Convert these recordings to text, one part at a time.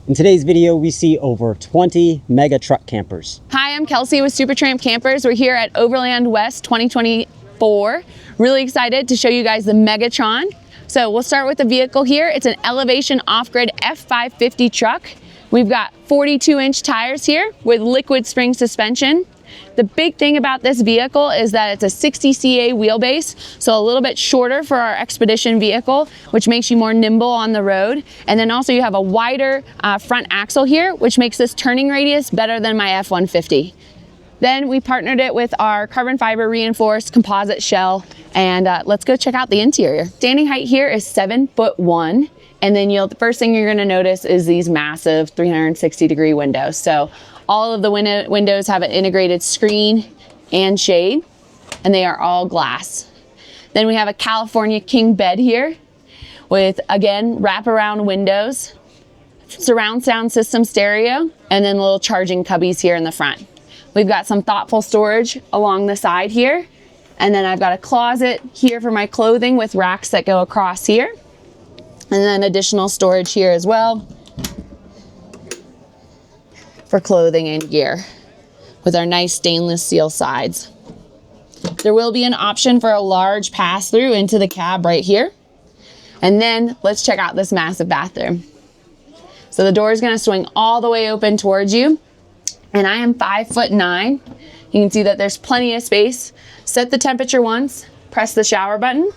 In today's video, we see over 20 mega truck campers. Hi, I'm Kelsey with Super Tramp Campers. We're here at Overland West 2024. Really excited to show you guys the Megatron. So we'll start with the vehicle here. It's an Elevation Off-Grid F550 truck. We've got 42-inch tires here with liquid spring suspension. The big thing about this vehicle is that it's a 60 CA wheelbase, so a little bit shorter for our Expedition vehicle, which makes you more nimble on the road. And then also you have a wider front axle here, which makes this turning radius better than my F-150. Then we partnered it with our carbon fiber reinforced composite shell, and let's go check out the interior. Standing height here is 7'1", and then the first thing you're gonna notice is these massive 360-degree windows. So all of the windows have an integrated screen and shade, and they are all glass. Then we have a California king bed here with, again, wraparound windows, surround sound system stereo, and then little charging cubbies here in the front. We've got some thoughtful storage along the side here, and then I've got a closet here for my clothing with racks that go across here, and then additional storage here as well for clothing and gear with our nice stainless steel sides. There will be an option for a large pass-through into the cab right here. And then let's check out this massive bathroom. So the door is gonna swing all the way open towards you, and I am 5'9". You can see that there's plenty of space. Set the temperature once, press the shower button.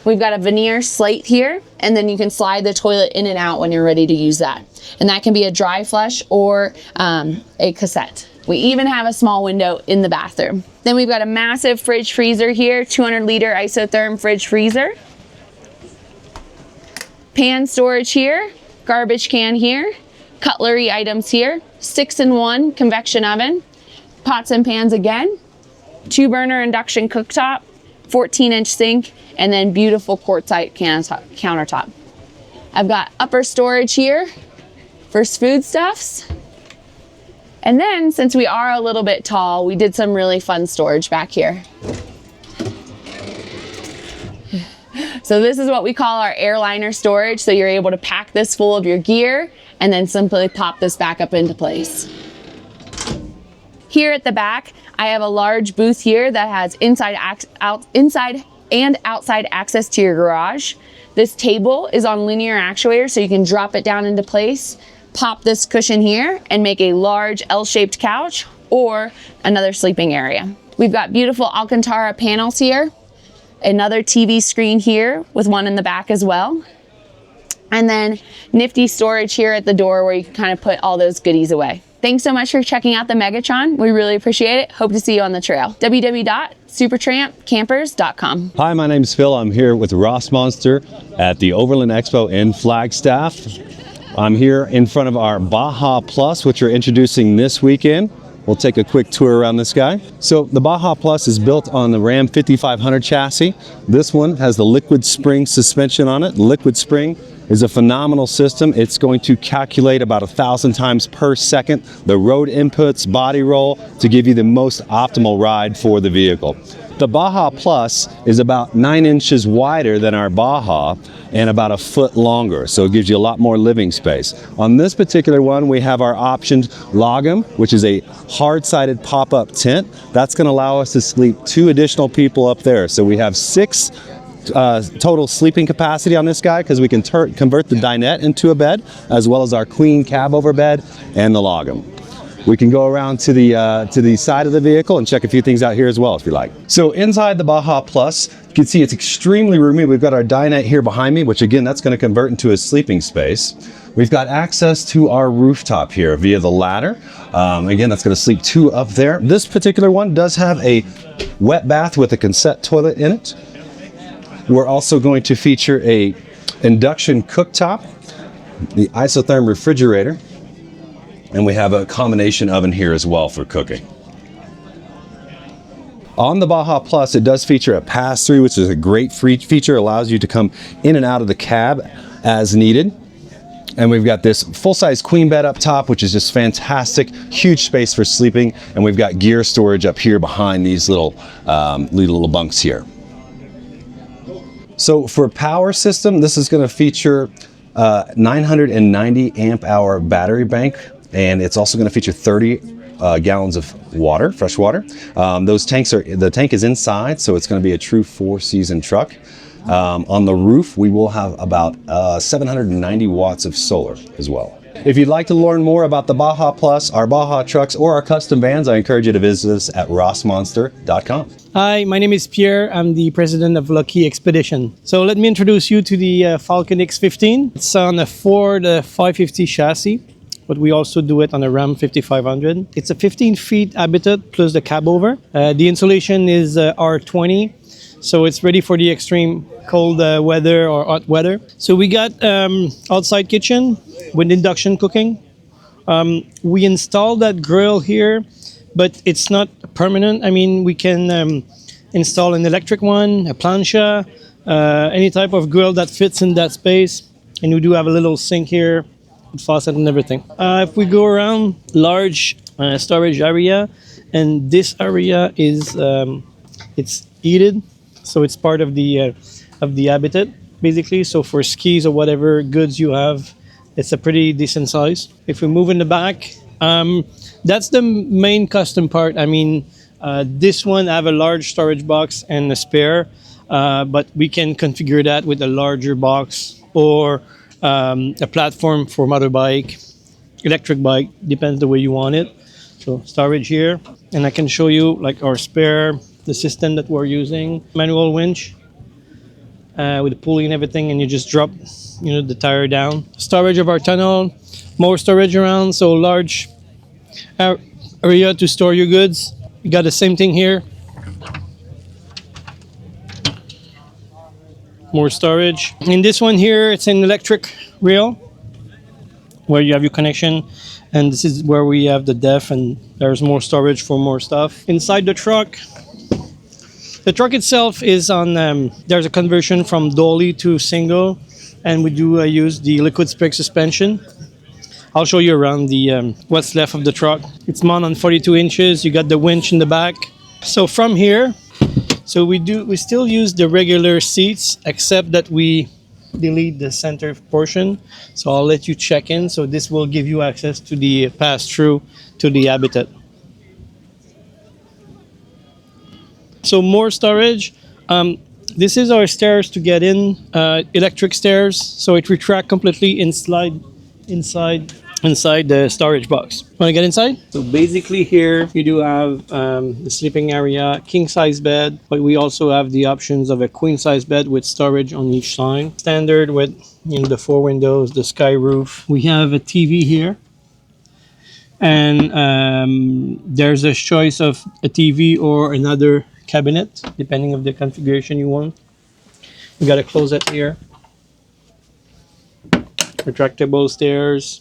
We've got a veneer slate here, and then you can slide the toilet in and out when you're ready to use that. And that can be a dry flush or a cassette. We even have a small window in the bathroom. Then we've got a massive fridge freezer here, 200-liter isotherm fridge freezer. Pan storage here, garbage can here, cutlery items here, 6-in-1 convection oven, pots and pans again, 2-burner induction cooktop, 14-inch sink, and then beautiful quartzite countertop. I've got upper storage here for foodstuffs. And then, since we are a little bit tall, we did some really fun storage back here. So this is what we call our airliner storage. So you're able to pack this full of your gear and then simply pop this back up into place. Here at the back, I have a large booth here that has inside and outside access to your garage. This table is on linear actuators, so you can drop it down into place, pop this cushion here, and make a large L-shaped couch or another sleeping area. We've got beautiful Alcantara panels here, another TV screen here with one in the back as well, and then nifty storage here at the door where you can kind of put all those goodies away. Thanks so much for checking out the Megatron. We really appreciate it. Hope to see you on the trail. www.supertrampcampers.com. Hi, my name's Phil. I'm here with Rossmönster at the Overland Expo in Flagstaff. I'm here in front of our Baja Plus, which we're introducing this weekend. We'll take a quick tour around this guy. So the Baja Plus is built on the Ram 5500 chassis. This one has the liquid spring suspension on it. Liquid spring is a phenomenal system. It's going to calculate about 1,000 times per second the road inputs, body roll, to give you the most optimal ride for the vehicle. The Baja Plus is about 9 inches wider than our Baja and about a foot longer, so it gives you a lot more living space. On this particular one, we have our optioned Logum, which is a hard-sided pop-up tent. That's going to allow us to sleep 2 additional people up there. So we have 6 total sleeping capacity on this guy, because we can convert the dinette into a bed, as well as our queen cab over bed and the Logum. We can go around to the side of the vehicle and check a few things out here as well if you like. So inside the Baja Plus, you can see it's extremely roomy. We've got our dinette here behind me, which again, that's going to convert into a sleeping space. We've got access to our rooftop here via the ladder. Again, that's going to sleep 2 up there. This particular one does have a wet bath with a cassette toilet in it. We're also going to feature a induction cooktop, the isotherm refrigerator, and we have a combination oven here as well for cooking. On the Baja Plus, it does feature a pass-through, which is a great feature. Allows you to come in and out of the cab as needed. And we've got this full-size queen bed up top, which is just fantastic, huge space for sleeping. And we've got gear storage up here behind these little bunks here. So for power system, this is going to feature 990 amp hour battery bank, and it's also going to feature 30 gallons of water, fresh water. The tank is inside, so it's going to be a true 4-season truck. On the roof, we will have about 790 watts of solar as well. If you'd like to learn more about the Baja Plus, our Baja trucks, or our custom vans, I encourage you to visit us at rossmönster.com. Hi, my name is Pierre. I'm the president of Loki Expedition. So let me introduce you to the Falcon X15. It's on a Ford 550 chassis, but we also do it on a Ram 5500. It's a 15 feet habitat plus the cab over. The insulation is R20. So it's ready for the extreme cold weather or hot weather. So we got outside kitchen with induction cooking. We installed that grill here, but it's not permanent. I mean, we can install an electric one, a plancha, any type of grill that fits in that space. And we do have a little sink here, with faucet and everything. If we go around, large storage area, and this area is it's heated. So it's part of the habitat, basically. So for skis or whatever goods you have, it's a pretty decent size. If we move in the back, that's the main custom part. I mean, this one I have a large storage box and a spare, but we can configure that with a larger box or a platform for motorbike, electric bike, depends the way you want it. So storage here, and I can show you like our spare, the system that we're using, manual winch with the pulley and everything, and you just drop, the tire down. Storage of our tunnel, more storage around, so large area to store your goods. You got the same thing here. More storage. In this one here, it's an electric rail where you have your connection, and this is where we have the def, and there's more storage for more stuff. Inside the truck, the truck itself is on, there's a conversion from dolly to single, and we do use the liquid spring suspension. I'll show you around the what's left of the truck. It's mounted on 42 inches. You got the winch in the back. So from here, so we still use the regular seats, except that we delete the center portion. So I'll let you check in. So this will give you access to the pass-through to the habitat. So more storage. This is our stairs to get in, electric stairs. So it retracts completely inside the storage box. Want to get inside? So basically here you do have the sleeping area, king size bed, but we also have the options of a queen size bed with storage on each side. Standard with the 4 windows, the sky roof. We have a TV here. And there's a choice of a TV or another cabinet, depending of the configuration you want. We got a closet here. Retractable stairs.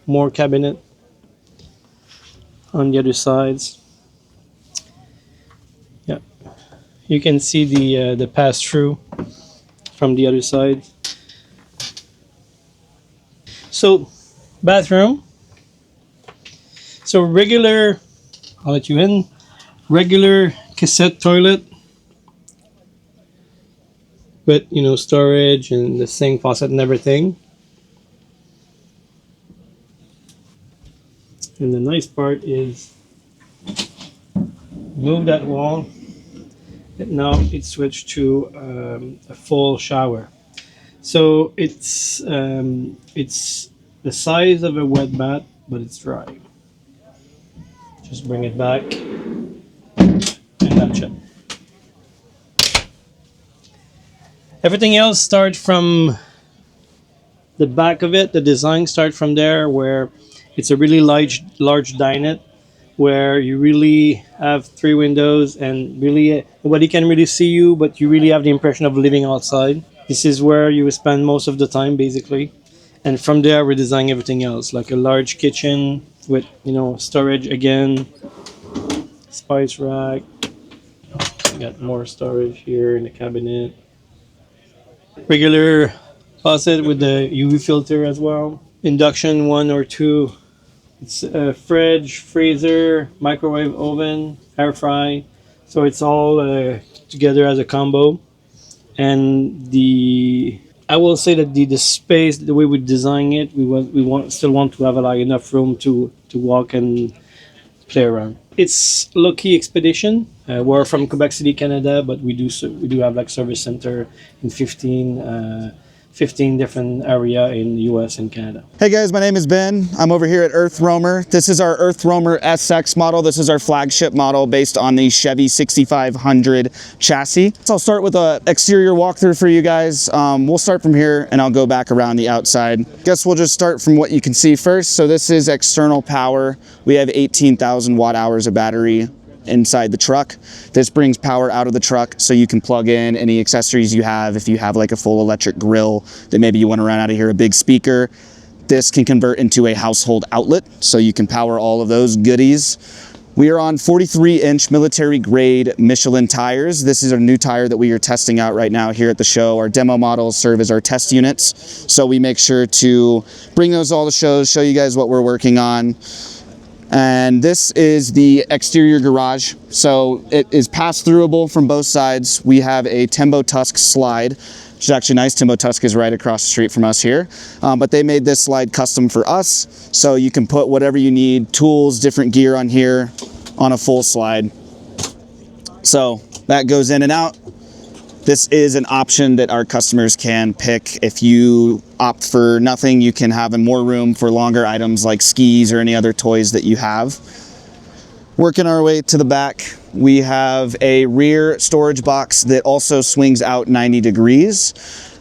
More cabinet on the other sides. Yeah, you can see the pass-through from the other side. So, bathroom. So regular, I'll let you in. Regular cassette toilet with storage and the sink, faucet, and everything. And the nice part is move that wall. And now it's switched to a full shower. So it's the size of a wet bath, but it's dry. Just bring it back. Gotcha. Everything else starts from the back of it. The design starts from there, where it's a really large dinette, where you really have 3 windows and really nobody can really see you, but you really have the impression of living outside. This is where you spend most of the time, basically. And from there, we're designing everything else, like a large kitchen with storage again, spice rack. Got more storage here in the cabinet. Regular faucet with the UV filter as well. Induction 1 or 2. It's a fridge, freezer, microwave oven, air fry. So it's all together as a combo. And the I will say that the space, the way we design it, still want to have like enough room to walk and play around. It's Loki Expedition. We're from Quebec City, Canada, but we do have like service center in 15 different area in the US and Canada. Hey guys, my name is Ben. I'm over here at EarthRoamer. This is our EarthRoamer SX model. This is our flagship model based on the Chevy 6500 chassis. So I'll start with an exterior walkthrough for you guys. We'll start from here and I'll go back around the outside. Guess we'll just start from what you can see first. So this is external power. We have 18,000 watt hours of battery inside the truck. This brings power out of the truck so you can plug in any accessories you have. If you have like a full electric grill that maybe you want to run out of here, a big speaker, this can convert into a household outlet so you can power all of those goodies. We are on 43-inch military grade Michelin tires. This is our new tire that we are testing out right now here at the show. Our demo models serve as our test units, so we make sure to bring those all to shows, show you guys what we're working on. And this is the exterior garage. So it is pass-throughable from both sides. We have a Timbo Tusk slide, which is actually nice. Timbo Tusk is right across the street from us here. But they made this slide custom for us. So you can put whatever you need, tools, different gear on here on a full slide. So that goes in and out. This is an option that our customers can pick. If you opt for nothing, you can have more room for longer items like skis or any other toys that you have. Working our way to the back, we have a rear storage box that also swings out 90 degrees.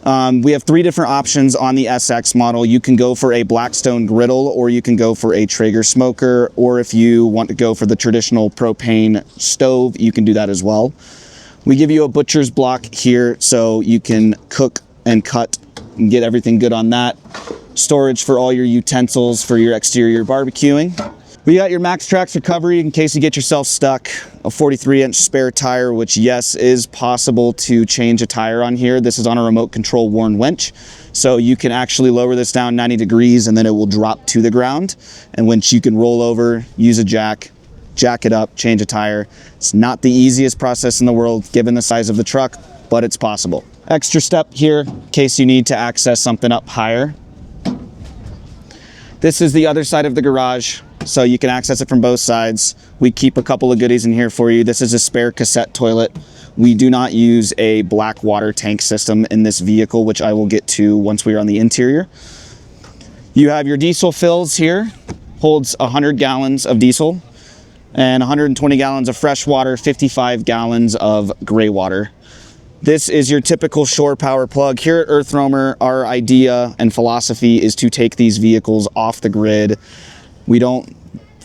We have 3 different options on the SX model. You can go for a Blackstone griddle, or you can go for a Traeger smoker, or if you want to go for the traditional propane stove, you can do that as well. We give you a butcher's block here so you can cook and cut and get everything good on that. Storage for all your utensils for your exterior barbecuing. We got your Max Trax recovery in case you get yourself stuck. A 43-inch spare tire, which yes, is possible to change a tire on here. This is on a remote control worn winch. So you can actually lower this down 90 degrees and then it will drop to the ground. And winch you can roll over, use a jack it up, change a tire. It's not the easiest process in the world given the size of the truck, but it's possible. Extra step here in case you need to access something up higher. This is the other side of the garage, so you can access it from both sides. We keep a couple of goodies in here for you. This is a spare cassette toilet. We do not use a black water tank system in this vehicle, which I will get to once we are on the interior. You have your diesel fills here, holds 100 gallons of diesel and 120 gallons of fresh water, 55 gallons of gray water. This is your typical shore power plug. Here at EarthRoamer, our idea and philosophy is to take these vehicles off the grid. We don't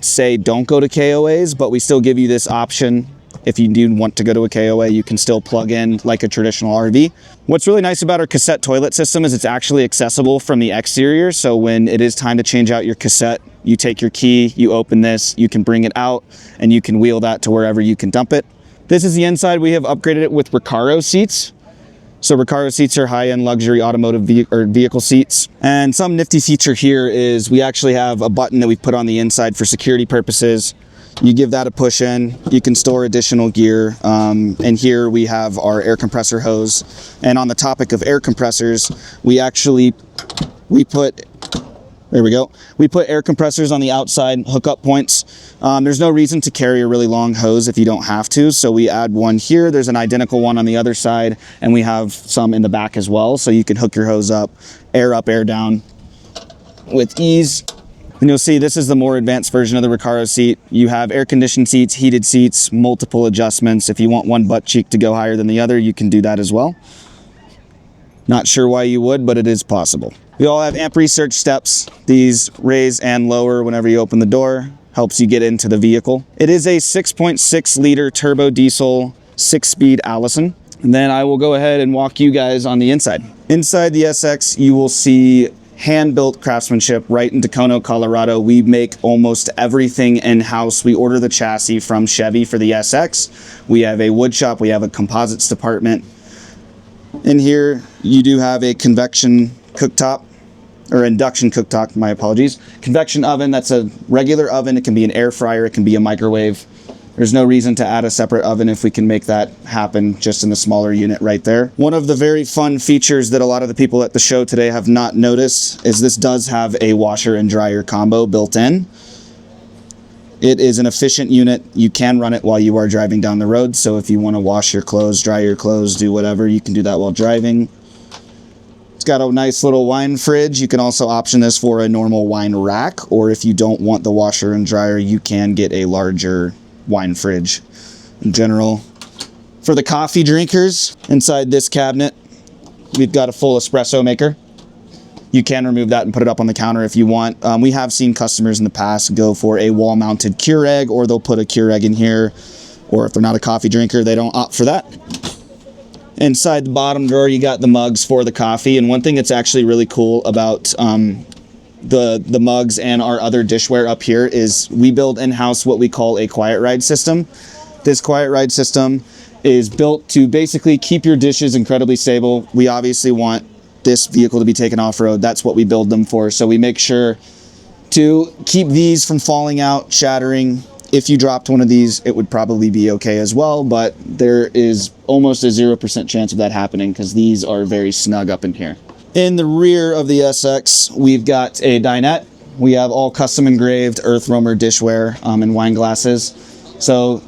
say don't go to KOAs, but we still give you this option. If you do want to go to a KOA, you can still plug in like a traditional RV. What's really nice about our cassette toilet system is it's actually accessible from the exterior. So when it is time to change out your cassette, you take your key, you open this, you can bring it out, and you can wheel that to wherever you can dump it. This is the inside. We have upgraded it with Recaro seats. So Recaro seats are high-end luxury automotive vehicle seats. And some nifty feature here is we actually have a button that we put on the inside for security purposes. You give that a push in, you can store additional gear. And here we have our air compressor hose. And on the topic of air compressors, we put air compressors on the outside hookup points. There's no reason to carry a really long hose if you don't have to, so we add one here. There's an identical one on the other side, and we have some in the back as well, so you can hook your hose up, air down with ease. And you'll see this is the more advanced version of the Recaro seat. You have air-conditioned seats, heated seats, multiple adjustments. If you want one butt cheek to go higher than the other, you can do that as well. Not sure why you would, but it is possible. We all have amp research steps. These raise and lower whenever you open the door. Helps you get into the vehicle. It is a 6.6 liter turbo diesel 6-speed Allison. And then I will go ahead and walk you guys on the inside. Inside the SX, you will see hand-built craftsmanship right in Tacoma, Colorado. We make almost everything in-house. We order the chassis from Chevy for the SX. We have a wood shop. We have a composites department. In here, you do have a convection cooktop, or induction cooktop, my apologies. Convection oven, that's a regular oven. It can be an air fryer, it can be a microwave. There's no reason to add a separate oven if we can make that happen just in the smaller unit right there. One of the very fun features that a lot of the people at the show today have not noticed is this does have a washer and dryer combo built in. It is an efficient unit. You can run it while you are driving down the road. So if you want to wash your clothes, dry your clothes, do whatever, you can do that while driving. It's got a nice little wine fridge. You can also option this for a normal wine rack, or if you don't want the washer and dryer, you can get a larger wine fridge. In general, for the coffee drinkers, inside this cabinet, we've got a full espresso maker. You can remove that and put it up on the counter if you want. We have seen customers in the past go for a wall-mounted Keurig, or they'll put a Keurig in here, or if they're not a coffee drinker, they don't opt for that. Inside the bottom drawer, you got the mugs for the coffee, and one thing that's actually really cool about the mugs and our other dishware up here is we build in-house what we call a quiet ride system. This quiet ride system is built to basically keep your dishes incredibly stable. We obviously want this vehicle to be taken off-road. That's what we build them for. So we make sure to keep these from falling out, shattering. If you dropped one of these, it would probably be okay as well, but there is almost a 0% chance of that happening because these are very snug up in here. In the rear of the SX, we've got a dinette. We have all custom engraved EarthRoamer dishware and wine glasses. So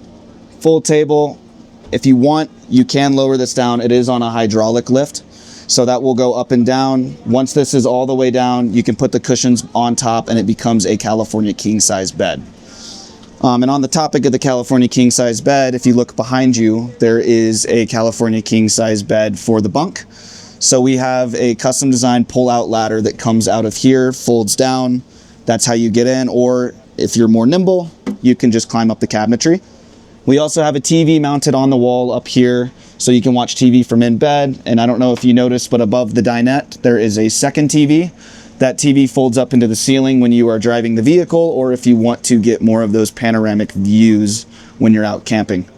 full table. If you want, you can lower this down. It is on a hydraulic lift, so that will go up and down. Once this is all the way down, you can put the cushions on top and it becomes a California king size bed. And on the topic of the California king size bed, if you look behind you, there is a California king size bed for the bunk. So we have a custom designed pull out ladder that comes out of here, folds down. That's how you get in, or if you're more nimble, you can just climb up the cabinetry. We also have a TV mounted on the wall up here, so you can watch TV from in bed. And I don't know if you noticed, but above the dinette, there is a second TV. That TV folds up into the ceiling when you are driving the vehicle, or if you want to get more of those panoramic views when you're out camping.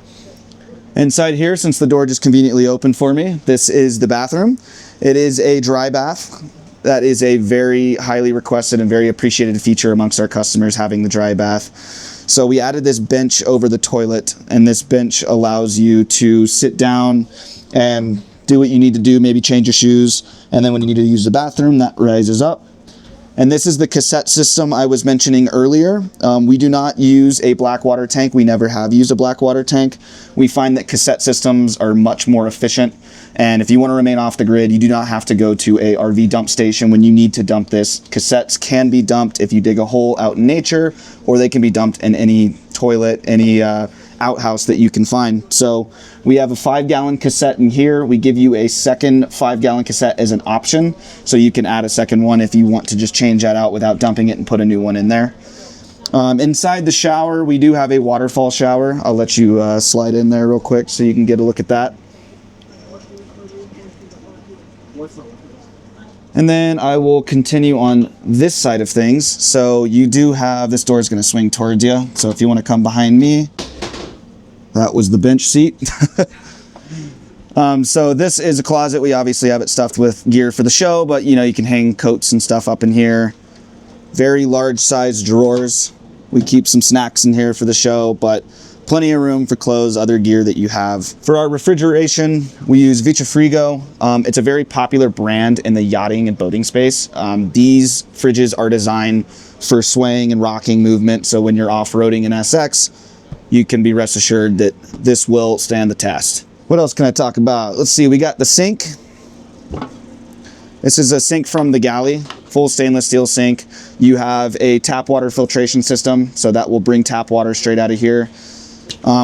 Inside here, since the door just conveniently opened for me, this is the bathroom. It is a dry bath. That is a very highly requested and very appreciated feature amongst our customers, having the dry bath. So we added this bench over the toilet, and this bench allows you to sit down and do what you need to do, maybe change your shoes, and then when you need to use the bathroom, that rises up. And this is the cassette system I was mentioning earlier. We do not use a black water tank. We never have used a black water tank. We find that cassette systems are much more efficient. And if you want to remain off the grid, you do not have to go to a RV dump station when you need to dump this. Cassettes can be dumped if you dig a hole out in nature, or they can be dumped in any toilet, any outhouse that you can find. So we have a 5-gallon cassette in here. We give you a second 5-gallon cassette as an option, so you can add a second one if you want to just change that out without dumping it and put a new one in there. Inside the shower, we do have a waterfall shower. I'll let you slide in there real quick so you can get a look at that. And then I will continue on this side of things. So you do have, this door is going to swing towards you. So if you want to come behind me, that was the bench seat. So this is a closet. We obviously have it stuffed with gear for the show, but you know, you can hang coats and stuff up in here. Very large size drawers. We keep some snacks in here for the show, but plenty of room for clothes, other gear that you have. For our refrigeration, we use Vitrifrigo. It's a very popular brand in the yachting and boating space. These fridges are designed for swaying and rocking movement, so when you're off-roading in SX, you can be rest assured that this will stand the test. What else can I talk about? Let's see, we got the sink. This is a sink from the galley, full stainless steel sink. You have a tap water filtration system, so that will bring tap water straight out of here.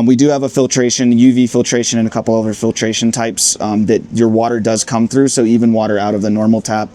We do have a filtration, UV filtration, and a couple other filtration types that your water does come through, so even water out of the normal tap,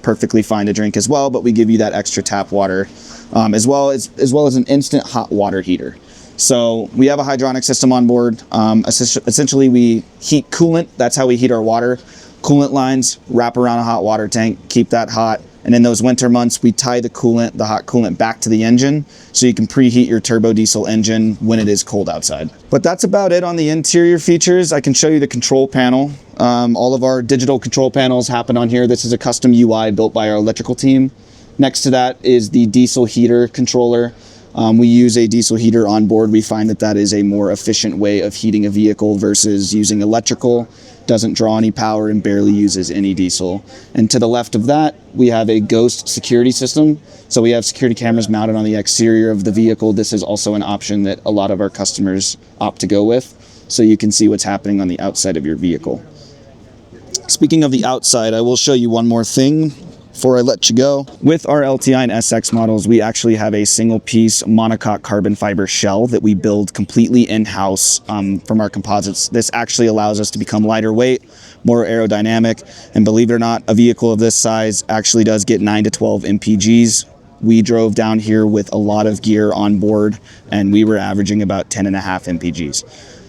perfectly fine to drink as well, but we give you that extra tap water, as well as an instant hot water heater. So we have a hydronic system on board. Essentially, we heat coolant. That's how we heat our water. Coolant lines wrap around a hot water tank, keep that hot. And in those winter months, we tie the hot coolant back to the engine so you can preheat your turbo diesel engine when it is cold outside. But that's about it on the interior features. I can show you the control panel. All of our digital control panels happen on here. This is a custom UI built by our electrical team. Next to that is the diesel heater controller. We use a diesel heater on board. We find that that is a more efficient way of heating a vehicle versus using electrical. Doesn't draw any power and barely uses any diesel. And to the left of that, we have a ghost security system. So we have security cameras mounted on the exterior of the vehicle. This is also an option that a lot of our customers opt to go with, so you can see what's happening on the outside of your vehicle. Speaking of the outside, I will show you one more thing before I let you go. With our LTI and SX models, we actually have a single piece monocoque carbon fiber shell that we build completely in-house from our composites. This actually allows us to become lighter weight, more aerodynamic, and believe it or not, a vehicle of this size actually does get 9 to 12 mpgs. We drove down here with a lot of gear on board, and we were averaging about 10.5 mpgs.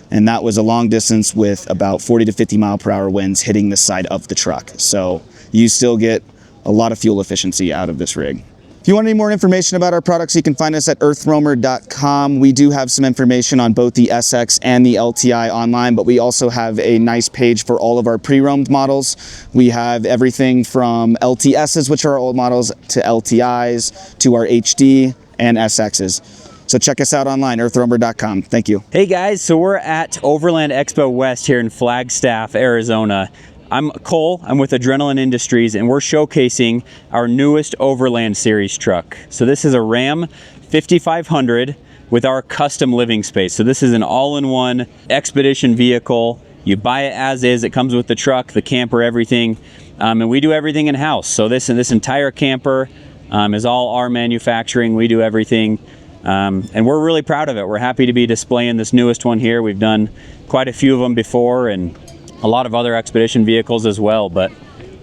And that was a long distance with about 40 to 50 mile per hour winds hitting the side of the truck. So you still get a lot of fuel efficiency out of this rig. If you want any more information about our products, you can find us at EarthRoamer.com. We do have some information on both the SX and the LTI online, but we also have a nice page for all of our pre-roamed models. We have everything from LTSs, which are our old models, to LTIs, to our HD and SXs. So check us out online, EarthRoamer.com. Thank you. Hey guys, so we're at Overland Expo West here in Flagstaff, Arizona. I'm Cole, I'm with Adrenalin Industries, and we're showcasing our newest Overland Series truck. So this is a Ram 5500 with our custom living space. So this is an all-in-one expedition vehicle. You buy it as is, it comes with the truck, the camper, everything, and we do everything in-house. So this entire camper is all our manufacturing. We do everything, and we're really proud of it. We're happy to be displaying this newest one here. We've done quite a few of them before, and a lot of other expedition vehicles as well, but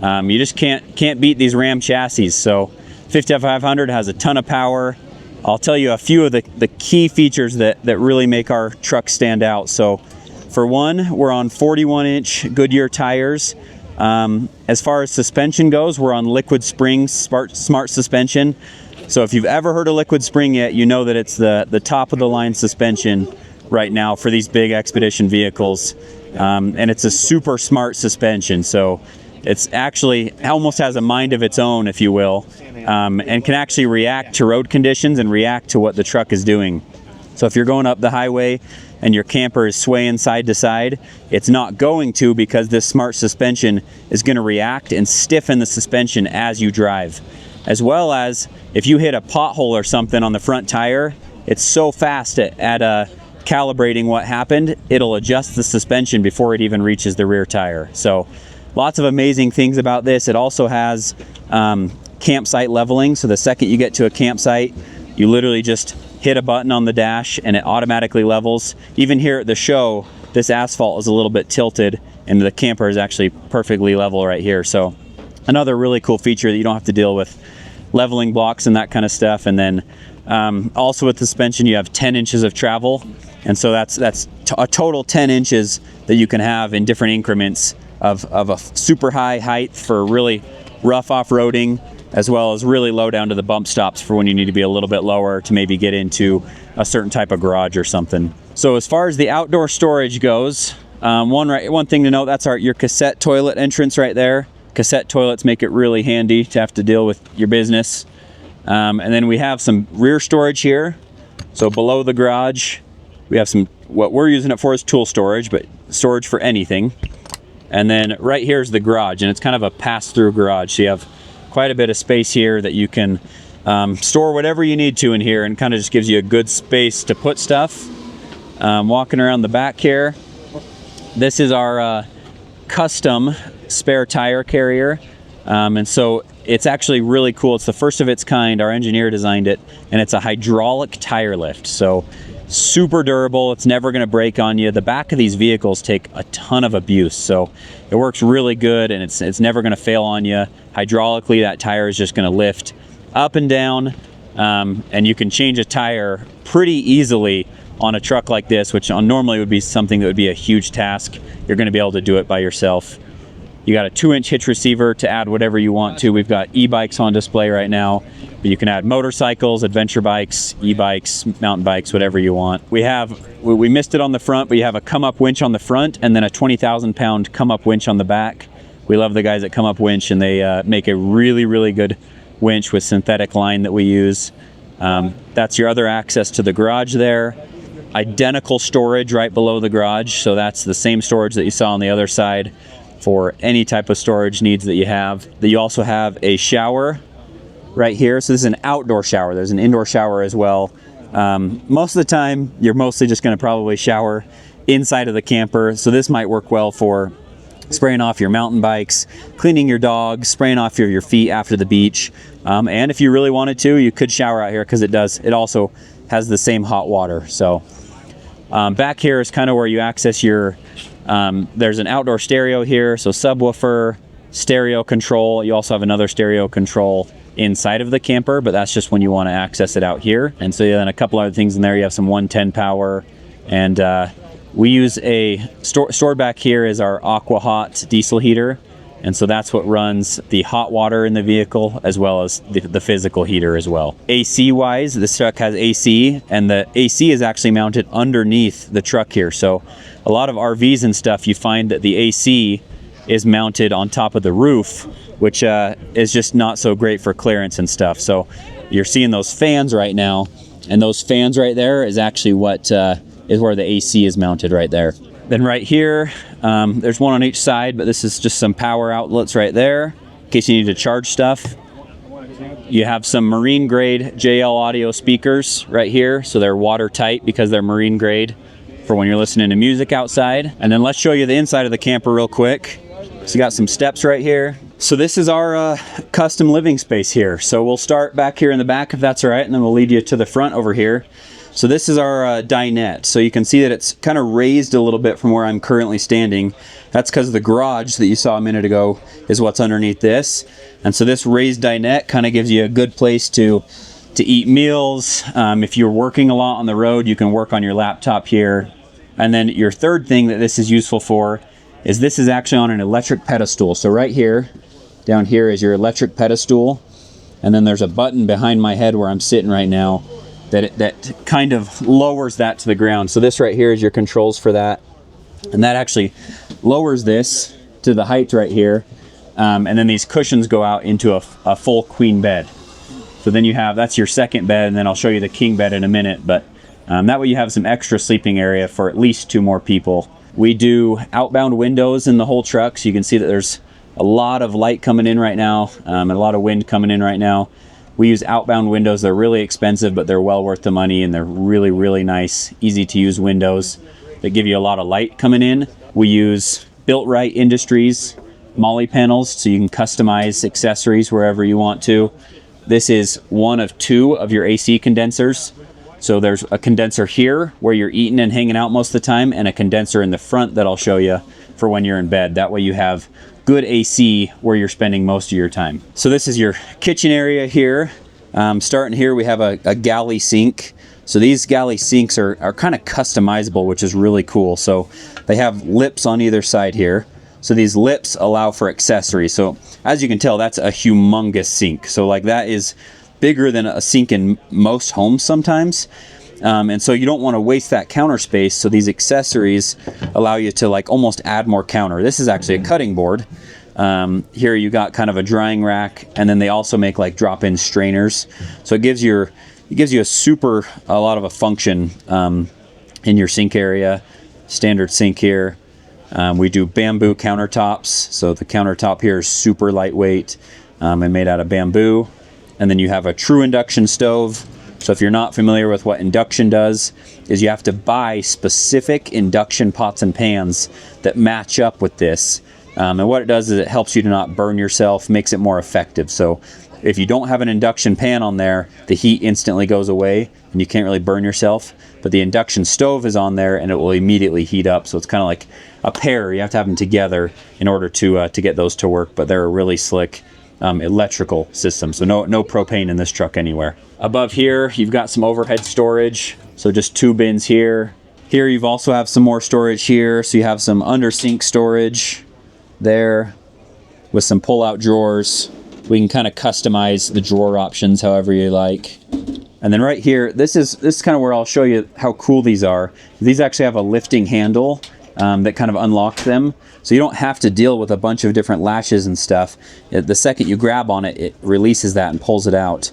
you just can't beat these Ram chassis. So 5500 has a ton of power. I'll tell you a few of the key features that really make our truck stand out. So for one, we're on 41-inch Goodyear tires. As far as suspension goes, we're on liquid spring smart suspension. So if you've ever heard of liquid spring yet, you know that it's the top of the line suspension right now for these big expedition vehicles. And it's a super smart suspension, so it's actually almost has a mind of its own, if you will, and can actually react to road conditions and react to what the truck is doing. So if you're going up the highway and your camper is swaying side to side, it's not going to, because this smart suspension is going to react and stiffen the suspension as you drive. As well as if you hit a pothole or something on the front tire, it's so fast at calibrating what happened, it'll adjust the suspension before it even reaches the rear tire. So lots of amazing things about this. It also has campsite leveling. So the second you get to a campsite, you literally just hit a button on the dash and it automatically levels. Even here at the show, this asphalt is a little bit tilted and the camper is actually perfectly level right here. So another really cool feature that you don't have to deal with leveling blocks and that kind of stuff. And then also with the suspension, you have 10 inches of travel. And so that's a total 10 inches that you can have in different increments of a super high height for really rough off-roading, as well as really low down to the bump stops for when you need to be a little bit lower to maybe get into a certain type of garage or something. So as far as the outdoor storage goes, one thing to note, that's your cassette toilet entrance right there. Cassette toilets make it really handy to have to deal with your business. And then we have some rear storage here. So below the garage, we have what we're using it for is tool storage, but storage for anything. And then right here is the garage, and it's kind of a pass-through garage. So you have quite a bit of space here that you can store whatever you need to in here, and kind of just gives you a good space to put stuff. Walking around the back here, this is our custom spare tire carrier. And so it's actually really cool. It's the first of its kind. Our engineer designed it, and it's a hydraulic tire lift. So super durable, it's never going to break on you. The back of these vehicles take a ton of abuse, so it works really good, and it's never going to fail on you. Hydraulically, that tire is just going to lift up and down, and you can change a tire pretty easily on a truck like this, which normally would be something that would be a huge task. You're going to be able to do it by yourself. You got a 2-inch hitch receiver to add whatever you want to. We've got e-bikes on display right now, but you can add motorcycles, adventure bikes, e-bikes, mountain bikes, whatever you want. We missed it on the front, but you have a come-up winch on the front and then a 20,000-pound come-up winch on the back. We love the guys at Come Up Winch, and they make a really, really good winch with synthetic line that we use. That's your other access to the garage there. Identical storage right below the garage, so that's the same storage that you saw on the other side for any type of storage needs that you have. You also have a shower right here. So this is an outdoor shower. There's an indoor shower as well. Most of the time, you're mostly just going to probably shower inside of the camper. So this might work well for spraying off your mountain bikes, cleaning your dogs, spraying off your feet after the beach. And if you really wanted to, you could shower out here because it also has the same hot water. So back here is kind of where you access your, there's an outdoor stereo here. So subwoofer, stereo control. You also have another stereo control inside of the camper, but that's just when you want to access it out here. And so then a couple other things in there. You have some 110 power, and we use a stored back here is our Aqua Hot diesel heater, and so that's what runs the hot water in the vehicle as well as the physical heater as well. AC wise, this truck has AC, and the AC is actually mounted underneath the truck here. So a lot of RVs and stuff, you find that the AC is mounted on top of the roof, which is just not so great for clearance and stuff. So you're seeing those fans right now, and those fans right there is actually what is where the AC is mounted right there. Then right here, there's one on each side, but this is just some power outlets right there in case you need to charge stuff. You have some marine grade JL audio speakers right here, so they're watertight because they're marine grade for when you're listening to music outside. And then let's show you the inside of the camper real quick. So you got some steps right here. So this is our custom living space here. So we'll start back here in the back if that's all right, and then we'll lead you to the front over here. So this is our dinette. So you can see that it's kind of raised a little bit from where I'm currently standing. That's because the garage that you saw a minute ago is what's underneath this. And so this raised dinette kind of gives you a good place to eat meals. If you're working a lot on the road, you can work on your laptop here. And then your third thing that this is useful for is this is actually on an electric pedestal. So right here, down here is your electric pedestal. And then there's a button behind my head where I'm sitting right now that kind of lowers that to the ground. So this right here is your controls for that. And that actually lowers this to the height right here. And then these cushions go out into a full queen bed. So then you have, that's your second bed, and then I'll show you the king bed in a minute. But that way you have some extra sleeping area for at least 2 more people. We do outbound windows in the whole truck, so you can see that there's a lot of light coming in right now, and a lot of wind coming in right now. We use outbound windows. They're really expensive, but they're well worth the money, and they're really, really nice, easy to use windows that give you a lot of light coming in. We use Built-Right Industries Molly panels, so you can customize accessories wherever you want to. This is one of 2 of your AC condensers. So there's a condenser here where you're eating and hanging out most of the time, and a condenser in the front that I'll show you for when you're in bed. That way you have good AC where you're spending most of your time. So this is your kitchen area here. Starting here, we have a galley sink. So these galley sinks are kind of customizable, which is really cool. So they have lips on either side here. So these lips allow for accessories. So as you can tell, that's a humongous sink. So like that is bigger than a sink in most homes sometimes. And so you don't want to waste that counter space. So these accessories allow you to like almost add more counter. This is actually a cutting board. Here you got kind of a drying rack, and then they also make like drop-in strainers. So it gives you a lot of a function in your sink area. Standard sink here. We do bamboo countertops. So the countertop here is super lightweight and made out of bamboo. And then you have a true induction stove. So if you're not familiar with what induction does, is you have to buy specific induction pots and pans that match up with this. And what it does is it helps you to not burn yourself, makes it more effective. So if you don't have an induction pan on there, the heat instantly goes away and you can't really burn yourself. But the induction stove is on there and it will immediately heat up. So it's kind of like a pair. You have to have them together in order to get those to work. But they're a really slick electrical system. So no propane in this truck anywhere. Above here, you've got some overhead storage. So just 2 bins here. Here you've also have some more storage here. So you have some under sink storage there with some pull-out drawers. We can kind of customize the drawer options however you like. And then right here, this is kind of where I'll show you how cool these are. These actually have a lifting handle that kind of unlocks them. So you don't have to deal with a bunch of different latches and stuff. The second you grab on it, it releases that and pulls it out.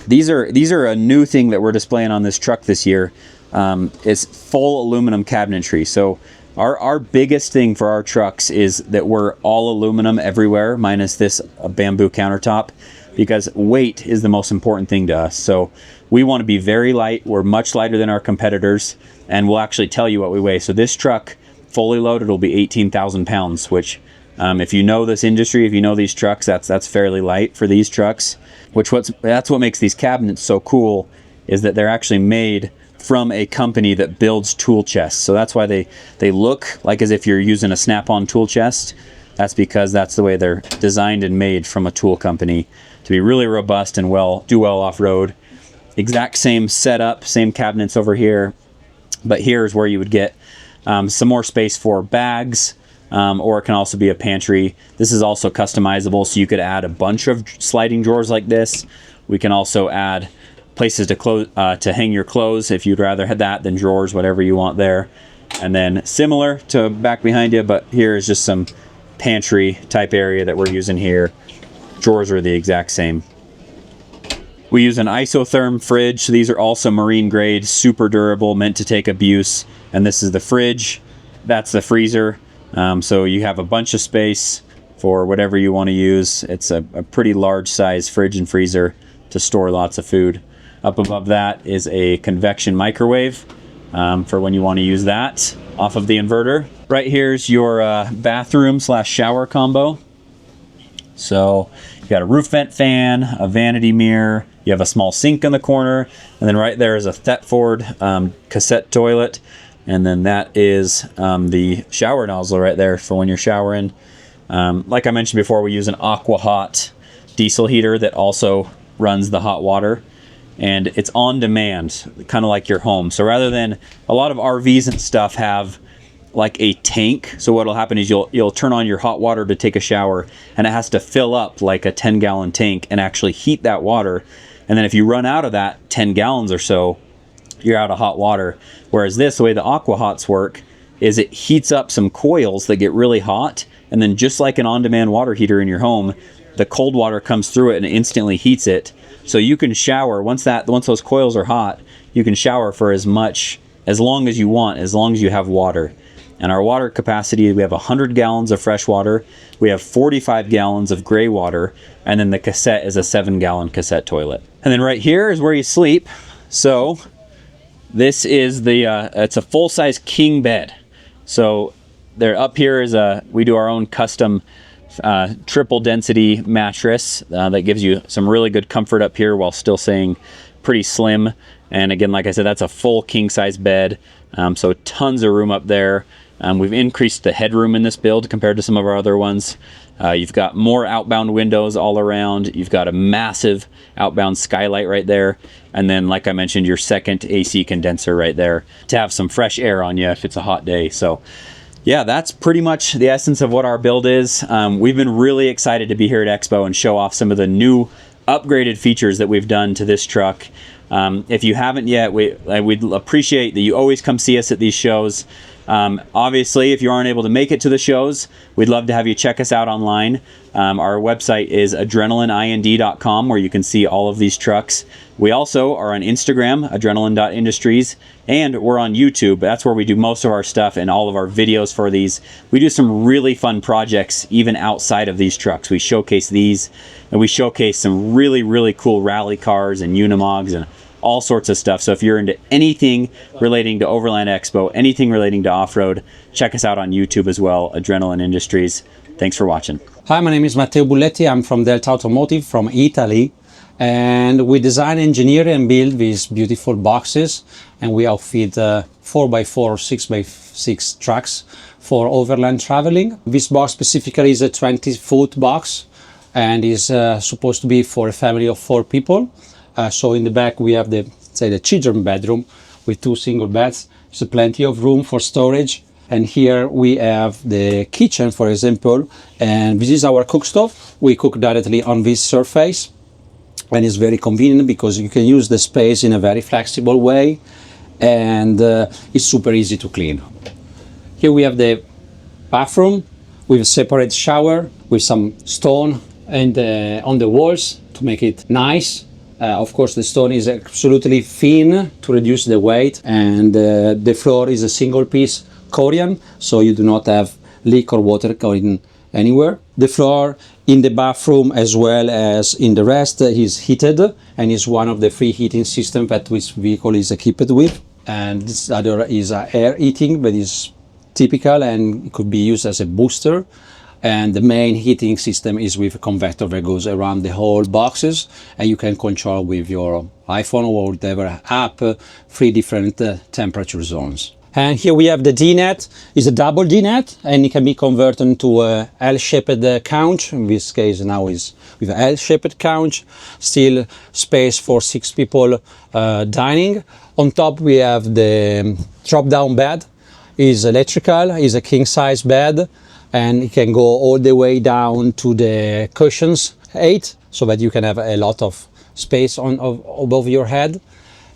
These are a new thing that we're displaying on this truck this year. It's full aluminum cabinetry. So our biggest thing for our trucks is that we're all aluminum everywhere, minus this bamboo countertop, because weight is the most important thing to us. So we want to be very light. We're much lighter than our competitors, and we'll actually tell you what we weigh. So this truck, fully loaded, will be 18,000 pounds, which if you know this industry, if you know these trucks, that's fairly light for these trucks. That's what makes these cabinets so cool, is that they're actually made from a company that builds tool chests. So that's why they look like as if you're using a snap-on tool chest. That's because that's the way they're designed and made from a tool company to be really robust and do well off-road. Exact same setup, same cabinets over here, but here's where you would get some more space for bags, or it can also be a pantry. This is also customizable, so you could add a bunch of sliding drawers like this. We can also add places to hang your clothes if you'd rather have that than drawers, whatever you want there. And then similar to back behind you, but here is just some pantry type area that we're using here. Drawers are the exact same. We use an isotherm fridge. So these are also marine grade, super durable, meant to take abuse. And this is the fridge. That's the freezer. So you have a bunch of space for whatever you want to use. It's a pretty large size fridge and freezer to store lots of food. Up above that is a convection microwave for when you want to use that off of the inverter. Right here's your bathroom / shower combo. So you got a roof vent fan, a vanity mirror, you have a small sink in the corner, and then right there is a Thetford cassette toilet, and then that is the shower nozzle right there for when you're showering. Like I mentioned before, we use an Aqua Hot diesel heater that also runs the hot water, and it's on demand, kind of like your home. So rather than a lot of RVs and stuff have like a tank, so what'll happen is you'll turn on your hot water to take a shower, and it has to fill up like a 10-gallon tank and actually heat that water. And then if you run out of that 10 gallons or so, you're out of hot water. Whereas this, the way the Aqua Hots work, is it heats up some coils that get really hot, and then just like an on-demand water heater in your home, the cold water comes through it and instantly heats it. So you can shower once those coils are hot. You can shower for as long as you want, as long as you have water. And our water capacity, we have 100 gallons of fresh water, we have 45 gallons of gray water, and then the cassette is a 7-gallon cassette toilet. And then right here is where you sleep. So this is it's a full-size king bed. So there up here is we do our own custom triple density mattress that gives you some really good comfort up here while still staying pretty slim. And again, like I said, that's a full king size bed. So tons of room up there. We've increased the headroom in this build compared to some of our other ones. You've got more outbound windows all around. You've got a massive outbound skylight right there. And then, like I mentioned, your second AC condenser right there to have some fresh air on you if it's a hot day. So yeah, that's pretty much the essence of what our build is. We've been really excited to be here at Expo and show off some of the new upgraded features that we've done to this truck. If you haven't yet, we'd appreciate that you always come see us at these shows. Obviously, if you aren't able to make it to the shows, we'd love to have you check us out online. Our website is adrenalinind.com, where you can see all of these trucks. We also are on Instagram, adrenalin.industries, and we're on YouTube. That's where we do most of our stuff and all of our videos for these. We do some really fun projects even outside of these trucks. We showcase these, and we showcase some really, really cool rally cars and Unimogs and all sorts of stuff. So if you're into anything relating to Overland Expo, anything relating to off-road, check us out on YouTube as well, Adrenalin Industries. Thanks for watching. Hi, my name is Matteo Bulletti. I'm from Delta Automotive from Italy, and we design, engineer and build these beautiful boxes, and we outfit 4x4 or 6x6 trucks for overland traveling. This box specifically is a 20-foot box and is supposed to be for a family of 4 people. So in the back we have the children bedroom with 2 single beds. There's plenty of room for storage. And here we have the kitchen, for example, and this is our cook stove. We cook directly on this surface, and it's very convenient because you can use the space in a very flexible way, and it's super easy to clean. Here we have the bathroom with a separate shower with some stone and on the walls to make it nice. Of course, the stone is absolutely thin to reduce the weight, and the floor is a single piece Corian, so you do not have leak or water going anywhere. The floor in the bathroom as well as in the rest is heated, and is one of the 3 heating systems that this vehicle is equipped with. And this other is air heating, that is typical and it could be used as a booster. And the main heating system is with a convector that goes around the whole boxes, and you can control with your iPhone or whatever app 3 different temperature zones. And here we have the D-net. It's a double D-net, and it can be converted into a L-shaped couch. In this case now is with an L-shaped couch, still space for 6 people dining. On top we have the drop-down bed. It's electrical, it's a king-size bed, and it can go all the way down to the cushions 8, so that you can have a lot of space above your head.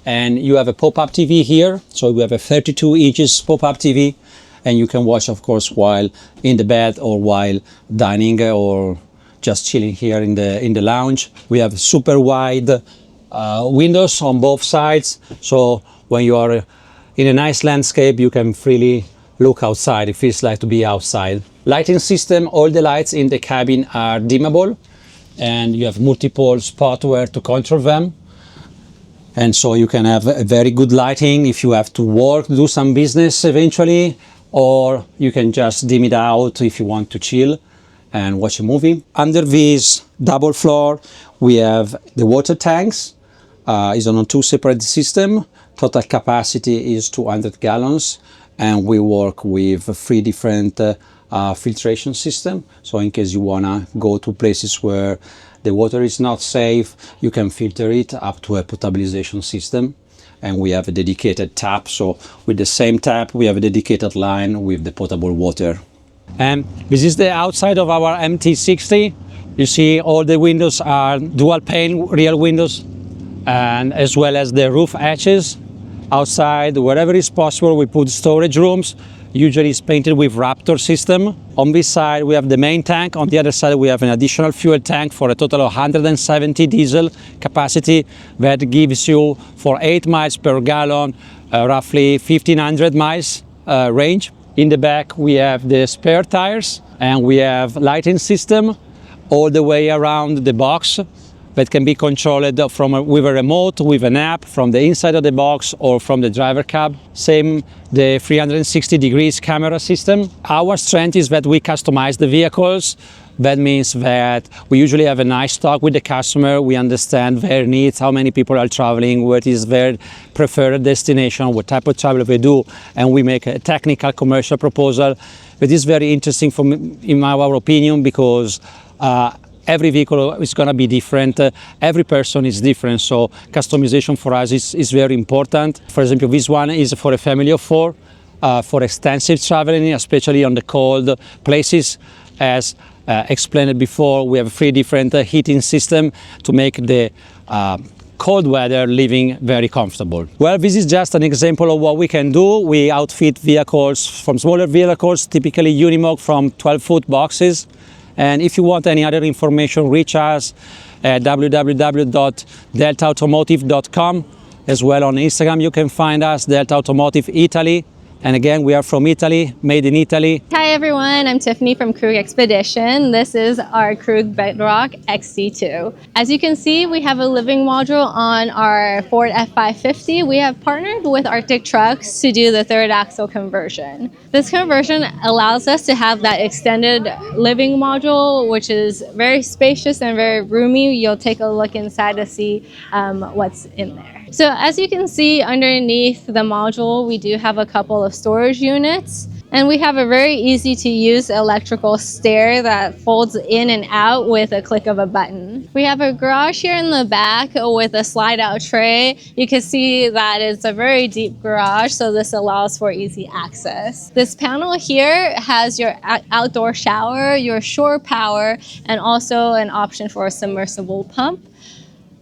And you have a pop-up TV here, so we have a 32 inches pop-up TV, and you can watch, of course, while in the bed or while dining or just chilling here in the lounge. We have super wide windows on both sides, so when you are in a nice landscape, you can freely look outside. It feels like to be outside. Lighting system, all the lights in the cabin are dimmable, and you have multiple spots where to control them. And so you can have a very good lighting if you have to work, do some business eventually, or you can just dim it out if you want to chill and watch a movie. Under this double floor, we have the water tanks. It's on a 2 separate system. Total capacity is 200 gallons, and we work with 3 different filtration systems. So in case you wanna go to places where the water is not safe, you can filter it up to a potabilization system. And we have a dedicated tap, so with the same tap we have a dedicated line with the potable water. And this is the outside of our MT60. You see all the windows are dual pane real windows, and as well as the roof hatches. Outside, wherever is possible, we put storage rooms. Usually it's painted with Raptor system. On this side we have the main tank. On the other side we have an additional fuel tank for a total of 170 diesel capacity that gives you for 8 miles per gallon roughly 1500 miles range. In the back we have the spare tires, and we have lighting system all the way around the box that can be controlled with a remote, with an app from the inside of the box or from the driver cab. Same, the 360 degrees camera system. Our strength is that we customize the vehicles. That means that we usually have a nice talk with the customer. We understand their needs, how many people are traveling, what is their preferred destination, what type of travel they do, and we make a technical commercial proposal. That is very interesting for me, in our opinion, because every vehicle is going to be different, every person is different, so customization for us is very important. For example, this one is for a family of 4, for extensive traveling, especially on the cold places. As explained before, we have 3 different heating systems to make the cold weather living very comfortable. Well, this is just an example of what we can do. We outfit vehicles from smaller vehicles, typically Unimog from 12-foot boxes. And if you want any other information, reach us at www.deltaautomotive.com. As well on Instagram, you can find us, Delta Automotive Italy. And again, we are from Italy, made in Italy. Hi everyone, I'm Tiffany from Krug Expedition. This is our Krug Bedrock XC2. As you can see, we have a living module on our Ford F550. We have partnered with Arctic Trucks to do the 3rd axle conversion. This conversion allows us to have that extended living module, which is very spacious and very roomy. You'll take a look inside to see what's in there. So as you can see underneath the module, we do have a couple of storage units, and we have a very easy to use electrical stair that folds in and out with a click of a button. We have a garage here in the back with a slide out tray. You can see that it's a very deep garage, so this allows for easy access. This panel here has your outdoor shower, your shore power, and also an option for a submersible pump.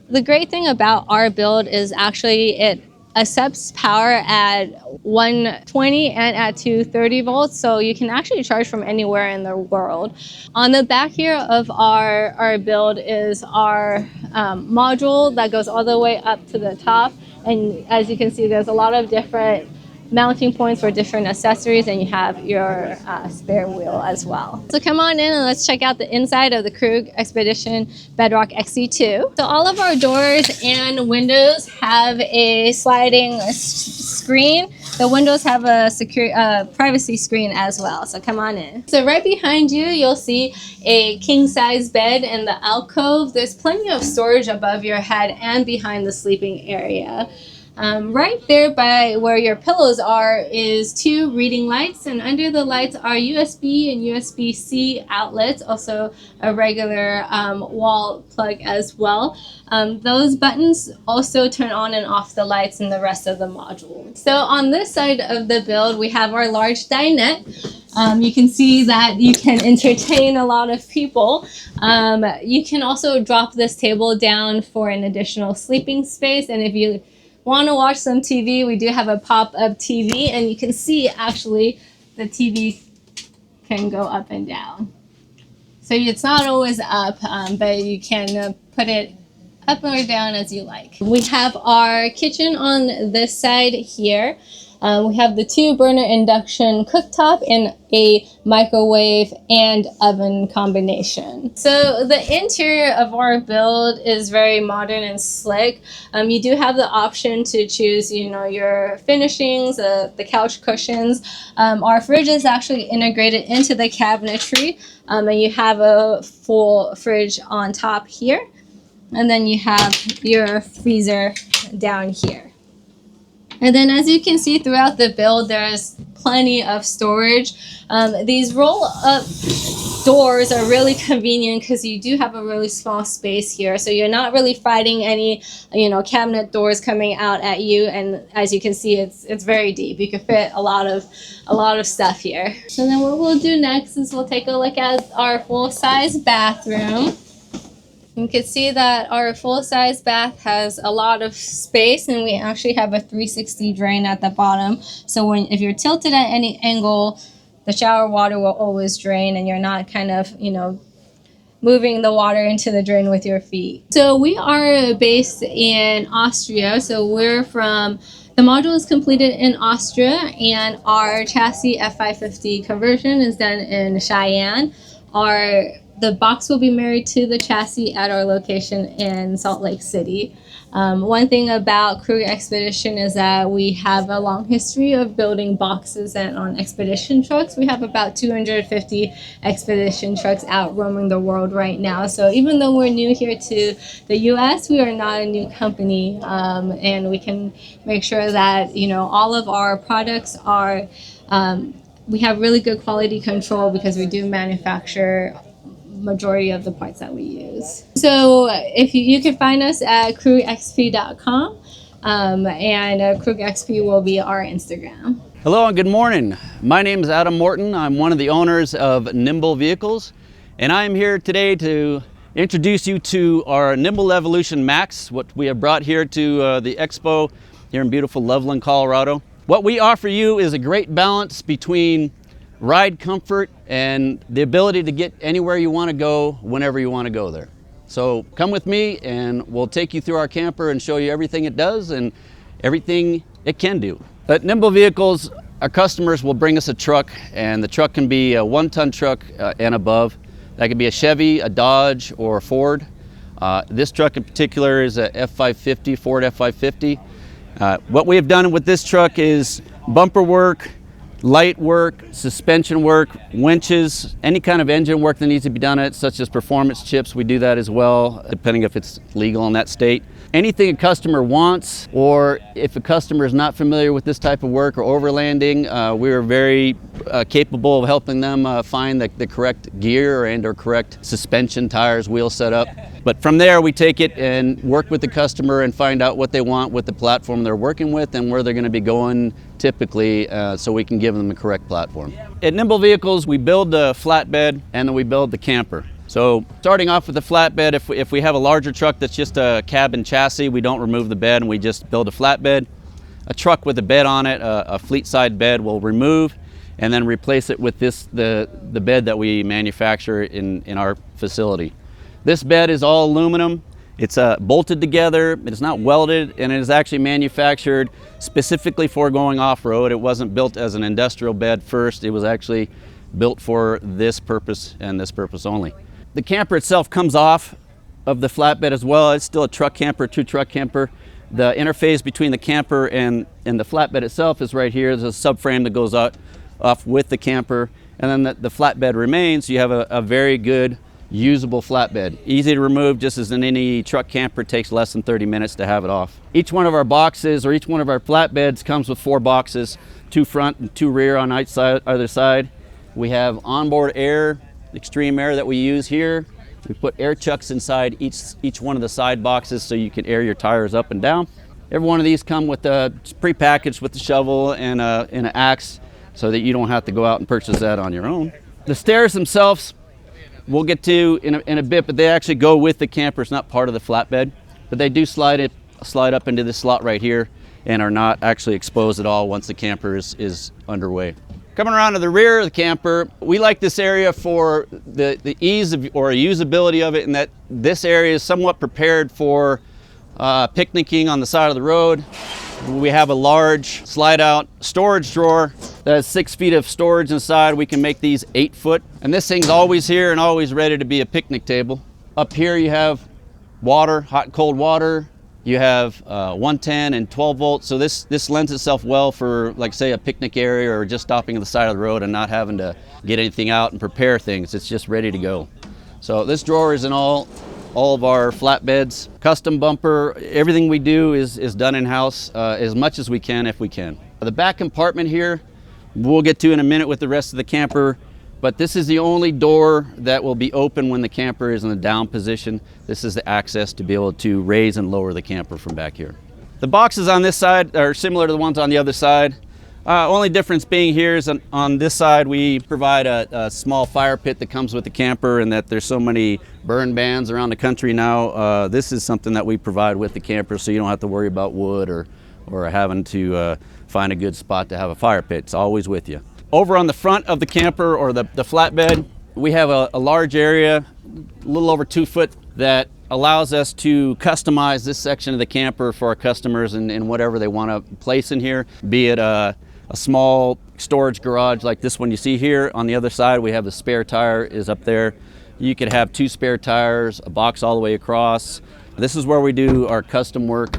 The great thing about our build is actually it accepts power at 120 and at 230 volts, so you can actually charge from anywhere in the world. On the back here of our build is our module that goes all the way up to the top, and as you can see, there's a lot of different mounting points for different accessories, and you have your spare wheel as well. So come on in and let's check out the inside of the Krug Expedition Bedrock XC2. So all of our doors and windows have a sliding screen. The windows have a secure privacy screen as well, so come on in. So right behind you, you'll see a king-size bed in the alcove. There's plenty of storage above your head and behind the sleeping area. Right there by where your pillows are is 2 reading lights, and under the lights are USB and USB-C outlets, also a regular wall plug as well. Those buttons also turn on and off the lights in the rest of the module. So on this side of the build, we have our large dinette. You can see that you can entertain a lot of people. You can also drop this table down for an additional sleeping space, and if you want to watch some TV, we do have a pop-up TV, and you can see actually the TV can go up and down. So it's not always up, but you can put it up or down as you like. We have our kitchen on this side here. We have the 2-burner induction cooktop and a microwave and oven combination. So the interior of our build is very modern and slick. You do have the option to choose, your finishings, the couch cushions. Our fridge is actually integrated into the cabinetry, and you have a full fridge on top here. And then you have your freezer down here. And then as you can see throughout the build, there's plenty of storage. These roll-up doors are really convenient because you do have a really small space here. So you're not really fighting any, cabinet doors coming out at you. And as you can see, it's very deep. You can fit a lot of stuff here. So then what we'll do next is we'll take a look at our full-size bathroom. You can see that our full-size bath has a lot of space, and we actually have a 360 drain at the bottom. So if you're tilted at any angle, the shower water will always drain, and you're not kind of, moving the water into the drain with your feet. So we are based in Austria. So the module is completed in Austria, and our chassis F550 conversion is done in Cheyenne. The box will be married to the chassis at our location in Salt Lake City. One thing about Krug Expedition is that we have a long history of building boxes on expedition trucks. We have about 250 expedition trucks out roaming the world right now. So even though we're new here to the US, we are not a new company, and we can make sure that all of our products are, we have really good quality control because we do manufacture majority of the parts that we use. So if you can find us at krugxp.com, and KrugXP will be our Instagram. Hello and good morning. My name is Adam Morton. I'm one of the owners of Nimbl Vehicles, and I'm here today to introduce you to our Nimbl Evolution Max, what we have brought here to the Expo here in beautiful Loveland, Colorado. What we offer you is a great balance between ride comfort and the ability to get anywhere you want to go whenever you want to go there. So come with me and we'll take you through our camper and show you everything it does and everything it can do. At Nimbl Vehicles, our customers will bring us a truck, and the truck can be a 1-ton truck and above. That could be a Chevy, a Dodge, or a Ford. This truck in particular is a F550, Ford F550. What we have done with this truck is bumper work, light work, suspension work, winches, any kind of engine work that needs to be done on it, such as performance chips, we do that as well, depending if it's legal in that state. Anything a customer wants, or if a customer is not familiar with this type of work or overlanding, we are very capable of helping them find the correct gear or correct suspension, tires, wheel setup. But from there, we take it and work with the customer and find out what they want with the platform they're working with and where they're going to be going typically, so we can give them the correct platform. At Nimbl Vehicles, we build the flatbed and then we build the camper. So starting off with the flatbed, if we have a larger truck that's just a cab and chassis, we don't remove the bed and we just build a flatbed. a truck with a bed on it, a fleet side bed, we'll remove and then replace it with the bed that we manufacture in our facility. This bed is all aluminum. It's bolted together, it's not welded, and it is actually manufactured specifically for going off-road. It wasn't built as an industrial bed first, it was actually built for this purpose and this purpose only. The camper itself comes off of the flatbed as well. It's still a truck camper, true truck camper. The interface between the camper and the flatbed itself is right here. There's a subframe that goes off with the camper, and then the flatbed remains. You have a very good usable flatbed. Easy to remove, just as in any truck camper. It takes less than 30 minutes to have it off. Each one of our boxes, or each one of our flatbeds, comes with 4 boxes, 2 front and 2 rear on either side. We have onboard air, extreme air that we use here. We put air chucks inside each one of the side boxes so you can air your tires up and down. Every one of these come with pre-packaged with the shovel and an axe, so that you don't have to go out and purchase that on your own. The stairs themselves, we'll get to in a bit, but they actually go with the camper. It's not part of the flatbed, but they do slide up into this slot right here and are not actually exposed at all once the camper is underway. Coming around to the rear of the camper, we like this area for the ease of, or usability of it, in that this area is somewhat prepared for picnicking on the side of the road. We have a large slide-out storage drawer that has 6 feet of storage inside. We can make these 8 foot, and this thing's always here and always ready to be a picnic table. Up here you have water, hot and cold water. You have 110 and 12 volts, so this lends itself well for, like, say, a picnic area or just stopping at the side of the road and not having to get anything out and prepare things. It's just ready to go. So this drawer is in all of our flatbeds. Custom bumper, everything we do is done in-house as much as we can, if we can. The back compartment here, we'll get to in a minute with the rest of the camper, but this is the only door that will be open when the camper is in the down position. This is the access to be able to raise and lower the camper from back here. The boxes on this side are similar to the ones on the other side. Only difference being here is on this side we provide a small fire pit that comes with the camper, and that there's so many burn bans around the country now. This is something that we provide with the camper, so you don't have to worry about wood or having to find a good spot to have a fire pit. It's always with you. Over on the front of the camper, or the flatbed, we have a large area, a little over 2 foot, that allows us to customize this section of the camper for our customers and whatever they want to place in here, be it a small storage garage like this one you see here. On the other side, we have the spare tire is up there. You could have 2 spare tires, a box all the way across. This is where we do our custom work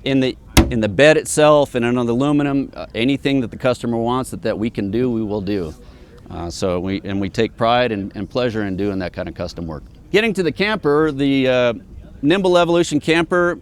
in the bed itself and on the aluminum. Anything that the customer wants that we can do, we will do. So we take pride and pleasure in doing that kind of custom work. Getting to the camper, the Nimbl Evolution camper,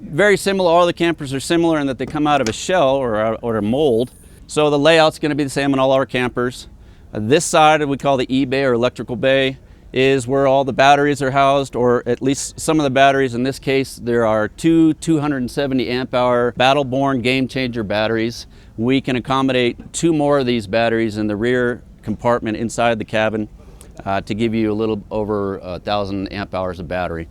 very similar. All the campers are similar in that they come out of a shell or a mold. So the layout's going to be the same on all our campers. This side we call the E-bay, or electrical bay, is where all the batteries are housed, or at least some of the batteries. In this case, there are 2 270 amp hour Battle-Born Game Changer batteries. We can accommodate 2 more of these batteries in the rear compartment inside the cabin to give you a little over 1,000 amp hours of battery.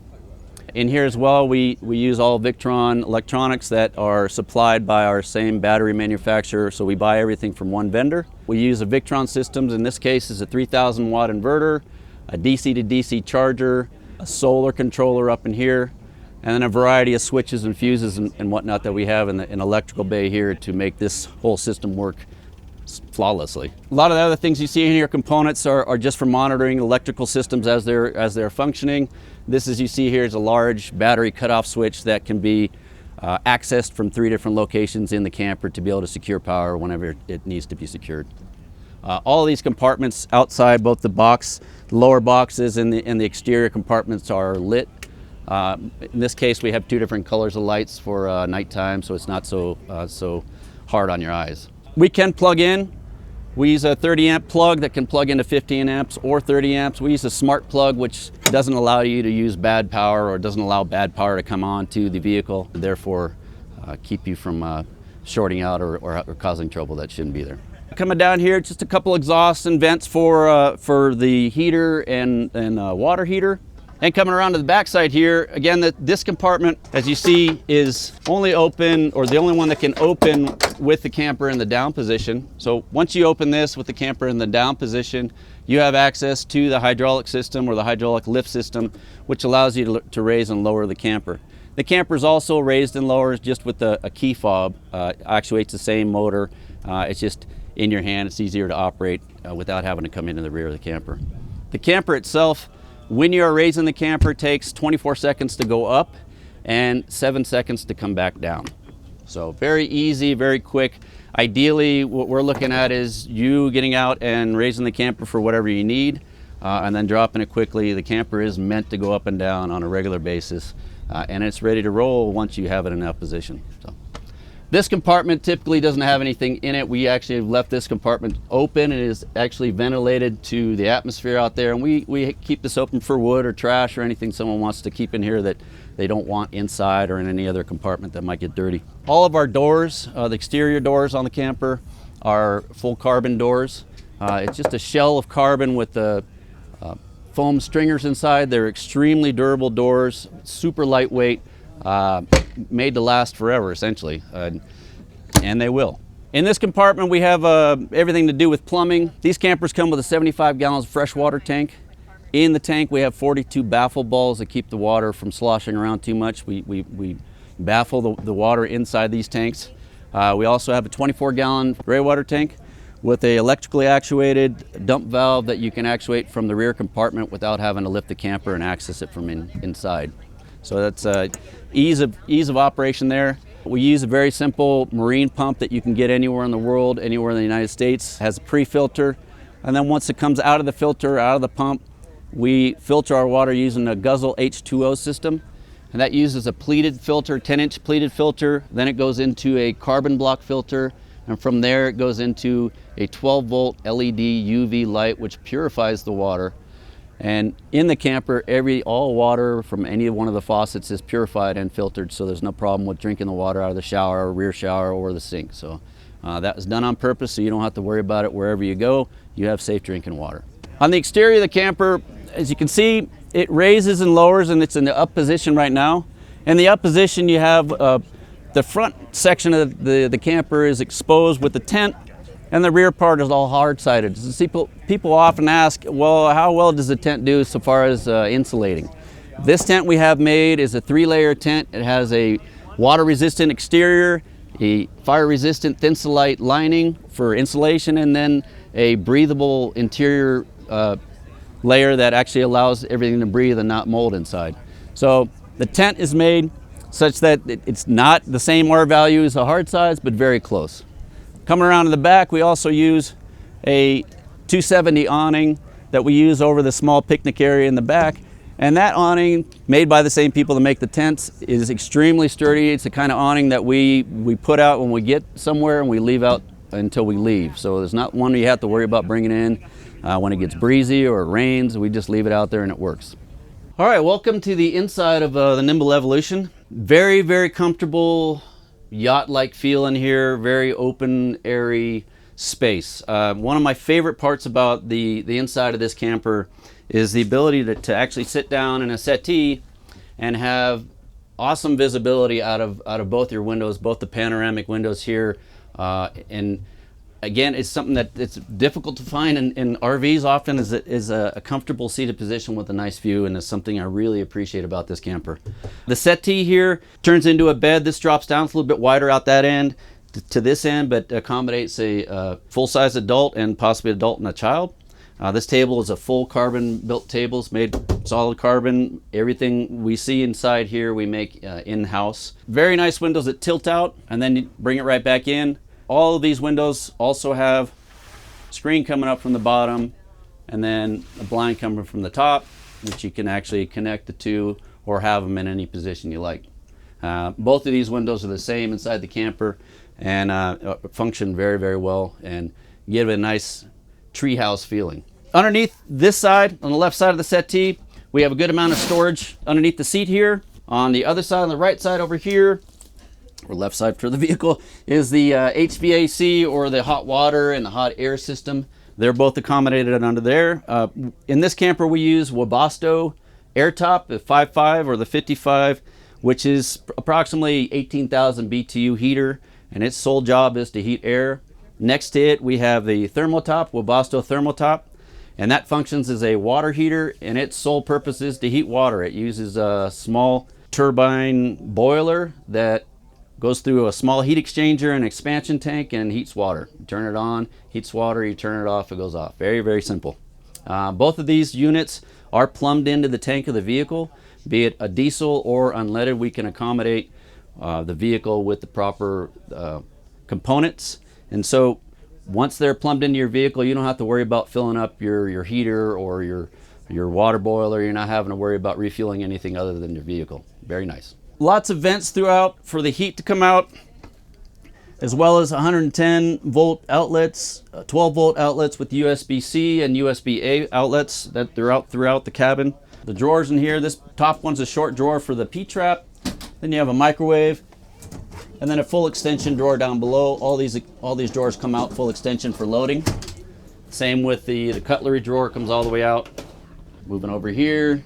In here as well, we use all Victron electronics that are supplied by our same battery manufacturer, so we buy everything from one vendor. We use a Victron systems. In this case, is a 3,000 watt inverter, a DC to DC charger, a solar controller up in here, and then a variety of switches and fuses and whatnot that we have in the electrical bay here to make this whole system work flawlessly. A lot of the other things you see in here, components, are just for monitoring electrical systems as they're functioning. This, as you see here, is a large battery cutoff switch that can be accessed from 3 different locations in the camper to be able to secure power whenever it needs to be secured. All of these compartments outside, both the lower boxes and the exterior compartments, are lit. In this case, we have 2 different colors of lights for nighttime, so it's not so hard on your eyes. We can plug in. We use a 30 amp plug that can plug into 15 amps or 30 amps. We use a smart plug, which doesn't allow you to use bad power, or doesn't allow bad power to come on to the vehicle, therefore keep you from shorting out or causing trouble that shouldn't be there. Coming down here, just a couple exhausts and vents for the heater and water heater. And coming around to the back side here, again, this compartment, as you see, is only open, or the only one that can open with the camper in the down position. So once you open this with the camper in the down position, you have access to the hydraulic system or the hydraulic lift system, which allows you to raise and lower the camper. The camper is also raised and lowered just with a key fob. Actuates the same motor. It's just in your hand. It's easier to operate without having to come into the rear of the camper. The camper itself, when you are raising the camper, takes 24 seconds to go up and 7 seconds to come back down. So very easy, very quick. Ideally, what we're looking at is you getting out and raising the camper for whatever you need, and then dropping it quickly. The camper is meant to go up and down on a regular basis, and it's ready to roll once you have it in that position. So this compartment typically doesn't have anything in it. We actually have left this compartment open. It is actually ventilated to the atmosphere out there, and we keep this open for wood or trash or anything someone wants to keep in here that they don't want inside or in any other compartment that might get dirty. All of our doors, the exterior doors on the camper, are full carbon doors. It's just a shell of carbon with the foam stringers inside. They're extremely durable doors, super lightweight, made to last forever, essentially, and they will. In this compartment, we have everything to do with plumbing. These campers come with a 75 gallons freshwater tank. In the tank, we have 42 baffle balls that keep the water from sloshing around too much. We baffle the water inside these tanks. We also have a 24-gallon gray water tank with a electrically actuated dump valve that you can actuate from the rear compartment without having to lift the camper and access it from inside. So that's ease of operation there. We use a very simple marine pump that you can get anywhere in the world, anywhere in the United States. It has a pre-filter, and then once it comes out of the filter, out of the pump, we filter our water using a Guzzle H2O system, and that uses a pleated filter, 10-inch pleated filter. Then it goes into a carbon block filter, and from there it goes into a 12-volt LED UV light, which purifies the water. And in the camper, all water from any one of the faucets is purified and filtered, so there's no problem with drinking the water out of the shower, or rear shower, or the sink. So that was done on purpose, so you don't have to worry about it wherever you go. You have safe drinking water. On the exterior of the camper, as you can see, it raises and lowers, and it's in the up position right now. In the up position, you have the front section of the camper is exposed with the tent, and the rear part is all hard-sided. So people often ask, well, how well does the tent do so far as insulating? This tent we have made is a 3-layer tent. It has a water-resistant exterior, a fire-resistant Thinsulite lining for insulation, and then a breathable interior layer that actually allows everything to breathe and not mold inside. So the tent is made such that it's not the same R value as the hard sides, but very close. Coming around to the back, we also use a 270 awning that we use over the small picnic area in the back. And that awning, made by the same people that make the tents, is extremely sturdy. It's the kind of awning that we put out when we get somewhere and we leave out until we leave. So there's not one you have to worry about bringing in when it gets breezy or it rains. We just leave it out there and it works. All right, welcome to the inside of the Nimbl Evolution. Very, very comfortable, yacht-like feel in here, very open, airy space. One of my favorite parts about the inside of this camper is the ability to actually sit down in a settee and have awesome visibility out of both your windows, both the panoramic windows here. And again, it's something that it's difficult to find in RVs often, is a comfortable seated position with a nice view, and it's something I really appreciate about this camper. The settee here turns into a bed. This drops down. It's a little bit wider out that end to this end, but accommodates a full-size adult and possibly adult and a child. This table is a full carbon built table. It's made solid carbon. Everything we see inside here we make in-house. Very nice windows that tilt out and then you bring it right back in. All of these windows also have screen coming up from the bottom and then a blind coming from the top, which you can actually connect the two or have them in any position you like. Both of these windows are the same inside the camper and function very, very well and give it a nice treehouse feeling. Underneath this side, on the left side of the settee, we have a good amount of storage underneath the seat here. On the other side, on the right side over here, or left side for the vehicle, is the HVAC or the hot water and the hot air system. They're both accommodated under there. In this camper we use Webasto air top, the 5.5 or the 55, which is approximately 18,000 BTU heater, and its sole job is to heat air. Next to it, we have the thermotop, Webasto thermotop, and that functions as a water heater, and its sole purpose is to heat water. It uses a small turbine boiler that goes through a small heat exchanger and expansion tank and heats water. You turn it on, heats water, you turn it off, it goes off. Very, very simple. Both of these units are plumbed into the tank of the vehicle. Be it a diesel or unleaded, we can accommodate the vehicle with the proper components. And so once they're plumbed into your vehicle, you don't have to worry about filling up your heater or your water boiler. You're not having to worry about refueling anything other than your vehicle. Very nice. Lots of vents throughout for the heat to come out, as well as 110 volt outlets, 12 volt outlets with USB-C and USB-A outlets that throughout the cabin. The drawers in here, this top one's a short drawer for the P-trap. Then you have a microwave, and then a full extension drawer down below. All these drawers come out full extension for loading. Same with the cutlery drawer, comes all the way out. Moving over here,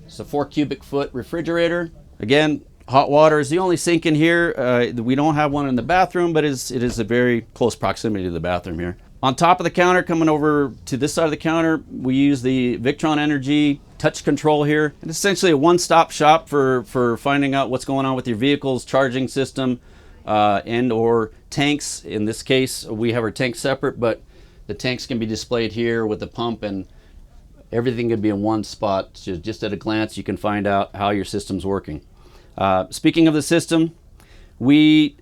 it's a 4 cubic foot refrigerator. Again, hot water is the only sink in here. We don't have one in the bathroom, but it is a very close proximity to the bathroom here. On top of the counter, coming over to this side of the counter, we use the Victron Energy touch control here. It's essentially a one-stop shop for finding out what's going on with your vehicle's charging system and or tanks. In this case, we have our tanks separate, but the tanks can be displayed here with the pump, and everything can be in one spot. So just at a glance, you can find out how your system's working. Speaking of the system, we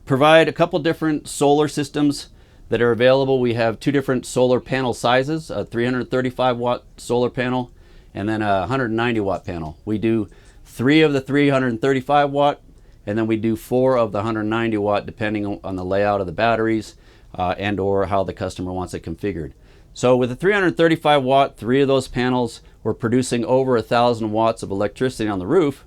provide a couple different solar systems that are available. We have 2 different solar panel sizes, a 335 watt solar panel and then a 190 watt panel. We do 3 of the 335 watt, and then we do 4 of the 190 watt depending on the layout of the batteries and or how the customer wants it configured. So with the 335 watt, 3 of those panels, we're producing over 1,000 watts of electricity on the roof,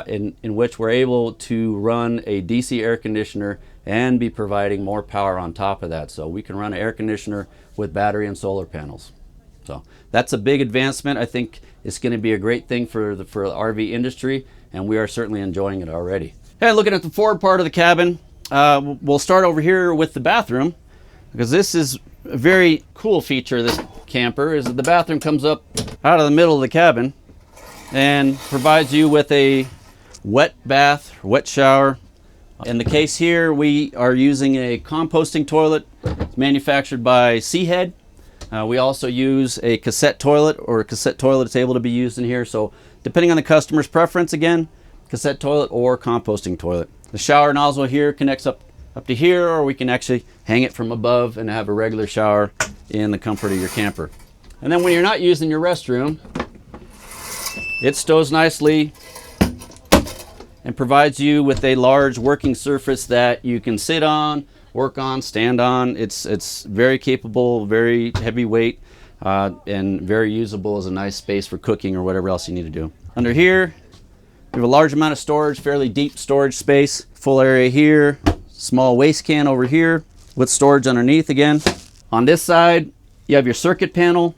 in which we're able to run a DC air conditioner and be providing more power on top of that. So we can run an air conditioner with battery and solar panels. So that's a big advancement. I think it's going to be a great thing for the RV industry, and we are certainly enjoying it already. Hey, looking at the forward part of the cabin, we'll start over here with the bathroom, because this is a very cool feature of this camper, is that the bathroom comes up out of the middle of the cabin and provides you with a wet bath, wet shower. In the case here, we are using a composting toilet. It's manufactured by Seahead. We also use a cassette toilet, or a cassette toilet is able to be used in here. So depending on the customer's preference, again, cassette toilet or composting toilet. The shower nozzle here connects up to here, or we can actually hang it from above and have a regular shower in the comfort of your camper. And then when you're not using your restroom, it stows nicely and provides you with a large working surface that you can sit on, work on, stand on. It's very capable, very heavyweight, and very usable as a nice space for cooking or whatever else you need to do. Under here, we have a large amount of storage, fairly deep storage space. Full area here, small waste can over here with storage underneath again. On this side, you have your circuit panel,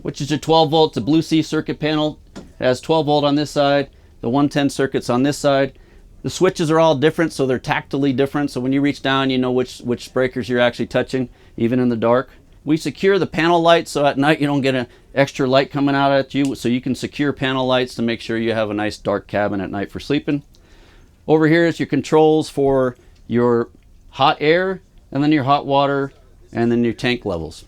which is your 12 volt. It's a Blue Sea circuit panel. It has 12 volt on this side, the 110 circuits on this side. The switches are all different, so they're tactily different. So when you reach down, you know which breakers you're actually touching, even in the dark. We secure the panel lights, so at night you don't get an extra light coming out at you. So you can secure panel lights to make sure you have a nice dark cabin at night for sleeping. Over here is your controls for your hot air, and then your hot water, and then your tank levels.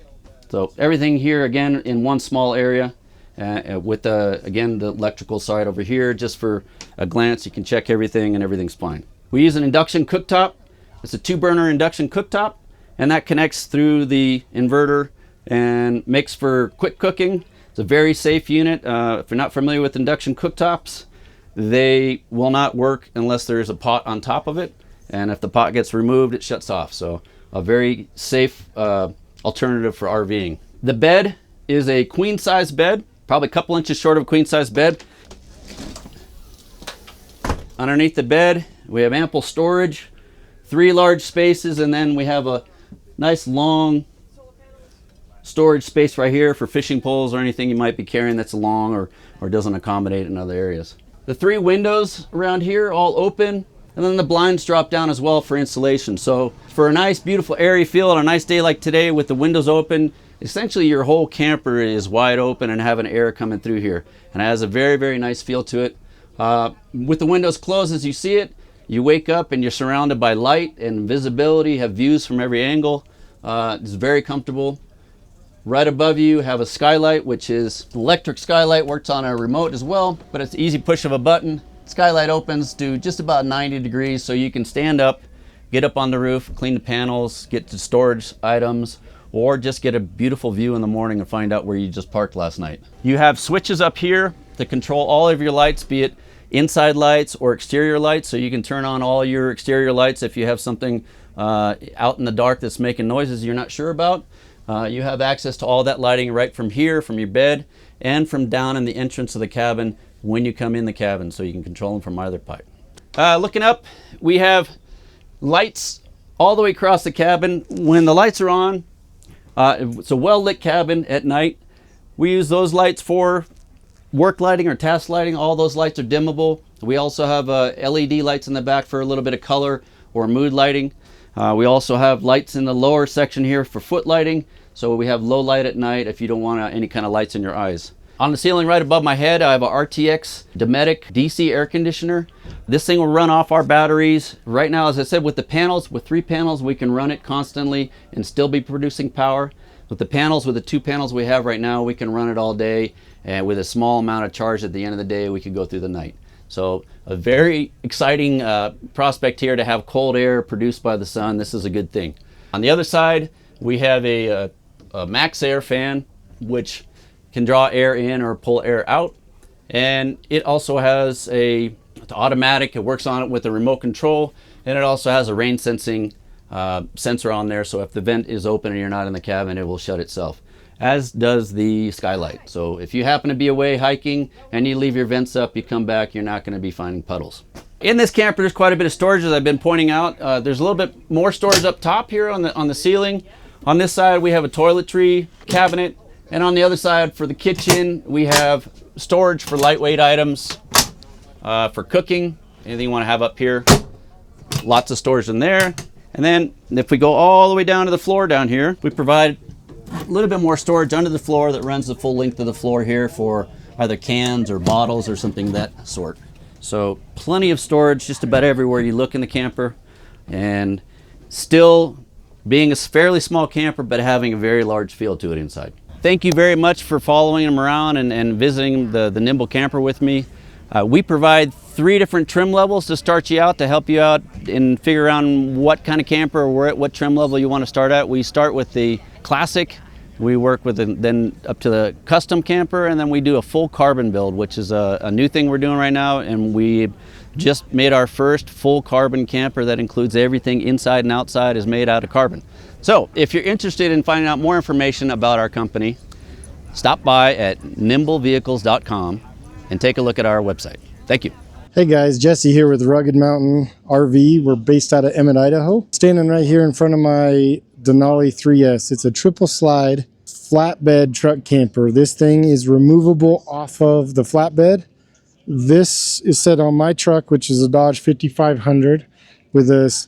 So everything here, again, in one small area. With again, the electrical side over here, just for a glance, you can check everything and everything's fine. We use an induction cooktop. It's a 2-burner induction cooktop, and that connects through the inverter and makes for quick cooking. It's a very safe unit. If you're not familiar with induction cooktops, they will not work unless there's a pot on top of it, and if the pot gets removed, it shuts off. So a very safe alternative for RVing. The bed is a queen size bed, probably a couple inches short of a queen size bed. Underneath the bed, we have ample storage, 3 large spaces, and then we have a nice long storage space right here for fishing poles or anything you might be carrying that's long or doesn't accommodate in other areas. The 3 windows around here all open, and then the blinds drop down as well for insulation. So for a nice, beautiful, airy feel on a nice day like today with the windows open, essentially your whole camper is wide open and having air coming through here. And it has a very, very nice feel to it. With the windows closed as you see it, you wake up and you're surrounded by light and visibility, have views from every angle. It's very comfortable. Right above you have a skylight, which is an electric skylight, works on a remote as well, but it's easy push of a button. Skylight opens to just about 90 degrees, so you can stand up, get up on the roof, clean the panels, get to storage items, or just get a beautiful view in the morning and find out where you just parked last night. You have switches up here to control all of your lights, be it inside lights or exterior lights, so you can turn on all your exterior lights if you have something out in the dark that's making noises you're not sure about. You have access to all that lighting right from here, from your bed, and from down in the entrance of the cabin when you come in the cabin, so you can control them from either pipe. Looking up, we have lights all the way across the cabin. When the lights are on, it's a well-lit cabin at night. We use those lights for work lighting or task lighting. All those lights are dimmable. We also have LED lights in the back for a little bit of color or mood lighting. We also have lights in the lower section here for foot lighting, so we have low light at night if you don't want any kind of lights in your eyes. On the ceiling right above my head, I have a RTX Dometic DC air conditioner. This thing will run off our batteries. Right now, as I said, with the panels, with 3 panels, we can run it constantly and still be producing power. With the panels, with the 2 panels we have right now, we can run it all day, and with a small amount of charge at the end of the day, we could go through the night. So a very exciting prospect here to have cold air produced by the sun. This is a good thing. On the other side, we have a Max Air fan, which can draw air in or pull air out. And it also has it's automatic. It works on it with a remote control. And it also has a rain sensing sensor on there. So if the vent is open and you're not in the cabin, it will shut itself, as does the skylight. So if you happen to be away hiking and you leave your vents up, you come back, you're not going to be finding puddles. In this camper, there's quite a bit of storage, as I've been pointing out. There's a little bit more storage up top here on the ceiling. On this side, we have a toiletry cabinet, and on the other side for the kitchen, we have storage for lightweight items, for cooking, anything you want to have up here. Lots of storage in there. And then if we go all the way down to the floor down here, we provide a little bit more storage under the floor that runs the full length of the floor here for either cans or bottles or something of that sort. So plenty of storage just about everywhere you look in the camper, and still being a fairly small camper but having a very large feel to it inside. Thank you very much for following them around and visiting the Nimbl camper with me. We provide 3 different trim levels to start you out, to help you out and figure out what kind of camper or what trim level you want to start at. We start with the classic. We work with then up to the custom camper, and then we do a full carbon build, which is a new thing we're doing right now. And we just made our first full carbon camper that includes everything inside and outside is made out of carbon. So if you're interested in finding out more information about our company, stop by at nimblvehicles.com and take a look at our website. Thank you. Hey guys, Jesse here with Rugged Mountain RV. We're based out of Emmett, Idaho. Standing right here in front of my Denali 3S. It's a triple slide flatbed truck camper. This thing is removable off of the flatbed. This is set on my truck, which is a Dodge 5500 with a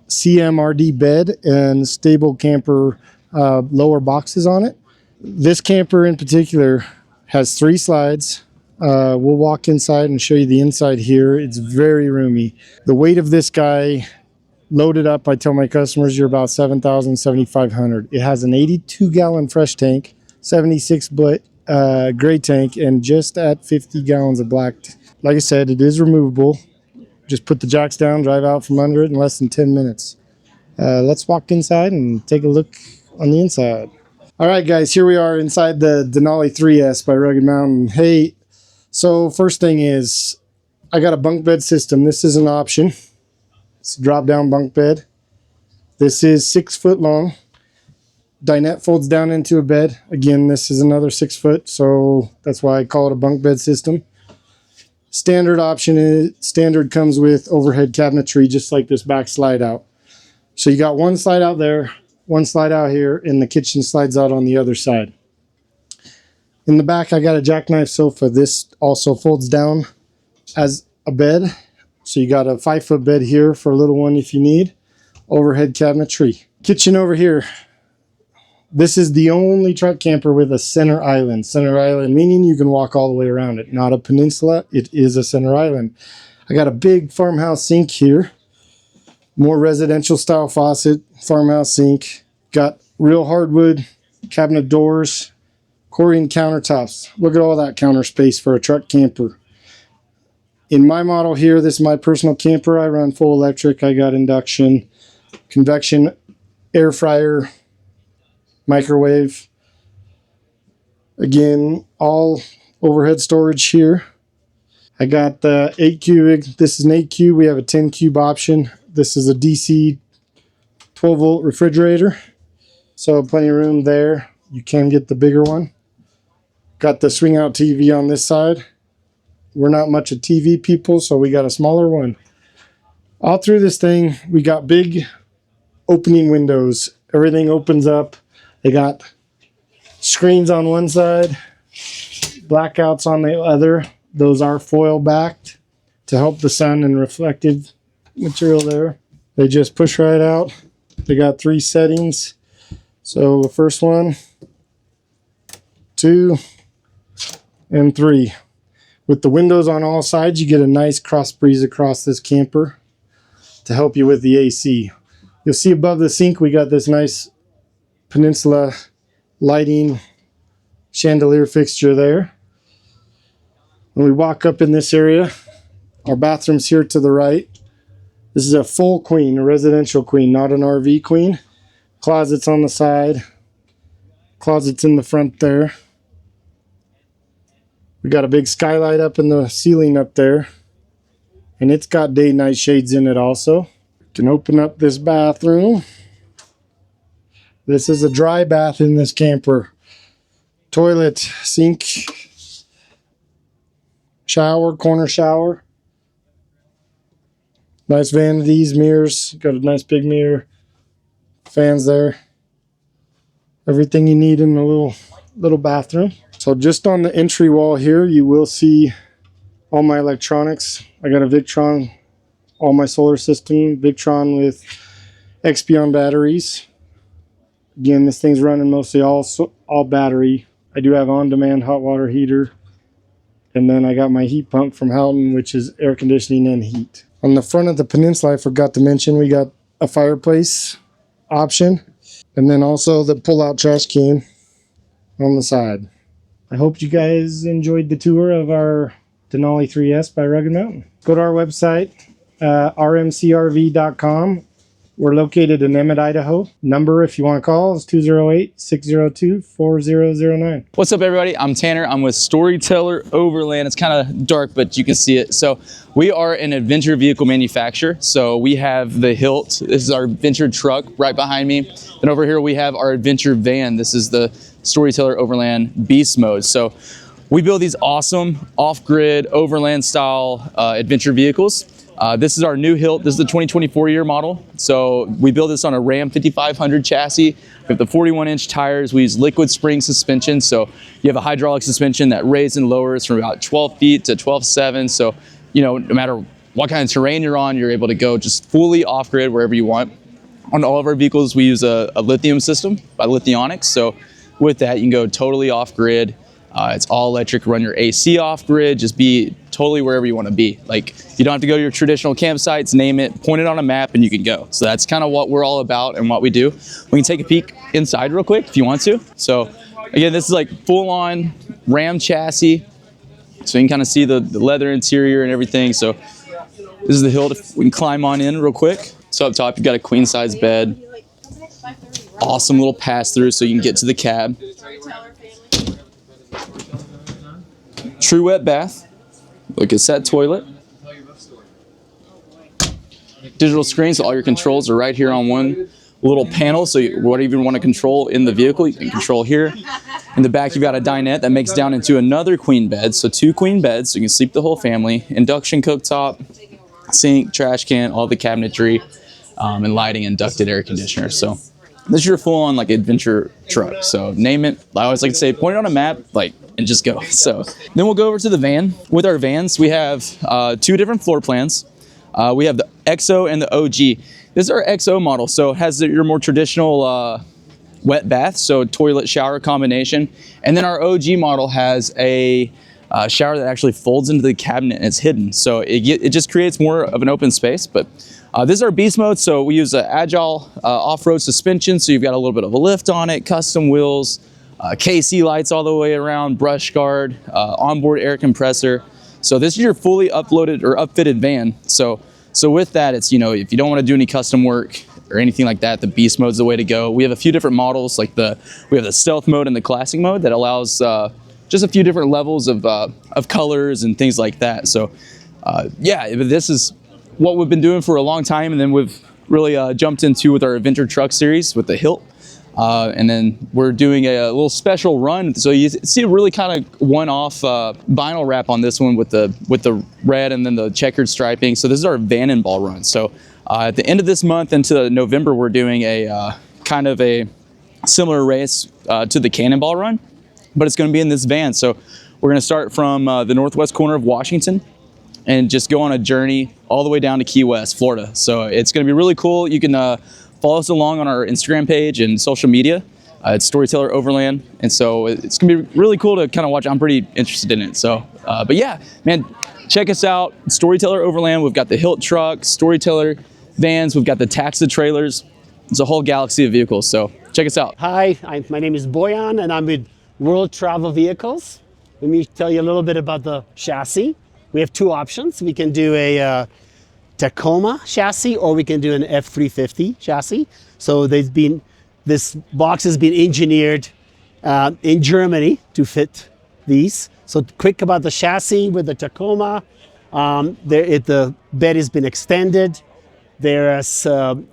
CMRD bed and stable camper lower boxes on it. This camper in particular has 3 slides. We'll walk inside and show you the inside here. It's very roomy. The weight of this guy loaded up, I tell my customers, you're about 7,000, 7,500. It has an 82-gallon fresh tank, 76 gray tank, and just at 50 gallons of black. Like I said, it is removable. Just put the jacks down, drive out from under it in less than 10 minutes. Let's walk inside and take a look on the inside. All right, guys, here we are inside the Denali 3S by Rugged Mountain. Hey, so first thing is, I got a bunk bed system. This is an option. It's a drop-down bunk bed. This is 6 foot long. Dinette folds down into a bed. Again, this is another 6 foot, so that's why I call it a bunk bed system. Standard option is, standard comes with overhead cabinetry, just like this back slide out. So you got one slide out there, one slide out here, and the kitchen slides out on the other side. In the back, I got a jackknife sofa. This also folds down as a bed. So you got a 5-foot bed here for a little one if you need. Overhead cabinetry. Kitchen over here. This is the only truck camper with a center island. Center island meaning you can walk all the way around it. Not a peninsula, it is a center island. I got a big farmhouse sink here. More residential style faucet, farmhouse sink. Got real hardwood cabinet doors, Corian countertops. Look at all that counter space for a truck camper. In my model here, this is my personal camper. I run full electric. I got induction, convection, air fryer, microwave. Again, all overhead storage here. I got the 8 cube. This is an 8 cube. We have a 10 cube option. This is a DC 12 volt refrigerator. So plenty of room there. You can get the bigger one. Got the swing out TV on this side. We're not much of TV people, so we got a smaller one. All through this thing, we got big opening windows. Everything opens up. They got screens on one side, blackouts on the other. Those are foil backed to help the sun and reflective material there. They just push right out. They got 3 settings. So the first one, 2, and 3. With the windows on all sides, you get a nice cross breeze across this camper to help you with the AC. You'll see above the sink, we got this nice peninsula lighting chandelier fixture there. When we walk up in this area, our bathroom's here to the right. This is a full queen, a residential queen, not an RV queen. Closets on the side, closets in the front there. We got a big skylight up in the ceiling up there, and it's got day and night shades in it also. Can open up this bathroom. This is a dry bath in this camper. Toilet, sink, shower, corner shower. Nice vanities, mirrors. Got a nice big mirror. Fans there. Everything you need in a little bathroom. So just on the entry wall here, you will see all my electronics. I got a Victron, all my solar system, Victron with Expion batteries. Again, this thing's running mostly all battery. I do have on-demand hot water heater. And then I got my heat pump from Houghton, which is air conditioning and heat. On the front of the Peninsula, I forgot to mention, we got a fireplace option. And then also the pull-out trash can on the side. I hope you guys enjoyed the tour of our Denali 3S by Rugged Mountain. Go to our website, rmcrv.com. We're located in Emmett, Idaho. Number, if you want to call, is 208-602-4009. What's up, everybody? I'm Tanner. I'm with Storyteller Overland. It's kind of dark, but you can see it. So we are an adventure vehicle manufacturer. So we have the Hilt. This is our adventure truck right behind me. And over here we have our adventure van. This is the Storyteller Overland Beast Mode. So we build these awesome off-grid overland style adventure vehicles. This is our new Hilt. This is the 2024 year model. So we build this on a Ram 5500 chassis. We have the 41-inch tires. We use liquid spring suspension. So you have a hydraulic suspension that raises and lowers from about 12 feet to 12.7. So, you know, no matter what kind of terrain you're on, you're able to go just fully off-grid wherever you want. On all of our vehicles, we use a lithium system by Lithionics. So with that, you can go totally off-grid. It's all electric, run your AC off grid, just be totally wherever you want to be. Like, you don't have to go to your traditional campsites, name it, point it on a map, and you can go. So that's kind of what we're all about and what we do. We can take a peek inside real quick if you want to. So again, this is like full on Ram chassis. So you can kind of see the leather interior and everything. So this is the Hilt. If we can climb on in real quick. So up top, you've got a queen size bed. Awesome little pass through so you can get to the cab. True wet bath, look at that toilet. Digital screen, so all your controls are right here on one little panel. So whatever you want to control in the vehicle, you can control here. In the back, you've got a dinette that makes down into another queen bed. So 2 queen beds, so you can sleep the whole family. Induction cooktop, sink, trash can, all the cabinetry, and lighting and ducted air conditioner. So This is your full-on like adventure truck. So name it. I always like to say, point it on a map, like, and just go. So then we'll go over to the van. With our vans, we have 2 different floor plans. We have the XO and the OG. This is our XO model, so it has your more traditional wet bath, so toilet shower combination. And then our OG model has a shower that actually folds into the cabinet and it's hidden. So it just creates more of an open space. But this is our beast mode, so we use an agile off-road suspension, so you've got a little bit of a lift on it, custom wheels, KC lights all the way around, brush guard, onboard air compressor. So this is your fully uploaded or upfitted van. So with that, it's, you know, if you don't want to do any custom work or anything like that, the beast mode is the way to go. We have a few different models, like we have the stealth mode and the classic mode that allows just a few different levels of colors and things like that. So yeah, this is what we've been doing for a long time, and then we've really jumped into with our adventure truck series with the hilt. And then we're doing a little special run. So you see a really kind of one-off vinyl wrap on this one with the red and then the checkered striping. So this is our Cannonball run. So at the end of this month into November, we're doing a kind of a similar race to the Cannonball run, but it's going to be in this van. So we're going to start from the northwest corner of Washington and just go on a journey all the way down to Key West, Florida. So it's going to be really cool. You can follow us along on our Instagram page and social media. It's Storyteller Overland. And so it's going to be really cool to kind of watch. I'm pretty interested in it. So, but yeah, man, check us out. Storyteller Overland. We've got the Hilt truck, Storyteller vans. We've got the Taxa trailers. It's a whole galaxy of vehicles. So check us out. Hi, my name is Boyan and I'm with World Travel Vehicles. Let me tell you a little bit about the chassis. We have 2 options. We can do a Tacoma chassis or we can do an F350 chassis. So this box has been engineered in Germany to fit these. So quick about the chassis with the Tacoma. The bed has been extended. There's the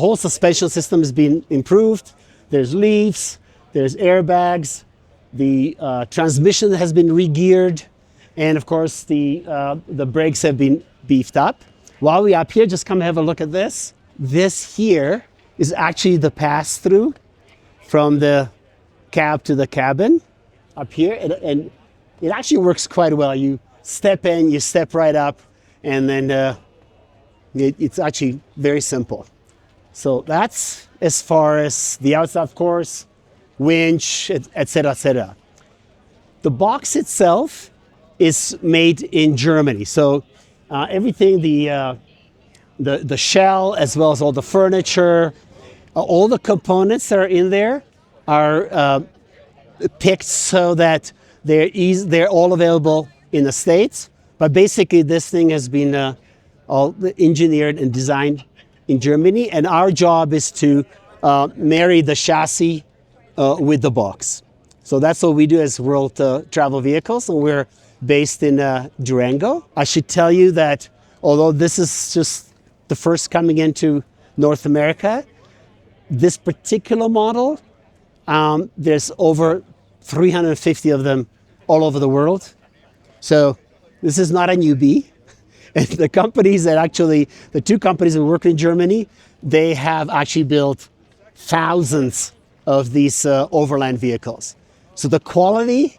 whole suspension system has been improved. There's leaves, there's airbags. The transmission has been re-geared. And of course, the brakes have been beefed up. While we're up here, just come have a look at this. This here is actually the pass-through from the cab to the cabin up here. And it actually works quite well. You step in, you step right up, and then it's actually very simple. So that's as far as the outside, of course, winch, etc., etc. The box itself is made in Germany. So everything, the shell, as well as all the furniture, all the components that are in there are picked so that they're all available in the States. But basically, this thing has been all engineered and designed in Germany, and our job is to marry the chassis with the box. So that's what we do as World Travel Vehicles, and we're based in Durango. I should tell you that although this is just the first coming into North America, this particular model, there's over 350 of them all over the world. So this is not a newbie. And the companies that actually, the 2 companies that work in Germany, they have actually built thousands of these overland vehicles. So the quality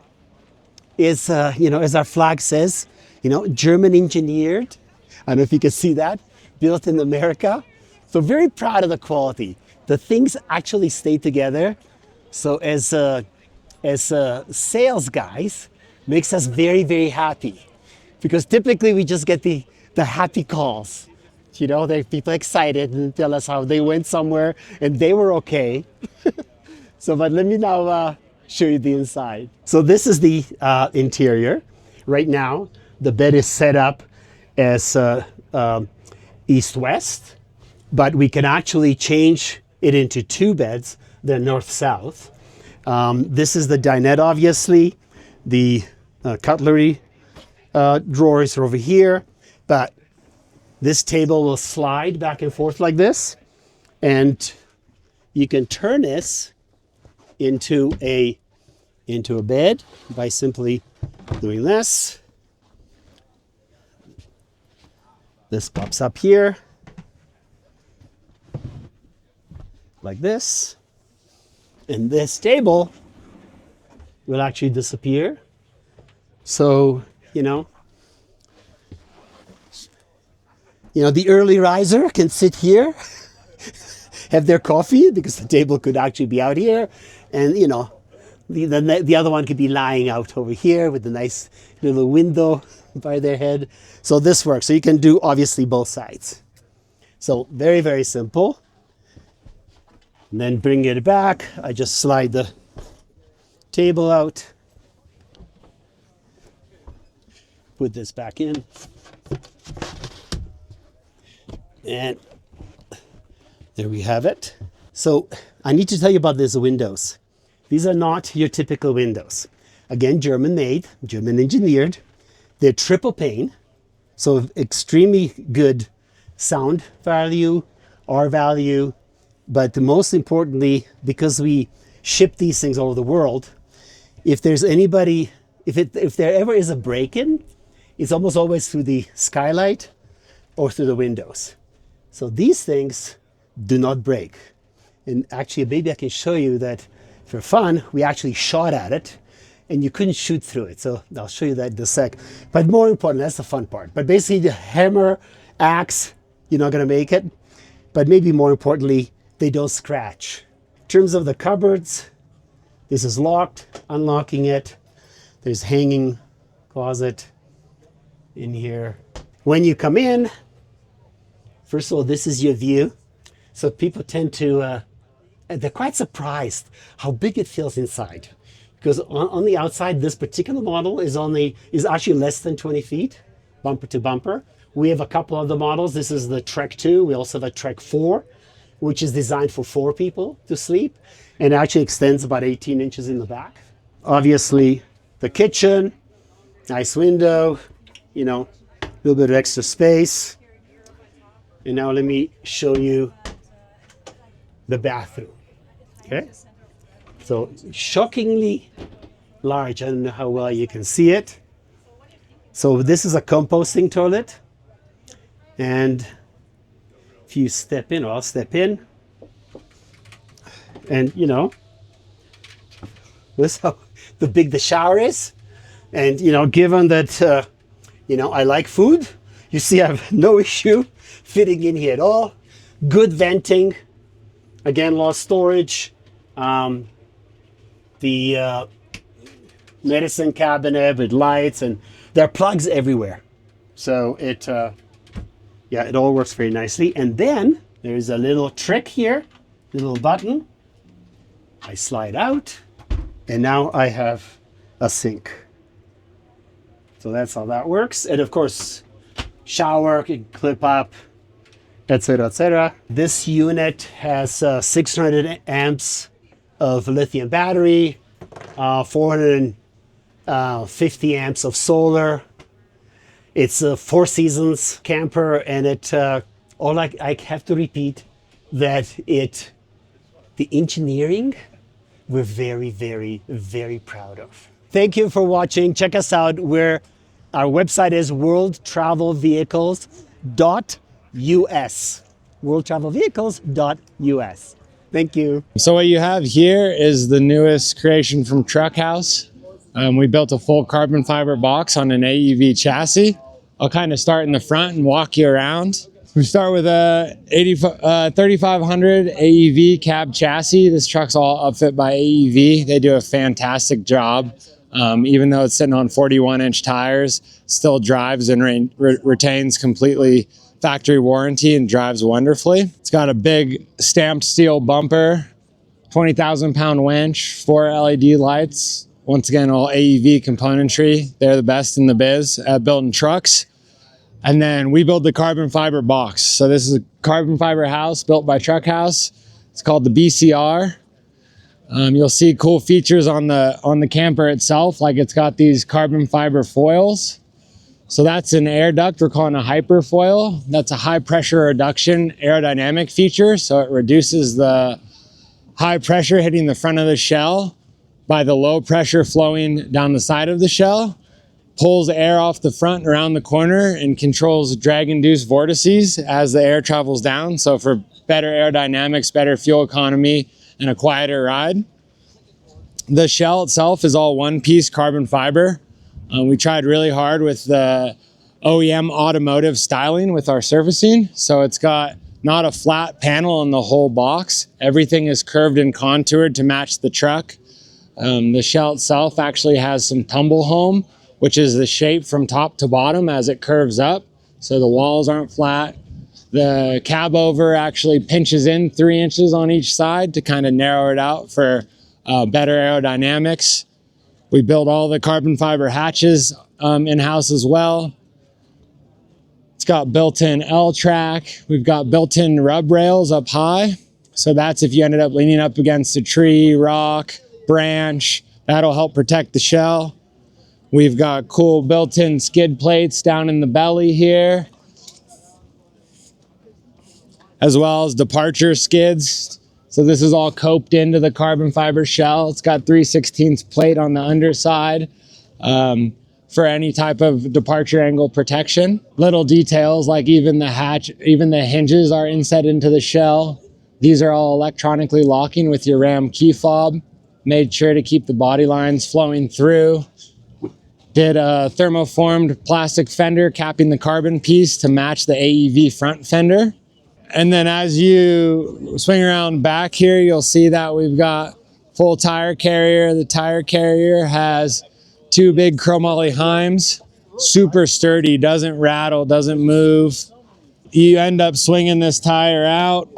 is, as our flag says, German engineered. I don't know if you can see that, built in America. So very proud of the quality. The things actually stay together. So as sales guys, makes us very, very happy. Because typically we just get the happy calls. They people excited and tell us how they went somewhere and they were okay. But let me now show you the inside. So this is the interior. Right now, the bed is set up as east-west, but we can actually change it into 2 beds, the north-south. This is the dinette, obviously. The cutlery drawers are over here, but this table will slide back and forth like this, and you can turn this into a bed by simply doing this. This pops up here. like this, and this table will actually disappear. So, the early riser can sit here, have their coffee, because the table could actually be out here, and the other one could be lying out over here with a nice little window by their head. So this works. So you can do obviously both sides. So very, very simple. And then bring it back. I just slide the table out. Put this back in. And there we have it. So I need to tell you about these windows. These are not your typical windows. Again, German made, German engineered. They're triple pane, so extremely good sound value, R value, but most importantly, because we ship these things all over the world, if there's anybody, if there ever is a break-in, it's almost always through the skylight or through the windows. So these things do not break. And actually, maybe I can show you that for fun, we actually shot at it and you couldn't shoot through it. So I'll show you that in a sec. But more important, that's the fun part. But basically the hammer, axe, you're not gonna make it. But maybe more importantly, they don't scratch. In terms of the cupboards, this is locked, unlocking it. There's hanging closet in here. When you come in, first of all, this is your view. So people tend to, they're quite surprised how big it feels inside. Because on the outside, this particular model is actually less than 20 feet, bumper to bumper. We have a couple other models. This is the Trek 2. We also have a Trek 4, which is designed for 4 people to sleep, and actually extends about 18 inches in the back. Obviously, the kitchen, nice window, a little bit of extra space. And now let me show you the bathroom. Okay. So shockingly large. I don't know how well you can see it. So this is a composting toilet. And if you step in, or I'll step in. And this is how big the shower is. And given that I like food, you see I have no issue fitting in here at all. Good venting. Again, lot of storage. The medicine cabinet with lights, and there are plugs everywhere. So it all works very nicely. And then there's a little trick here, little button. I slide out, and now I have a sink. So that's how that works. And of course, shower can clip up, etc., etc. This unit has 600 amps of lithium battery, 450 amps of solar. It's a 4 seasons camper, and I have to repeat that the engineering, we're very, very, very proud of. Thank you for watching. Check us out. Our website is worldtravelvehicles.us. worldtravelvehicles.us. Thank you. So what you have here is the newest creation from Truck House. We built a full carbon fiber box on an AEV chassis. I'll kind of start in the front and walk you around. We start with a 3500 AEV cab chassis. This truck's all upfit by AEV. They do a fantastic job. Even though it's sitting on 41-inch tires, still drives and retains completely factory warranty and drives wonderfully. It's got a big stamped steel bumper, 20,000-pound winch, 4 LED lights. Once again, all AEV componentry. They're the best in the biz at building trucks. And then we build the carbon fiber box. So this is a carbon fiber house built by Truck House. It's called the BCR. You'll see cool features on the camper itself, like it's got these carbon fiber foils. So that's an air duct we're calling a hyperfoil. That's a high pressure reduction aerodynamic feature. So it reduces the high pressure hitting the front of the shell by the low pressure flowing down the side of the shell, pulls air off the front and around the corner, and controls drag induced vortices as the air travels down. So for better aerodynamics, better fuel economy, and a quieter ride. The shell itself is all one-piece carbon fiber. We tried really hard with the OEM automotive styling with our surfacing. So it's got not a flat panel in the whole box. Everything is curved and contoured to match the truck. The shell itself actually has some tumble home, which is the shape from top to bottom as it curves up. So the walls aren't flat. The cab over actually pinches in 3 inches on each side to kind of narrow it out for better aerodynamics. We built all the carbon fiber hatches in-house as well. It's got built-in L-track. We've got built-in rub rails up high. So that's if you ended up leaning up against a tree, rock, branch, that'll help protect the shell. We've got cool built-in skid plates down in the belly here, as well as departure skids. So this is all coped into the carbon fiber shell. It's got 3/16 plate on the underside for any type of departure angle protection. Little details like even the hatch, even the hinges are inset into the shell. These are all electronically locking with your Ram key fob. Made sure to keep the body lines flowing through. Did a thermoformed plastic fender capping the carbon piece to match the AEV front fender. And then as you swing around back here, you'll see that we've got full tire carrier. The tire carrier has 2 big chromoly Heims, super sturdy, doesn't rattle, doesn't move. You end up swinging this tire out.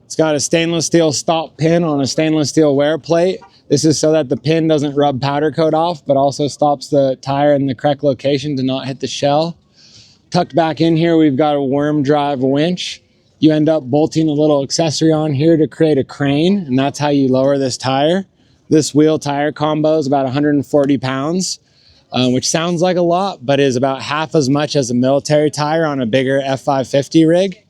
It's got a stainless steel stop pin on a stainless steel wear plate. This is so that the pin doesn't rub powder coat off, but also stops the tire in the correct location to not hit the shell. Tucked back in here, we've got a worm drive winch. You end up bolting a little accessory on here to create a crane, and that's how you lower this tire. This wheel tire combo is about 140 pounds, which sounds like a lot, but is about half as much as a military tire on a bigger F550 rig.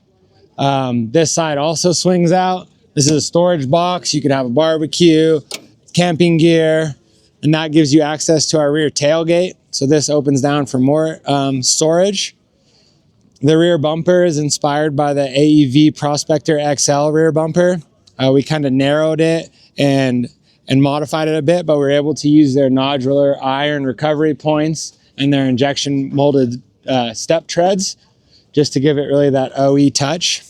This side also swings out. This is a storage box. You could have a barbecue, camping gear, and that gives you access to our rear tailgate. So this opens down for more storage. The rear bumper is inspired by the AEV Prospector XL rear bumper. We kind of narrowed it and modified it a bit, but we were able to use their nodular iron recovery points and their injection molded step treads just to give it really that OE touch.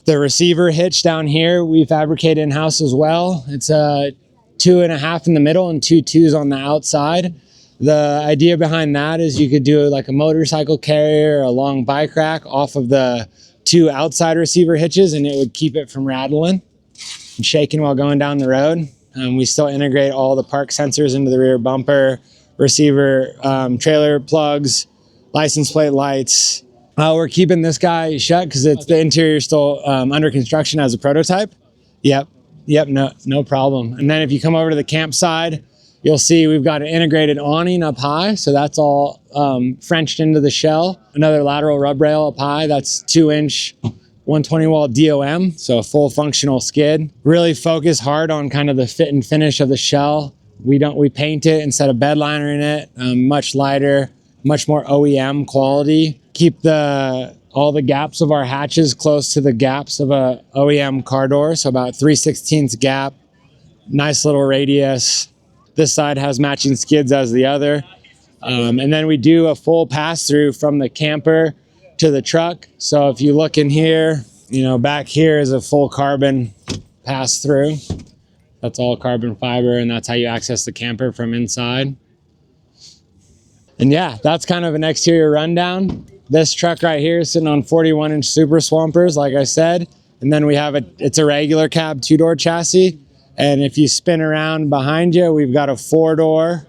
The receiver hitch down here, we fabricate in-house as well. It's a 2.5 in the middle and 2 2s on the outside. The idea behind that is you could do like a motorcycle carrier, a long bike rack off of the 2 outside receiver hitches, and it would keep it from rattling and shaking while going down the road. We still integrate all the park sensors into the rear bumper, receiver, trailer plugs, license plate lights. We're keeping this guy shut because the interior is still under construction as a prototype. Yep, no problem. And then if you come over to the camp side, you'll see we've got an integrated awning up high. So that's all Frenched into the shell. Another lateral rub rail up high. That's 2-inch 120 wall DOM. So a full functional skid. Really focus hard on kind of the fit and finish of the shell. We paint it instead of bed liner in it. Much lighter, much more OEM quality. Keep all the gaps of our hatches close to the gaps of a OEM car door. So about 3/16 gap. Nice little radius. This side has matching skids as the other. And then we do a full pass-through from the camper to the truck. So if you look in here, back here is a full carbon pass-through. That's all carbon fiber, and that's how you access the camper from inside. And yeah, that's kind of an exterior rundown. This truck right here is sitting on 41-inch Super Swampers, like I said. And then we have it's a regular cab 2-door chassis. And if you spin around behind you, we've got a 4-door.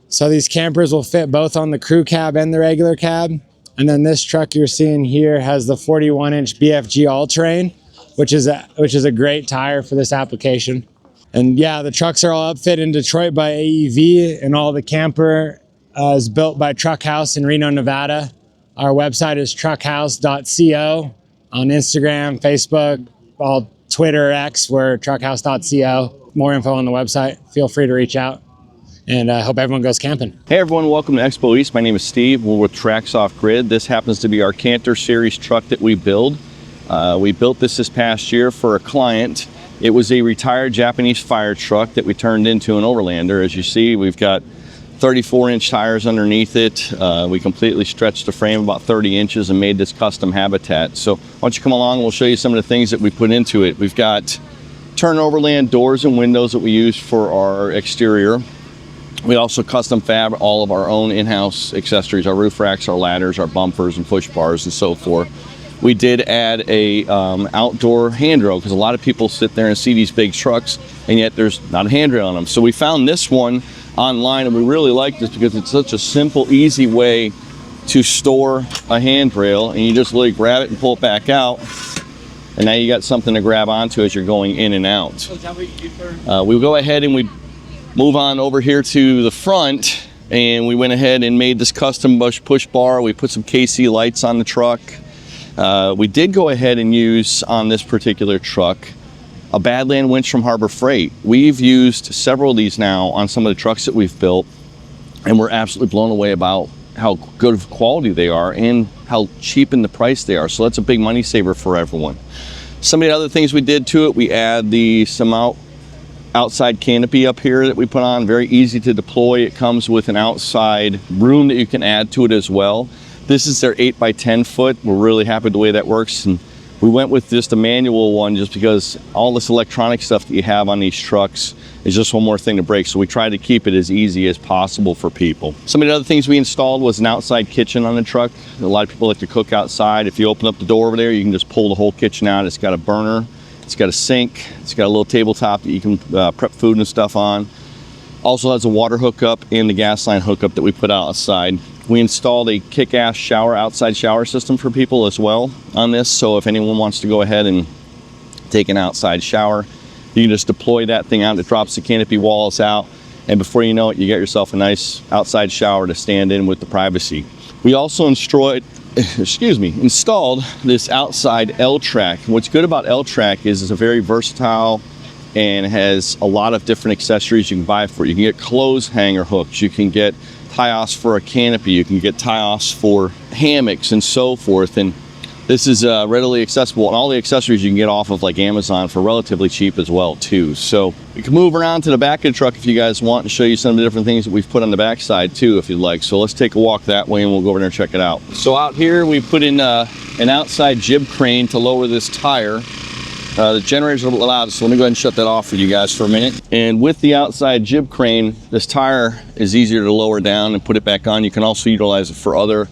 So these campers will fit both on the crew cab and the regular cab. And then this truck you're seeing here has the 41-inch BFG all-terrain, which is a great tire for this application. And yeah, the trucks are all upfit in Detroit by AEV, and all the camper is built by Truck House in Reno, Nevada. Our website is truckhouse.co. On Instagram, Facebook, all Twitter, X, we're truckhouse.co. More info on the website. Feel free to reach out. and I hope everyone goes camping. Hey everyone, welcome to Expo East. My name is Steve. We're with Trax Off Grid. This happens to be our Canter Series truck that we build. We built this past year for a client. It was a retired Japanese fire truck that we turned into an Overlander. As you see, we've got 34-inch tires underneath it. We completely stretched the frame about 30 inches and made this custom habitat. So why don't you come along and we'll show you some of the things that we put into it. We've got turn Overland doors and windows that we use for our exterior. We also custom fab all of our own in-house accessories, our roof racks, our ladders, our bumpers and push bars and so forth. We did add a outdoor handrail because a lot of people sit there and see these big trucks and yet there's not a handrail on them. So we found this one online and we really like this because it's such a simple, easy way to store a handrail, and you just literally grab it and pull it back out, and now you got something to grab onto as you're going in and out. We'll go ahead and we move on over here to the front, and we went ahead and made this custom push bar. We put some KC lights on the truck. We did go ahead and use on this particular truck a Badland winch from Harbor Freight. We've used several of these now on some of the trucks that we've built, and we're absolutely blown away about how good of quality they are and how cheap in the price they are. So that's a big money saver for everyone. Some of the other things we did to it, we add some outside canopy up here that we put on. Very easy to deploy. It comes with an outside room that you can add to it as well. This is their 8 by 10 foot. We're really happy with the way that works. And we went with just a manual one just because all this electronic stuff that you have on these trucks is just one more thing to break. So we tried to keep it as easy as possible for people. Some of the other things we installed was an outside kitchen on the truck. A lot of people like to cook outside. If you open up the door over there, you can just pull the whole kitchen out. It's got a burner, it's got a sink, it's got a little tabletop that you can prep food and stuff on. Also has a water hookup and the gas line hookup that we put outside. We installed a kick-ass outside shower system for people as well on this. So if anyone wants to go ahead and take an outside shower, you can just deploy that thing out. It drops the canopy walls out, and before you know it, you get yourself a nice outside shower to stand in with the privacy. We also installed this outside L-track. What's good about L-track is it's a very versatile and has a lot of different accessories you can buy for it. You can get clothes hanger hooks, you can get tie-offs for a canopy, you can get tie-offs for hammocks and so forth, and this is readily accessible, and all the accessories you can get off of like Amazon for relatively cheap as well too. So we can move around to the back of the truck if you guys want and show you some of the different things that we've put on the back side too if you'd like. So let's take a walk that way and we'll go over there and check it out. So out here we put in an outside jib crane to lower this tire. The generator's a little loud, so let me go ahead and shut that off for you guys for a minute. And with the outside jib crane, this tire is easier to lower down and put it back on. You can also utilize it for other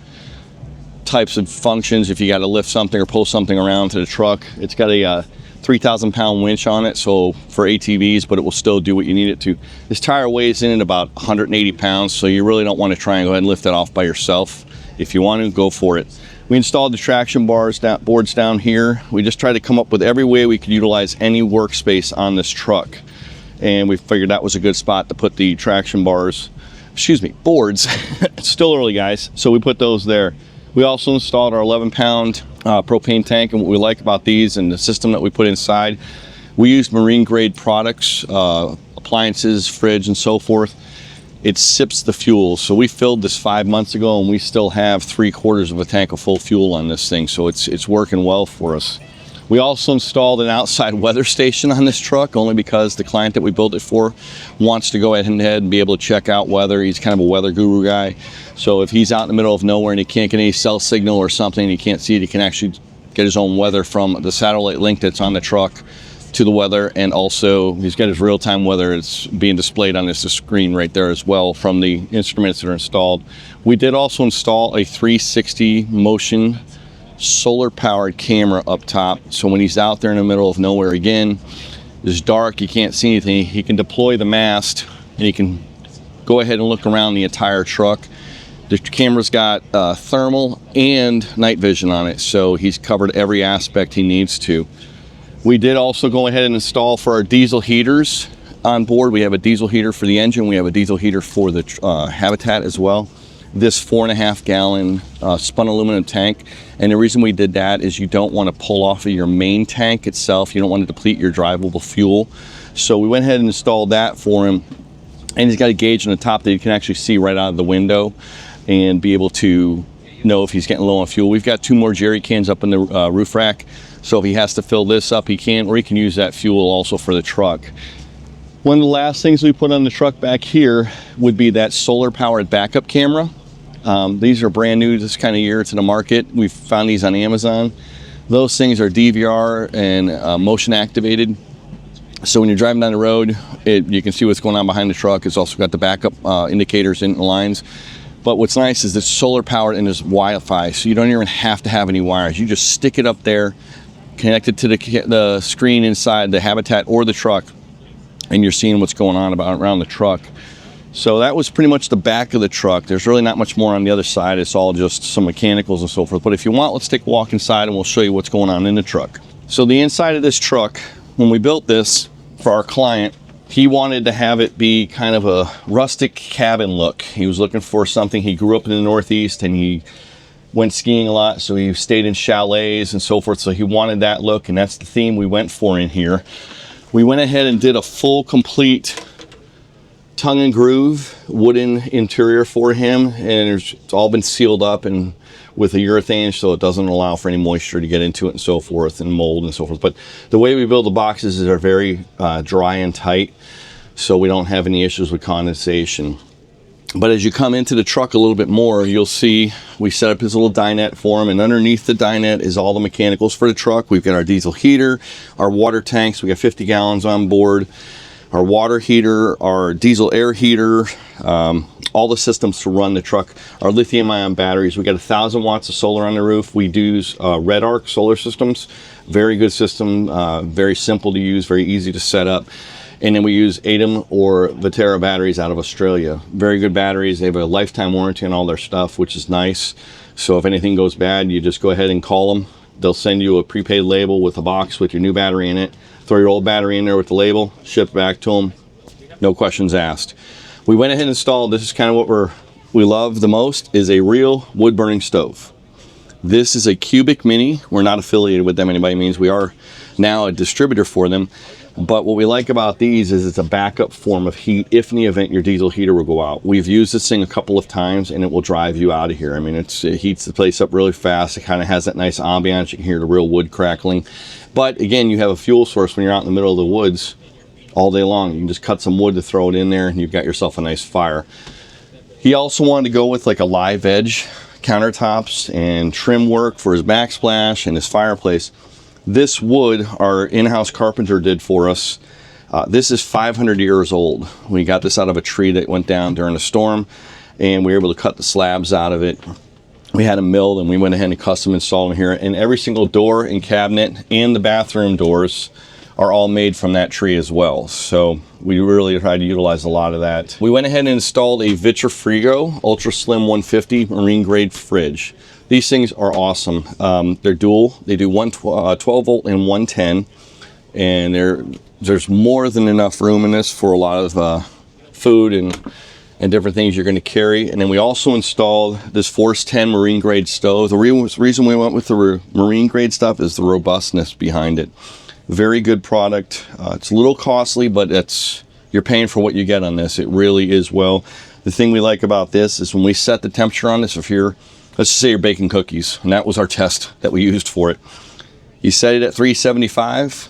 types of functions if you got to lift something or pull something around to the truck. It's got a 3,000 pound winch on it, so for ATVs, but it will still do what you need it to. This tire weighs in at about 180 pounds, so you really don't want to try and go ahead and lift that off by yourself. If you want to, go for it. We installed the traction boards down here. We just tried to come up with every way we could utilize any workspace on this truck, and we figured that was a good spot to put the traction boards. It's still early, guys, so we put those there. We also installed our 11-pound propane tank, and what we like about these and the system that we put inside, we used marine grade products, appliances, fridge and so forth. It sips the fuel. So we filled this 5 months ago and we still have 3/4 of a tank of full fuel on this thing, so it's working well for us. We also installed an outside weather station on this truck only because the client that we built it for wants to go ahead and be able to check out weather. He's kind of a weather guru guy. So if he's out in the middle of nowhere and he can't get any cell signal or something and he can't see it, he can actually get his own weather from the satellite link that's on the truck to the weather, and also he's got his real-time weather. It's being displayed on this screen right there as well from the instruments that are installed. We did also install a 360 motion solar powered camera up top, so when he's out there in the middle of nowhere, again, it's dark, you can't see anything, he can deploy the mast and he can go ahead and look around the entire truck. The camera's got thermal and night vision on it, so he's covered every aspect he needs to. We did also go ahead and install for our diesel heaters on board. We have a diesel heater for the engine. We have a diesel heater for the habitat as well. This 4.5 gallon spun aluminum tank. And the reason we did that is you don't want to pull off of your main tank itself. You don't want to deplete your drivable fuel. So we went ahead and installed that for him. And he's got a gauge on the top that you can actually see right out of the window and be able to know if he's getting low on fuel. We've got 2 more jerry cans up in the roof rack, so if he has to fill this up, he can, or he can use that fuel also for the truck. One of the last things we put on the truck back here would be that solar powered backup camera. These are brand new this kind of year to the market. We've found these on Amazon. Those things are DVR and motion activated. So when you're driving down the road, you can see what's going on behind the truck. It's also got the backup indicators in the lines. But what's nice is it's solar powered and there's Wi-Fi, so you don't even have to have any wires. You just stick it up there, connect it to the screen inside the Habitat or the truck, and you're seeing what's going on around the truck. So that was pretty much the back of the truck. There's really not much more on the other side. It's all just some mechanicals and so forth. But if you want, let's take a walk inside and we'll show you what's going on in the truck. So the inside of this truck, when we built this for our client, he wanted to have it be kind of a rustic cabin look. He was looking for something. He grew up in the Northeast and he went skiing a lot, so he stayed in chalets and so forth. So he wanted that look, and that's the theme we went for in here. We went ahead and did a full, complete tongue and groove wooden interior for him, and it's all been sealed up and with a urethane, so it doesn't allow for any moisture to get into it and so forth, and mold and so forth. But the way we build the boxes is they're very dry and tight, so we don't have any issues with condensation. But as you come into the truck a little bit more, you'll see we set up this little dinette for him, and underneath the dinette is all the mechanicals for the truck. We've got our diesel heater, our water tanks. We got 50 gallons on board, our water heater, our diesel air heater, all the systems to run the truck. Our lithium ion batteries. We got 1,000 watts of solar on the roof. We do red arc solar systems. Very good system, very simple to use, very easy to set up. And then we use ATOM or Viterra batteries out of Australia. Very good batteries. They have a lifetime warranty on all their stuff, which is nice. So if anything goes bad, you just go ahead and call them. They'll send you a prepaid label with a box with your new battery in it. Throw your old battery in there with the label, ship it back to them. No questions asked. We went ahead and installed, this is kind of what we love the most, is a real wood burning stove. This is a Cubic Mini. We're not affiliated with them by any means. We are now a distributor for them. But what we like about these is it's a backup form of heat if in the event your diesel heater will go out. We've used this thing a couple of times and it will drive you out of here. I mean, it heats the place up really fast. It kind of has that nice ambiance. You can hear the real wood crackling. But again, you have a fuel source when you're out in the middle of the woods all day long. You can just cut some wood to throw it in there and you've got yourself a nice fire. He also wanted to go with like a live edge countertops and trim work for his backsplash and his fireplace. This wood, our in-house carpenter did for us. This is 500 years old. We got this out of a tree that went down during a storm, and we were able to cut the slabs out of it. We had them milled, and we went ahead and custom installed them here. And every single door and cabinet and the bathroom doors are all made from that tree as well. So we really tried to utilize a lot of that. We went ahead and installed a Vitrifrigo Ultra Slim 150 marine grade fridge. These things are awesome. They're dual. They do 12 volt and 110, and there's more than enough room in this for a lot of food and different things you're going to carry. And then we also installed this Force 10 marine grade stove. The reason we went with the marine grade stuff is the robustness behind it. Very good product. It's a little costly, but you're paying for what you get on this. It really is well. The thing we like about this is when we set the temperature on this, let's just say you're baking cookies, and that was our test that we used for it. You set it at 375,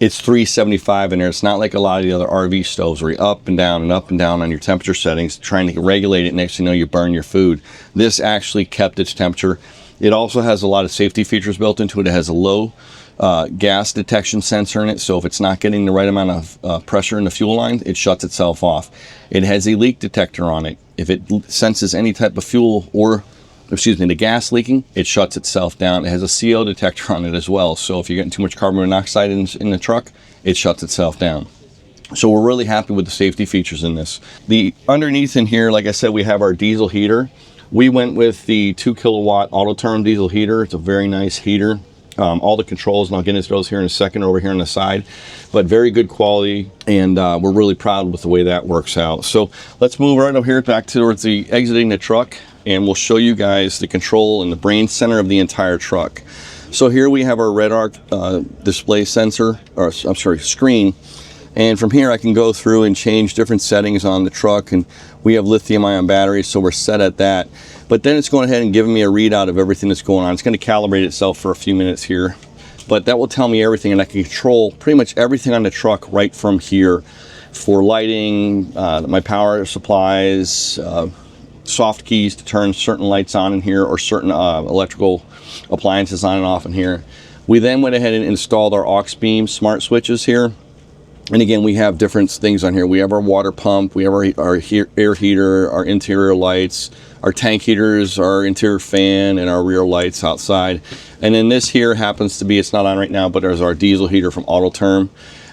it's 375 in there. It's not like a lot of the other RV stoves where you're up and down on your temperature settings, trying to regulate it. Next thing you know, you burn your food. This actually kept its temperature. It also has a lot of safety features built into it. It has a low gas detection sensor in it, so if it's not getting the right amount of pressure in the fuel line, it shuts itself off. It has a leak detector on it. If it senses any type of fuel or the gas leaking, it shuts itself down. It has a CO detector on it as well, so if you're getting too much carbon monoxide in the truck, it shuts itself down. So we're really happy with the safety features in this. The underneath in here, like I said, we have our diesel heater. We went with the 2 kilowatt Autoterm diesel heater. It's a very nice heater. All the controls, and I'll get into those here in a second over here on the side, but very good quality, and we're really proud with the way that works out. So let's move right over here back towards the exiting the truck, and we'll show you guys the control and the brain center of the entire truck. So here we have our red arc display sensor, or I'm sorry, screen, And from here I can go through and change different settings on the truck, and we have lithium ion batteries, so we're set at that. But then it's going ahead and giving me a readout of everything that's going on. It's going to calibrate itself for a few minutes here, but that will tell me everything, and I can control pretty much everything on the truck right from here. For lighting, my power supplies, soft keys to turn certain lights on in here, or certain electrical appliances on and off in here. We then went ahead and installed our aux beam smart switches here. And again, we have different things on here. We have our water pump, we have our air heater, our interior lights, our tank heaters, our interior fan, and our rear lights outside. And then this here happens to be, it's not on right now, but there's our diesel heater from Autoterm.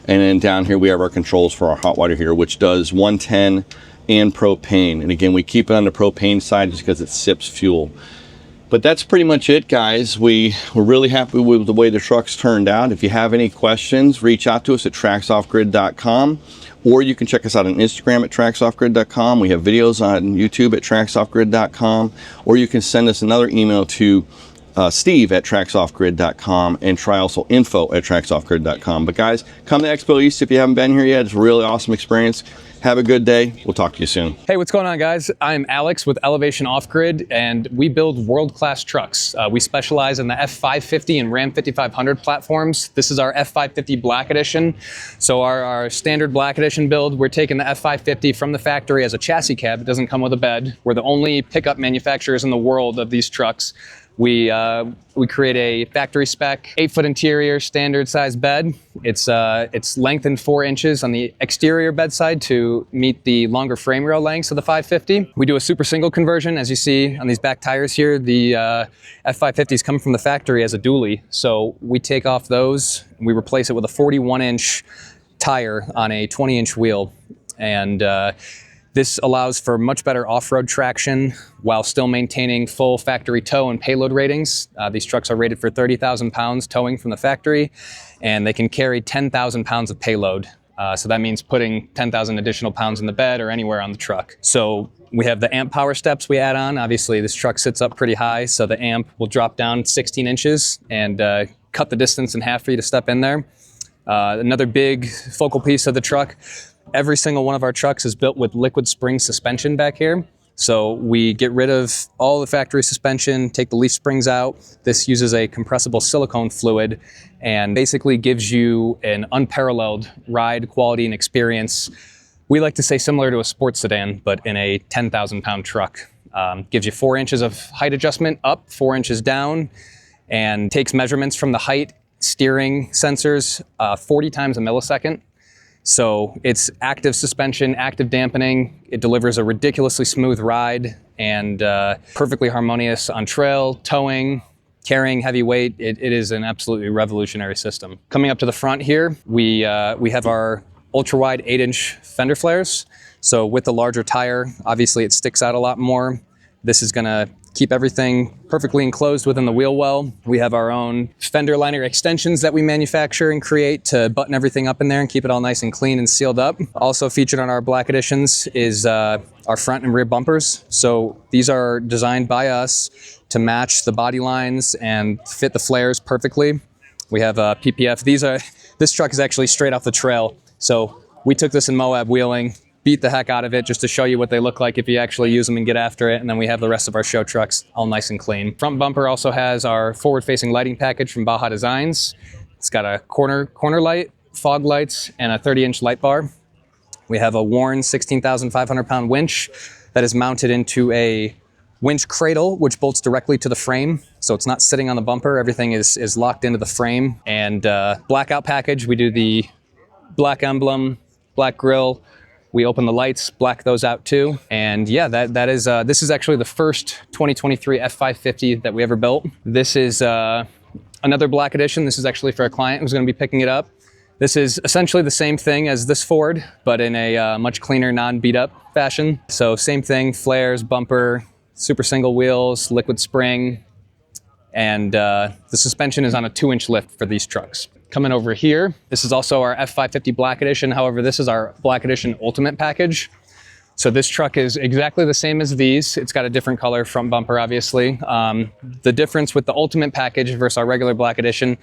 And then down here we have our controls for our hot water heater, which does 110 and propane. And again, we keep it on the propane side just because it sips fuel. But that's pretty much it, guys. We're really happy with the way the truck's turned out. If you have any questions, reach out to us at traxoffgrid.com, or you can check us out on Instagram at traxoffgrid.com. We have videos on YouTube at traxoffgrid.com, or you can send us another email to Steve at traxoffgrid.com, and try also info at traxoffgrid.com. But guys, come to Expo East if you haven't been here yet. It's a really awesome experience. Have a good day. We'll talk to you soon. Hey, what's going on, guys? I'm Alex with Elevation Off-Grid, and we build world-class trucks. We specialize in the F550 and Ram 5500 platforms. This is our F550 Black Edition. So our standard Black Edition build, we're taking the F550 from the factory as a chassis cab. It doesn't come with a bed. We're the only pickup manufacturers in the world of these trucks. We create a factory spec 8-foot interior standard size bed. It's lengthened 4 inches on the exterior bed side to meet the longer frame rail lengths of the 550. We do a super single conversion, as you see on these back tires here. The F550s come from the factory as a dually, so we take off those and we replace it with a 41-inch tire on a 20-inch wheel, and this allows for much better off-road traction while still maintaining full factory tow and payload ratings. These trucks are rated for 30,000 pounds towing from the factory, and they can carry 10,000 pounds of payload. So that means putting 10,000 additional pounds in the bed or anywhere on the truck. So we have the amp power steps we add on. Obviously, this truck sits up pretty high, so the amp will drop down 16 inches and cut the distance in half for you to step in there. Another big focal piece of the truck, every single one of our trucks is built with liquid spring suspension back here. So we get rid of all the factory suspension, take the leaf springs out. This uses a compressible silicone fluid and basically gives you an unparalleled ride quality and experience. We like to say similar to a sports sedan, but in a 10,000 pound truck. Gives you 4 inches of height adjustment up, 4 inches down, and takes measurements from the height steering sensors 40 times a millisecond. So it's active suspension, active dampening. It delivers a ridiculously smooth ride and perfectly harmonious on trail, towing, carrying heavy weight. It is an absolutely revolutionary system. Coming up to the front here, we have our ultra-wide 8-inch fender flares. So with the larger tire, obviously it sticks out a lot more. This is gonna keep everything perfectly enclosed within the wheel well. We have our own fender liner extensions that we manufacture and create to button everything up in there and keep it all nice and clean and sealed up. Also featured on our Black Editions is our front and rear bumpers. So these are designed by us to match the body lines and fit the flares perfectly. We have PPF. This truck is actually straight off the trail. So we took this in Moab wheeling, beat the heck out of it just to show you what they look like if you actually use them and get after it. And then we have the rest of our show trucks all nice and clean. Front bumper also has our forward-facing lighting package from Baja Designs. It's got a corner light, fog lights, and a 30-inch light bar. We have a Warn 16,500 pound winch that is mounted into a winch cradle, which bolts directly to the frame. So it's not sitting on the bumper. Everything is locked into the frame. And blackout package, we do the black emblem, black grille. We open the lights, black those out too. And yeah, this is actually the first 2023 F550 that we ever built. This is another Black Edition. This is actually for a client who's gonna be picking it up. This is essentially the same thing as this Ford, but in a much cleaner, non-beat up fashion. So same thing, flares, bumper, super single wheels, liquid spring, and the suspension is on a 2-inch lift for these trucks. Coming over here, this is also our F550 Black Edition. However, this is our Black Edition Ultimate package. So this truck is exactly the same as these. It's got a different color front bumper, obviously. The difference with the Ultimate package versus our regular Black Edition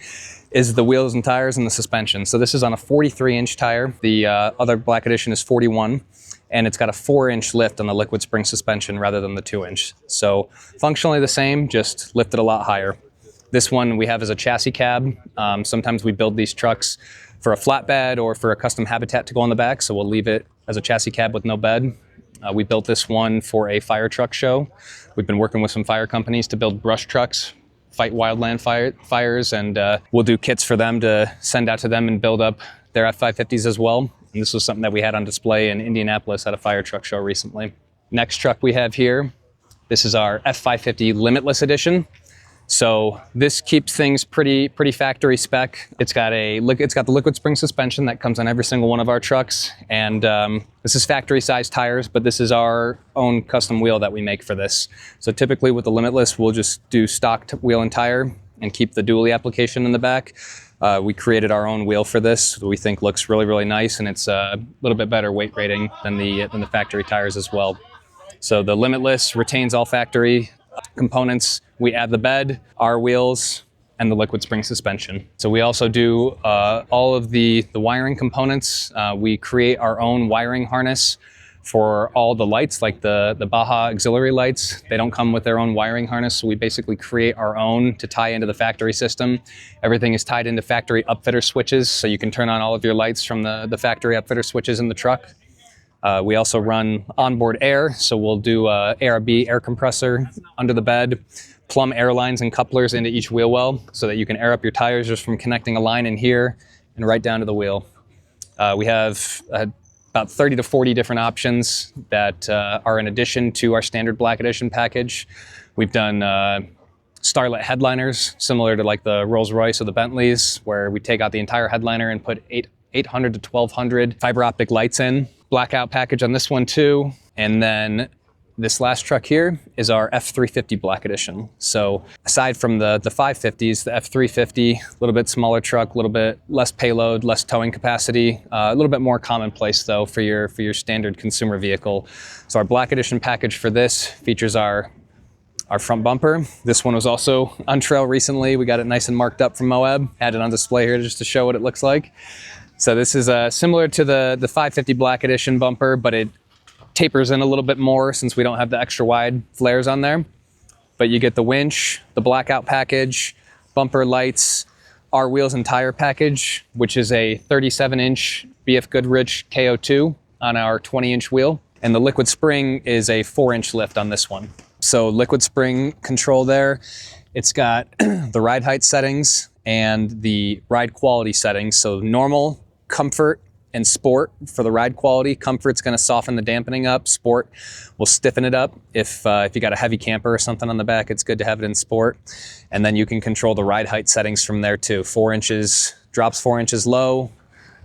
is the wheels and tires and the suspension. So this is on a 43-inch tire. The other Black Edition is 41, and it's got a 4-inch lift on the liquid spring suspension rather than the 2-inch. So functionally the same, just lifted a lot higher. This one we have as a chassis cab. Sometimes we build these trucks for a flatbed or for a custom habitat to go on the back, so we'll leave it as a chassis cab with no bed. We built this one for a fire truck show. We've been working with some fire companies to build brush trucks, fight wildland fires, and we'll do kits for them to send out to them and build up their F550s as well. And this was something that we had on display in Indianapolis at a fire truck show recently. Next truck we have here, this is our F550 Limitless Edition. So this keeps things pretty factory spec. It's got the liquid spring suspension that comes on every single one of our trucks, and this is factory size tires, but this is our own custom wheel that we make for this. So typically with the Limitless, we'll just do stock wheel and tire and keep the dually application in the back. We created our own wheel for this that we think looks really nice, and it's a little bit better weight rating than the factory tires as well. So the Limitless retains all factory components. We add the bed, our wheels, and the liquid spring suspension. So we also do all of the wiring components. We create our own wiring harness for all the lights, like the Baja auxiliary lights. They don't come with their own wiring harness, so we basically create our own to tie into the factory system. Everything is tied into factory upfitter switches, so you can turn on all of your lights from the factory upfitter switches in the truck. We also run onboard air, so we'll do ARB air compressor under the bed, plumb air lines and couplers into each wheel well so that you can air up your tires just from connecting a line in here and right down to the wheel. We have about 30 to 40 different options that are in addition to our standard Black Edition package. We've done starlit headliners, similar to like the Rolls-Royce or the Bentleys, where we take out the entire headliner and put 800 to 1200 fiber optic lights in. Blackout package on this one too. And then this last truck here is our F350 Black Edition. So aside from the 550s, the F350, a little bit smaller truck, a little bit less payload, less towing capacity, a little bit more commonplace though for your standard consumer vehicle. So our Black Edition package for this features our front bumper. This one was also on trail recently. We got it nice and marked up from Moab. Had it on display here just to show what it looks like. So this is similar to the 550 Black Edition bumper, but it tapers in a little bit more since we don't have the extra wide flares on there. But you get the winch, the blackout package, bumper lights, our wheels and tire package, which is a 37-inch BF Goodrich KO2 on our 20-inch wheel. And the liquid spring is a 4-inch lift on this one. So liquid spring control there. It's got the ride height settings and the ride quality settings. So normal, comfort, and sport for the ride quality. Comfort's going to soften the dampening up. Sport will stiffen it up. If you got a heavy camper or something on the back, it's good to have it in sport. And then you can control the ride height settings from there too. 4 inches, drops 4 inches low,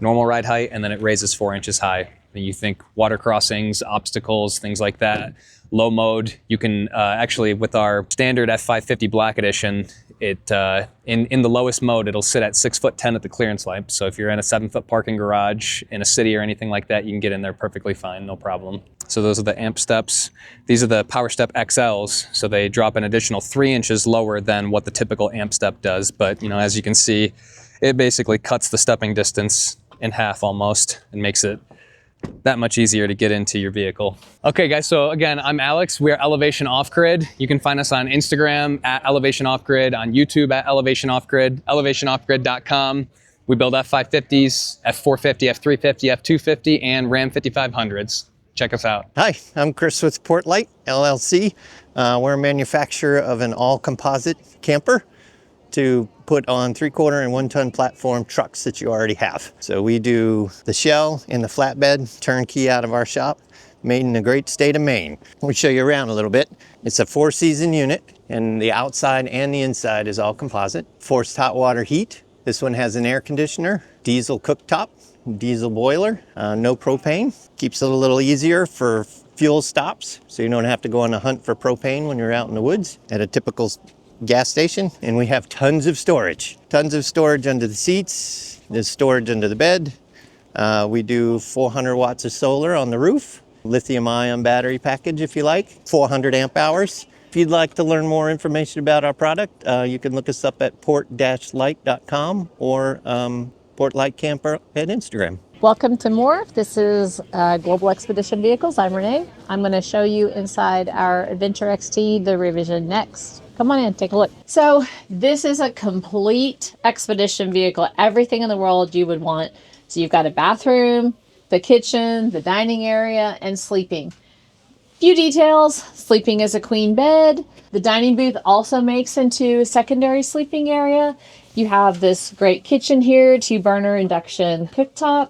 normal ride height, and then it raises 4 inches high. And you think water crossings, obstacles, things like that. Low mode, you can actually, with our standard F550 Black Edition, it in the lowest mode, it'll sit at 6'10" at the clearance light. So if you're in a 7-foot parking garage in a city or anything like that, you can get in there perfectly fine, no problem. So those are the amp steps. These are the Power Step XLs, so they drop an additional 3 inches lower than what the typical amp step does. But you know, as you can see, it basically cuts the stepping distance in half almost and makes it that much easier to get into your vehicle. Okay guys, so again, I'm Alex. We're Elevation Off Grid. You can find us on Instagram at Elevation Off Grid, on YouTube at Elevation Off Grid, elevationoffgrid.com. We build F550s, F450, F350, F250, and Ram 5500s. Check us out. Hi, I'm Chris with Portlight LLC. We're a manufacturer of an all-composite camper to put on 3/4 and 1 ton platform trucks that you already have. So we do the shell and the flatbed turnkey out of our shop, made in the great state of Maine. Let me show you around a little bit. It's a 4-season unit, and the outside and the inside is all composite. Forced hot water heat. This one has an air conditioner, diesel cooktop, diesel boiler, no propane. Keeps it a little easier for fuel stops, so you don't have to go on a hunt for propane when you're out in the woods at a typical gas station. And we have tons of storage. Tons of storage under the seats. There's storage under the bed. We do 400 watts of solar on the roof. lithium-ion battery package if you like, 400 amp hours. If you'd like to learn more information about our product, you can look us up at port-lite.com or Port Lite Camper at Instagram. Welcome to Morph. This is Global Expedition Vehicles. I'm Renee. I'm going to show you inside our Adventure XT, the revision next. Come on in, take a look. So this is a complete expedition vehicle, everything in the world you would want. So you've got a bathroom, the kitchen, the dining area, and sleeping. Few details: sleeping is a queen bed. The dining booth also makes into a secondary sleeping area. You have this great kitchen here, 2-burner induction cooktop,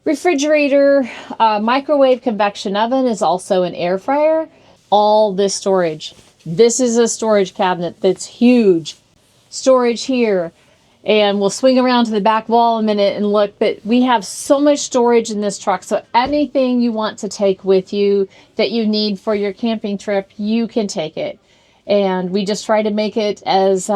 refrigerator, microwave convection oven is also an air fryer. All this storage. This is a storage cabinet that's huge. Storage here. And we'll swing around to the back wall in a minute and look, but we have so much storage in this truck. So anything you want to take with you that you need for your camping trip, you can take it. And we just try to make it as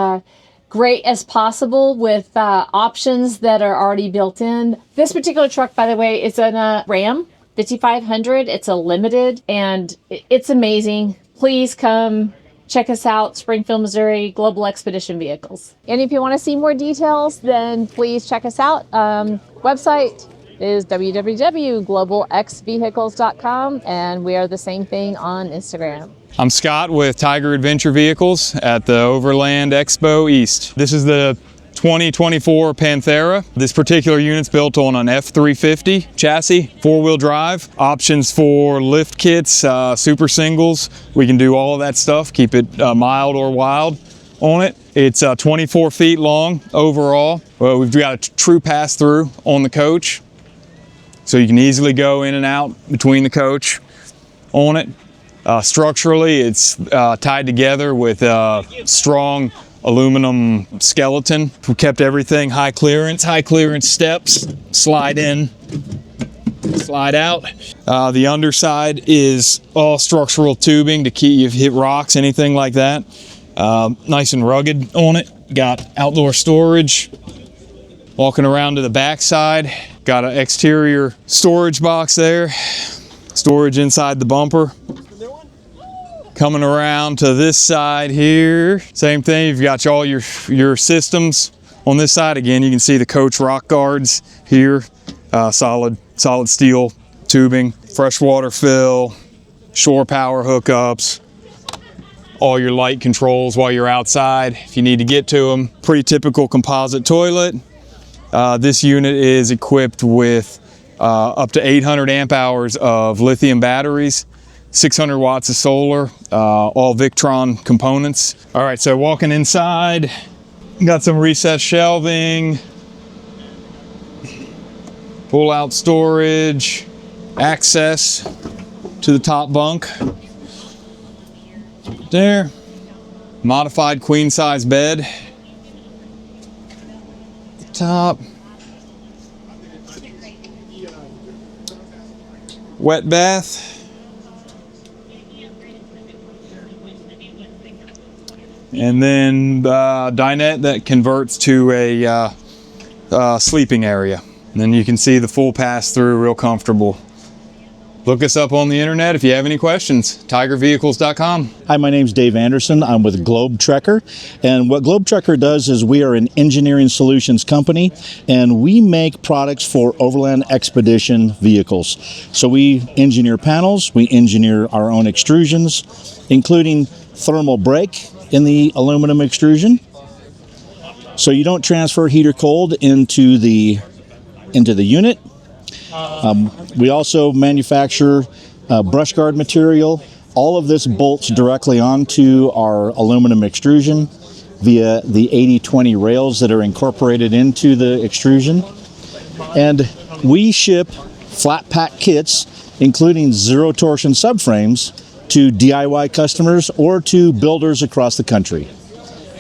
great as possible with options that are already built in. This particular truck, by the way, is a Ram 5500. It's a limited and it's amazing. Please come check us out, Springfield, Missouri, Global Expedition Vehicles. And if you want to see more details, then please check us out. Website is www.globalxvehicles.com, and we are the same thing on Instagram. I'm Scott with Tiger Adventure Vehicles at the Overland Expo East. This is the 2024 Panthera. This particular unit's built on an F350 chassis, 4-wheel drive, options for lift kits, super singles. We can do all of that stuff, keep it mild or wild on it. It's 24 feet long overall. Well, we've got a true pass-through on the coach, so you can easily go in and out between the coach on it. Structurally, it's tied together with strong aluminum skeleton. We kept everything high clearance steps, slide in, slide out. The underside is all structural tubing to keep you hit rocks, anything like that. Nice and rugged on it. Got outdoor storage. Walking around to the back side, got an exterior storage box there. Storage inside the bumper. Coming around to this side here, same thing. You've got all your systems on this side. Again, you can see the coach rock guards here, solid steel tubing, freshwater fill, shore power hookups, all your light controls while you're outside if you need to get to them. Pretty typical composite toilet. This unit is equipped with up to 800 amp hours of lithium batteries, 600 watts of solar, all Victron components. All right, so walking inside, got some recessed shelving, pull out storage, access to the top bunk. There, modified queen size bed. Top. Wet bath. And then dinette that converts to a sleeping area. And then you can see the full pass through, real comfortable. Look us up on the internet if you have any questions, tigervehicles.com. Hi, my name's Dave Anderson. I'm with Globe Trekker. And what Globe Trekker does is we are an engineering solutions company, and we make products for overland expedition vehicles. So we engineer panels, we engineer our own extrusions, including thermal brake in the aluminum extrusion. So you don't transfer heat or cold into the unit. We also manufacture brush guard material. All of this bolts directly onto our aluminum extrusion via the 80/20 rails that are incorporated into the extrusion. And we ship flat pack kits, including zero torsion subframes, to DIY customers or to builders across the country.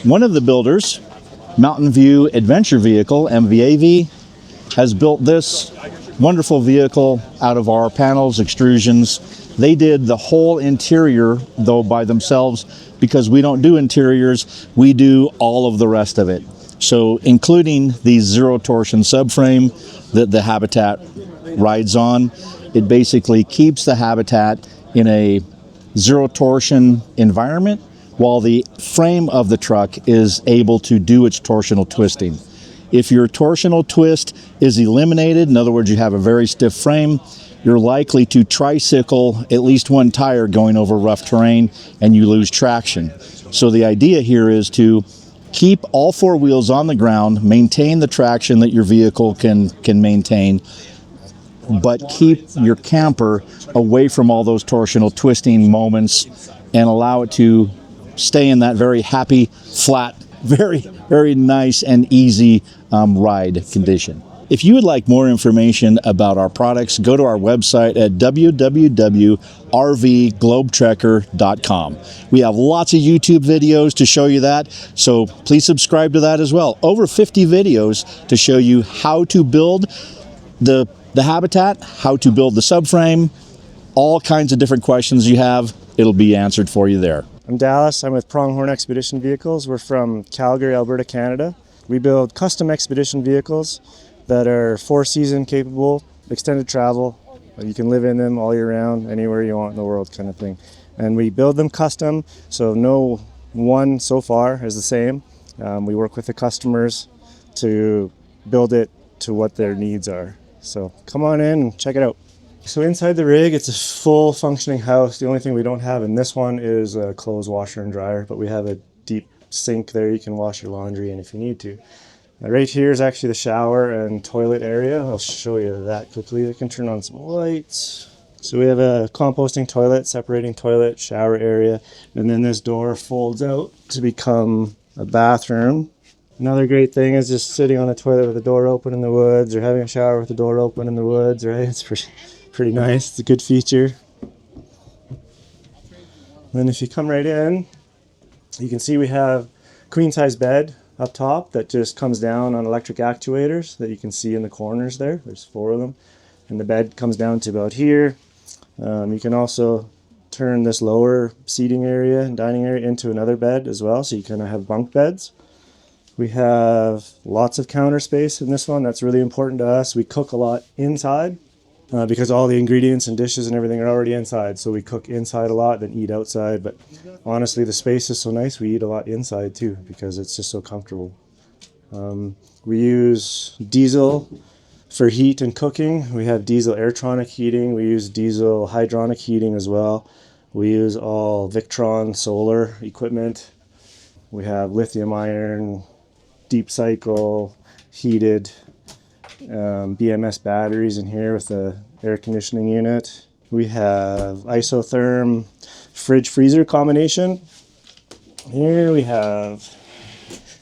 One of the builders, Mountain View Adventure Vehicle, MVAV, has built this wonderful vehicle out of our panels, extrusions. They did the whole interior, though, by themselves, because we don't do interiors, we do all of the rest of it. So including the zero torsion subframe that the Habitat rides on, It basically keeps the habitat in a zero torsion environment while the frame of the truck is able to do its torsional twisting. If your torsional twist is eliminated, in other words, you have a very stiff frame, you're likely to tricycle at least one tire going over rough terrain and you lose traction. So the idea here is to keep all four wheels on the ground, maintain the traction that your vehicle can maintain, but keep your camper away from all those torsional twisting moments and allow it to stay in that very happy, flat, very nice and easy ride condition. If you would like more information about our products, go to our website at www.rvglobetrekker.com. We have lots of YouTube videos to show you that, so please subscribe to that as well. Over 50 videos to show you how to build the habitat, how to build the subframe, all kinds of different questions you have, it'll be answered for you there. I'm Dallas. I'm with Pronghorn Expedition Vehicles. We're from Calgary, Alberta, Canada. We build custom expedition vehicles that are 4-season capable, extended travel. You can live in them all year round, anywhere you want in the world kind of thing. And we build them custom, so no one so far is the same. We work with the customers to build it to what their needs are. So come on in and check it out. So inside the rig, it's a full functioning house. The only thing we don't have in this one is a clothes washer and dryer, but we have a deep sink there you can wash your laundry in if you need to. Right here is actually the shower and toilet area. I'll show you that quickly. I can turn on some lights. So we have a composting toilet, separating toilet, shower area, and then this door folds out to become a bathroom. Another great thing is just sitting on a toilet with the door open in the woods, or having a shower with the door open in the woods, right? It's pretty nice. It's a good feature. Then if you come right in, you can see we have queen size bed up top that just comes down on electric actuators that you can see in the corners there. There's 4 of them. And the bed comes down to about here. You can also turn this lower seating area and dining area into another bed as well, so you kind of have bunk beds. We have lots of counter space in this one. That's really important to us. We cook a lot inside because all the ingredients and dishes and everything are already inside. So we cook inside a lot, then eat outside. But honestly, the space is so nice, we eat a lot inside too because it's just so comfortable. We use diesel for heat and cooking. We have diesel airtronic heating. We use diesel hydronic heating as well. We use all Victron solar equipment. We have lithium iron, deep cycle, heated BMS batteries in here with the air conditioning unit. We have isotherm fridge freezer combination. Here we have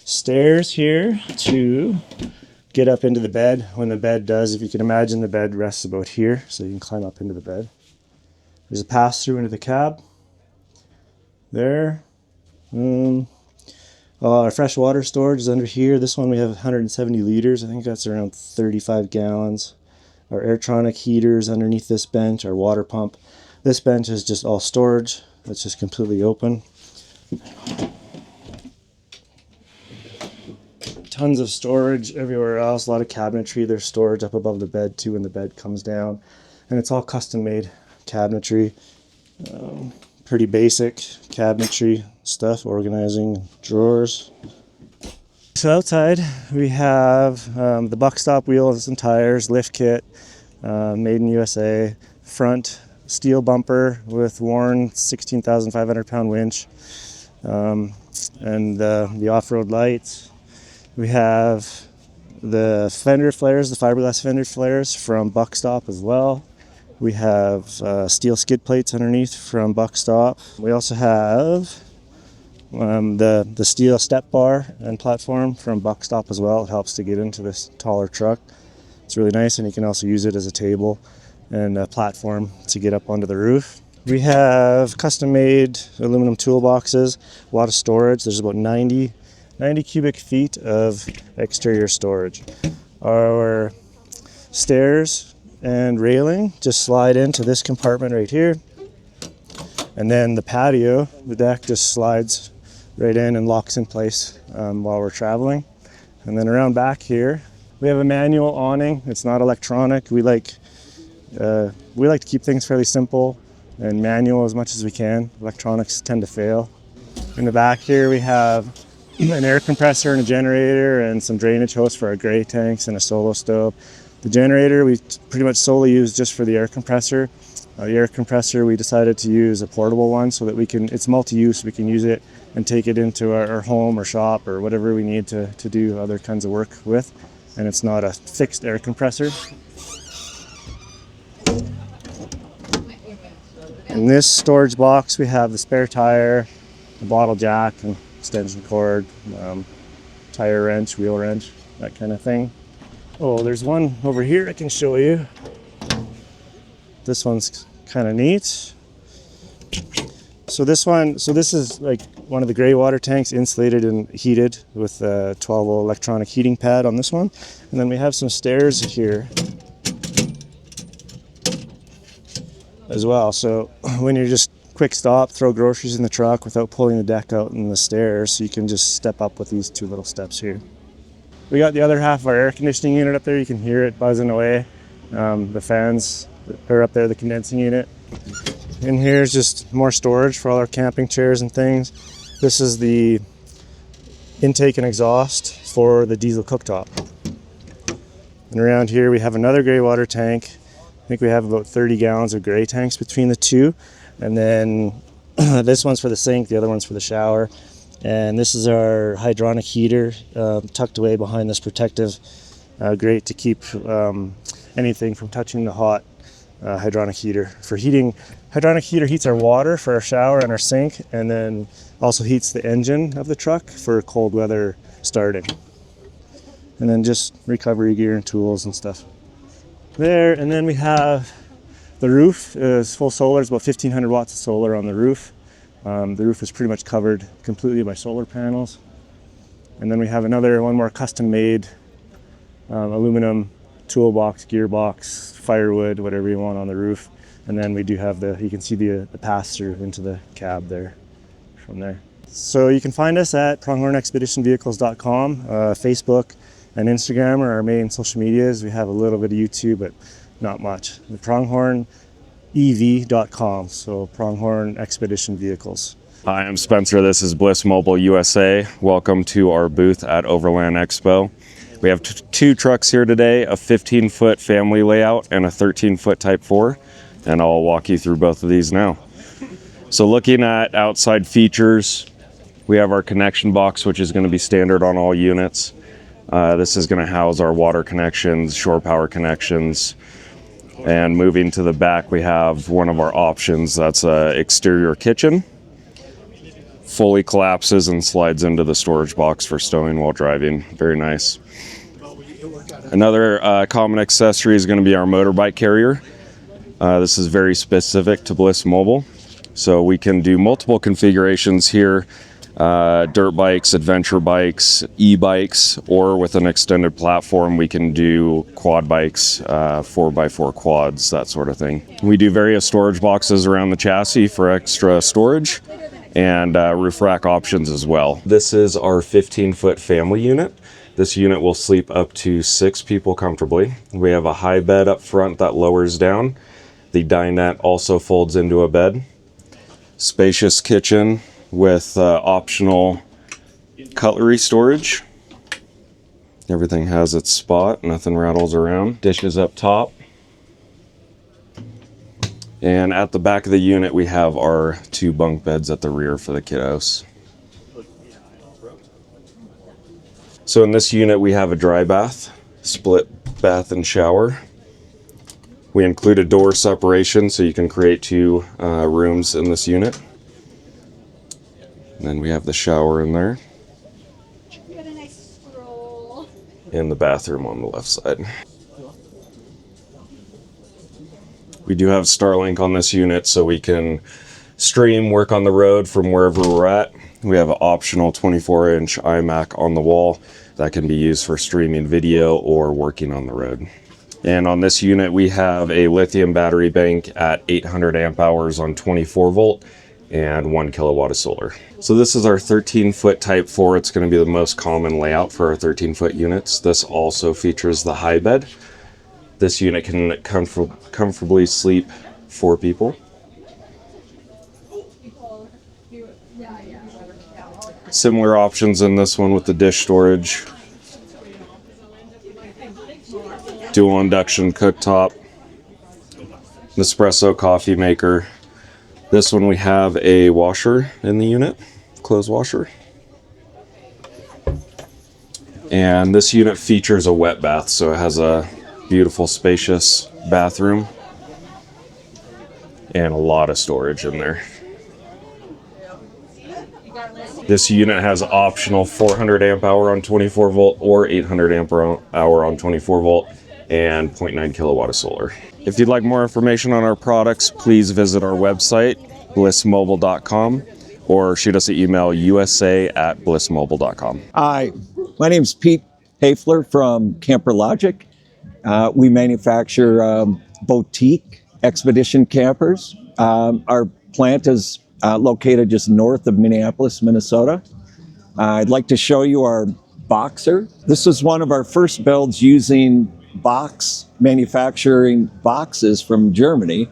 stairs here to get up into the bed when the bed does. If you can imagine, the bed rests about here, so you can climb up into the bed. There's a pass through into the cab there. Our fresh water storage is under here. This one we have 170 liters. I think that's around 35 gallons. Our airtronic heaters underneath this bench, our water pump. This bench is just all storage. It's just completely open. Tons of storage everywhere else. A lot of cabinetry. There's storage up above the bed too when the bed comes down. And it's all custom made cabinetry. Pretty basic cabinetry stuff, organizing drawers. So outside we have the buck stop wheels and tires, lift kit, made in USA, front steel bumper with worn 16,500 pound winch, and the off-road lights. We have the fender flares, the fiberglass fender flares from Buckstop as well. We have steel skid plates underneath from Buckstop. We also have the steel step bar and platform from Buckstop as well. It helps to get into this taller truck. It's really nice, and you can also use it as a table and a platform to get up onto the roof. We have custom-made aluminum toolboxes, a lot of storage. There's about 90 cubic feet of exterior storage. Our stairs and railing just slide into this compartment right here, and then the patio, the deck, just slides right in and locks in place while we're traveling. And then around back here we have a manual awning. It's not electronic. We like We like to keep things fairly simple and manual as much as we can. Electronics tend to fail. In the back here we have an air compressor and a generator and some drainage hose for our gray tanks and a solo stove. The generator we pretty much solely use just for the air compressor. The air compressor we decided to use a portable one so that it's multi-use. We can use it and take it into our home or shop or whatever we need to do other kinds of work with. And it's not a fixed air compressor. In this storage box we have the spare tire, the bottle jack and extension cord, tire wrench, wheel wrench, that kind of thing. Oh, there's one over here I can show you. This one's kind of neat. So this is like one of the gray water tanks, insulated and heated with a 12-volt electronic heating pad on this one. And then we have some stairs here as well. So when you're just quick stop, throw groceries in the truck without pulling the deck out in the stairs, so you can just step up with these two little steps here. We got the other half of our air conditioning unit up there. You can hear it buzzing away. The fans are up there, the condensing unit. In here is just more storage for all our camping chairs and things. This is the intake and exhaust for the diesel cooktop. And around here we have another gray water tank. I think we have about 30 gallons of gray tanks between the two. And then this one's for the sink, the other one's for the shower. And this is our hydronic heater tucked away behind this protective grate to keep anything from touching the hot hydronic heater. For heating, hydronic heater heats our water for our shower and our sink, and then also heats the engine of the truck for cold weather starting. And then just recovery gear and tools and stuff. There, and then we have the roof is full solar. It's about 1,500 watts of solar on the roof. The roof is pretty much covered completely by solar panels. And then we have one more custom-made aluminum toolbox, gearbox, firewood, whatever you want on the roof. And then we do have you can see the pass-through into the cab there from there. So you can find us at PronghornExpeditionVehicles.com, Facebook and Instagram are our main social medias. We have a little bit of YouTube, but not much. The PronghornEV.com, so Pronghorn Expedition Vehicles. Hi, I'm Spencer. This is Bliss Mobil USA. Welcome to our booth at Overland Expo. We have two trucks here today, a 15-foot family layout and a 13-foot Type 4, and I'll walk you through both of these now. So looking at outside features, we have our connection box, which is going to be standard on all units. This is going to house our water connections, shore power connections. And moving to the back, we have one of our options. That's an exterior kitchen. Fully collapses and slides into the storage box for stowing while driving. Very nice. Another common accessory is going to be our motorbike carrier. This is very specific to Bliss Mobil. So we can do multiple configurations here. Dirt bikes, adventure bikes, e-bikes, or with an extended platform we can do quad bikes, 4x4 quads, that sort of thing. We do various storage boxes around the chassis for extra storage and roof rack options as well. This is our 15-foot family unit. This unit will sleep up to 6 people comfortably. We have a high bed up front that lowers down. The dinette also folds into a bed. Spacious kitchen with optional cutlery storage. Everything has its spot, nothing rattles around. Dishes up top. And at the back of the unit we have our 2 bunk beds at the rear for the kiddos. So in this unit we have a dry bath, split bath and shower. We include a door separation so you can create 2 rooms in this unit. And then we have the shower in there. And the bathroom on the left side. We do have Starlink on this unit so we can stream, work on the road from wherever we're at. We have an optional 24-inch iMac on the wall that can be used for streaming video or working on the road. And on this unit we have a lithium battery bank at 800 amp hours on 24 volt and 1 kilowatt of solar. So this is our 13-foot Type 4. It's going to be the most common layout for our 13-foot units. This also features the high bed. This unit can comfortably sleep 4 people. Similar options in this one with the dish storage. Dual induction cooktop. Nespresso coffee maker. This one we have a washer in the unit, clothes washer. And this unit features a wet bath, so it has a beautiful spacious bathroom and a lot of storage in there. This unit has optional 400 amp hour on 24 volt or 800 amp hour on 24 volt and 0.9 kilowatt of solar. If you'd like more information on our products, please visit our website, blissmobil.com, or shoot us an email, usa@blissmobil.com. Hi, my name's Pete Hafler from Camper Logic. We manufacture boutique expedition campers. Our plant is located just north of Minneapolis, Minnesota. I'd like to show you our Boxer. This was one of our first builds using manufacturing boxes from Germany.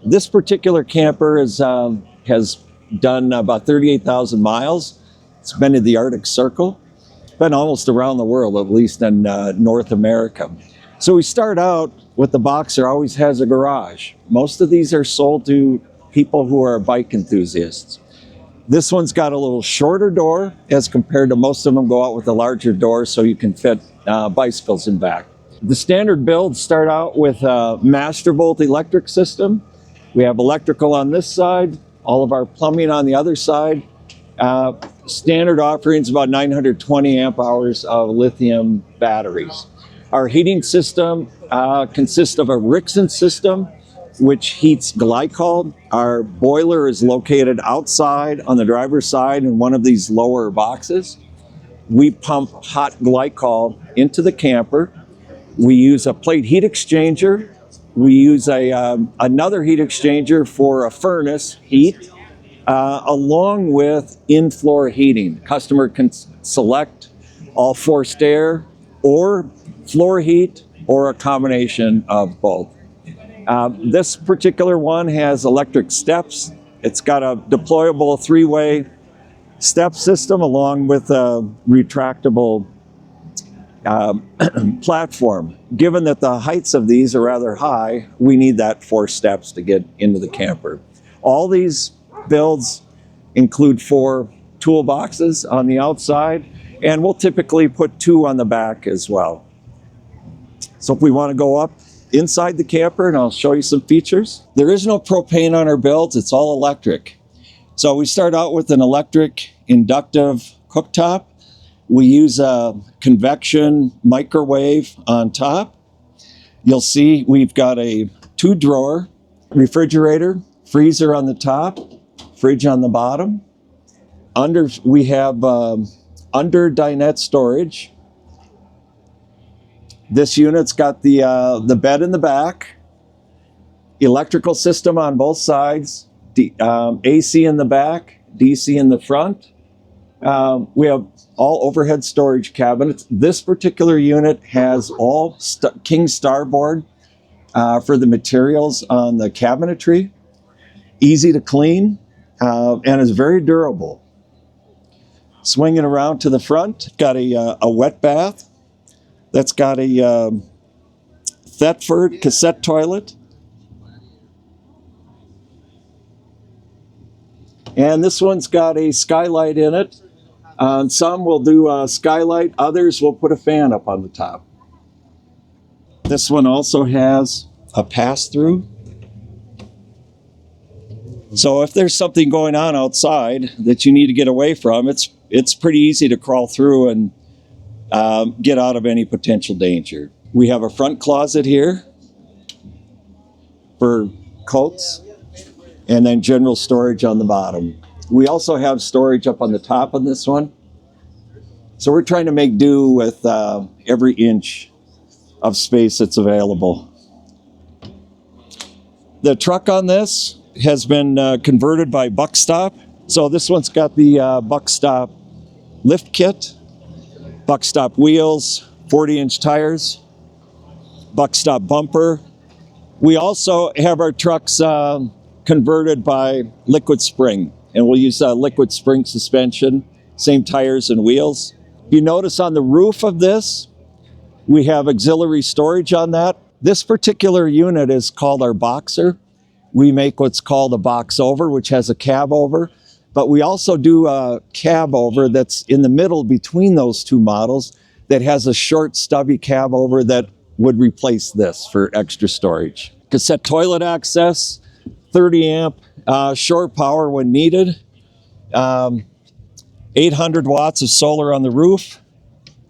This particular camper has done about 38,000 miles. It's been to the Arctic Circle. It's been almost around the world, at least in North America. So we start out with the Boxer, always has a garage. Most of these are sold to people who are bike enthusiasts. This one's got a little shorter door as compared to most of them go out with a larger door so you can fit bicycles in back. The standard builds start out with a master volt electric system. We have electrical on this side, all of our plumbing on the other side. Standard offerings about 920 amp hours of lithium batteries. Our heating system consists of a Rixon system, which heats glycol. Our boiler is located outside on the driver's side in one of these lower boxes. We pump hot glycol into the camper. We use a plate heat exchanger. We use another heat exchanger for a furnace heat, along with in-floor heating. Customer can select all forced air or floor heat or a combination of both. This particular one has electric steps. It's got a deployable 3-way step system along with a retractable platform. Given that the heights of these are rather high, we need that 4 steps to get into the camper. All these builds include 4 toolboxes on the outside, and we'll typically put 2 on the back as well. So if we want to go up inside the camper, and I'll show you some features. There is no propane on our builds, it's all electric. So we start out with an electric inductive cooktop. We use a convection microwave on top. You'll see we've got a 2-drawer refrigerator, freezer on the top, fridge on the bottom. We have under dinette storage. This unit's got the bed in the back, electrical system on both sides, AC in the back, DC in the front. We have all overhead storage cabinets. This particular unit has all king starboard for the materials on the cabinetry. Easy to clean and is very durable. Swinging around to the front, got a wet bath. That's got a Thetford cassette toilet. And this one's got a skylight in it. Some will do a skylight, others will put a fan up on the top. This one also has a pass-through. So if there's something going on outside that you need to get away from, it's pretty easy to crawl through and get out of any potential danger. We have a front closet here for coats and then general storage on the bottom. We also have storage up on the top on this one. So we're trying to make do with every inch of space that's available. The truck on this has been converted by Buckstop. So this one's got the Buckstop lift kit, Buckstop wheels, 40-inch tires. buck stop bumper. We also have our trucks converted by liquid spring, and we'll use liquid spring suspension, same tires and wheels. You notice on the roof of this, we have auxiliary storage on that. This particular unit is called our boxer. We make what's called a box over, which has a cab over, but we also do a cab over that's in the middle between those two models that has a short stubby cab over that would replace this for extra storage. Cassette toilet access, 30 amp, short power when needed, 800 watts of solar on the roof.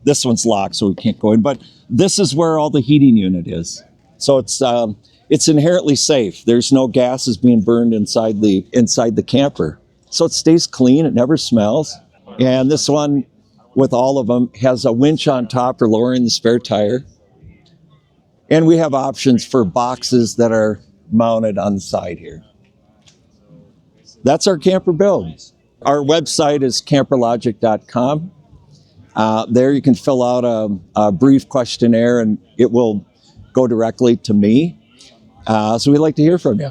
This one's locked, so we can't go in, but this is where all the heating unit is. So it's inherently safe. There's no gases being burned inside the camper. So it stays clean, it never smells. And this one, with all of them, has a winch on top for lowering the spare tire. And we have options for boxes that are mounted on the side here. That's our camper build. Our website is camperlogic.com. There you can fill out a brief questionnaire and it will go directly to me. So we'd like to hear from you.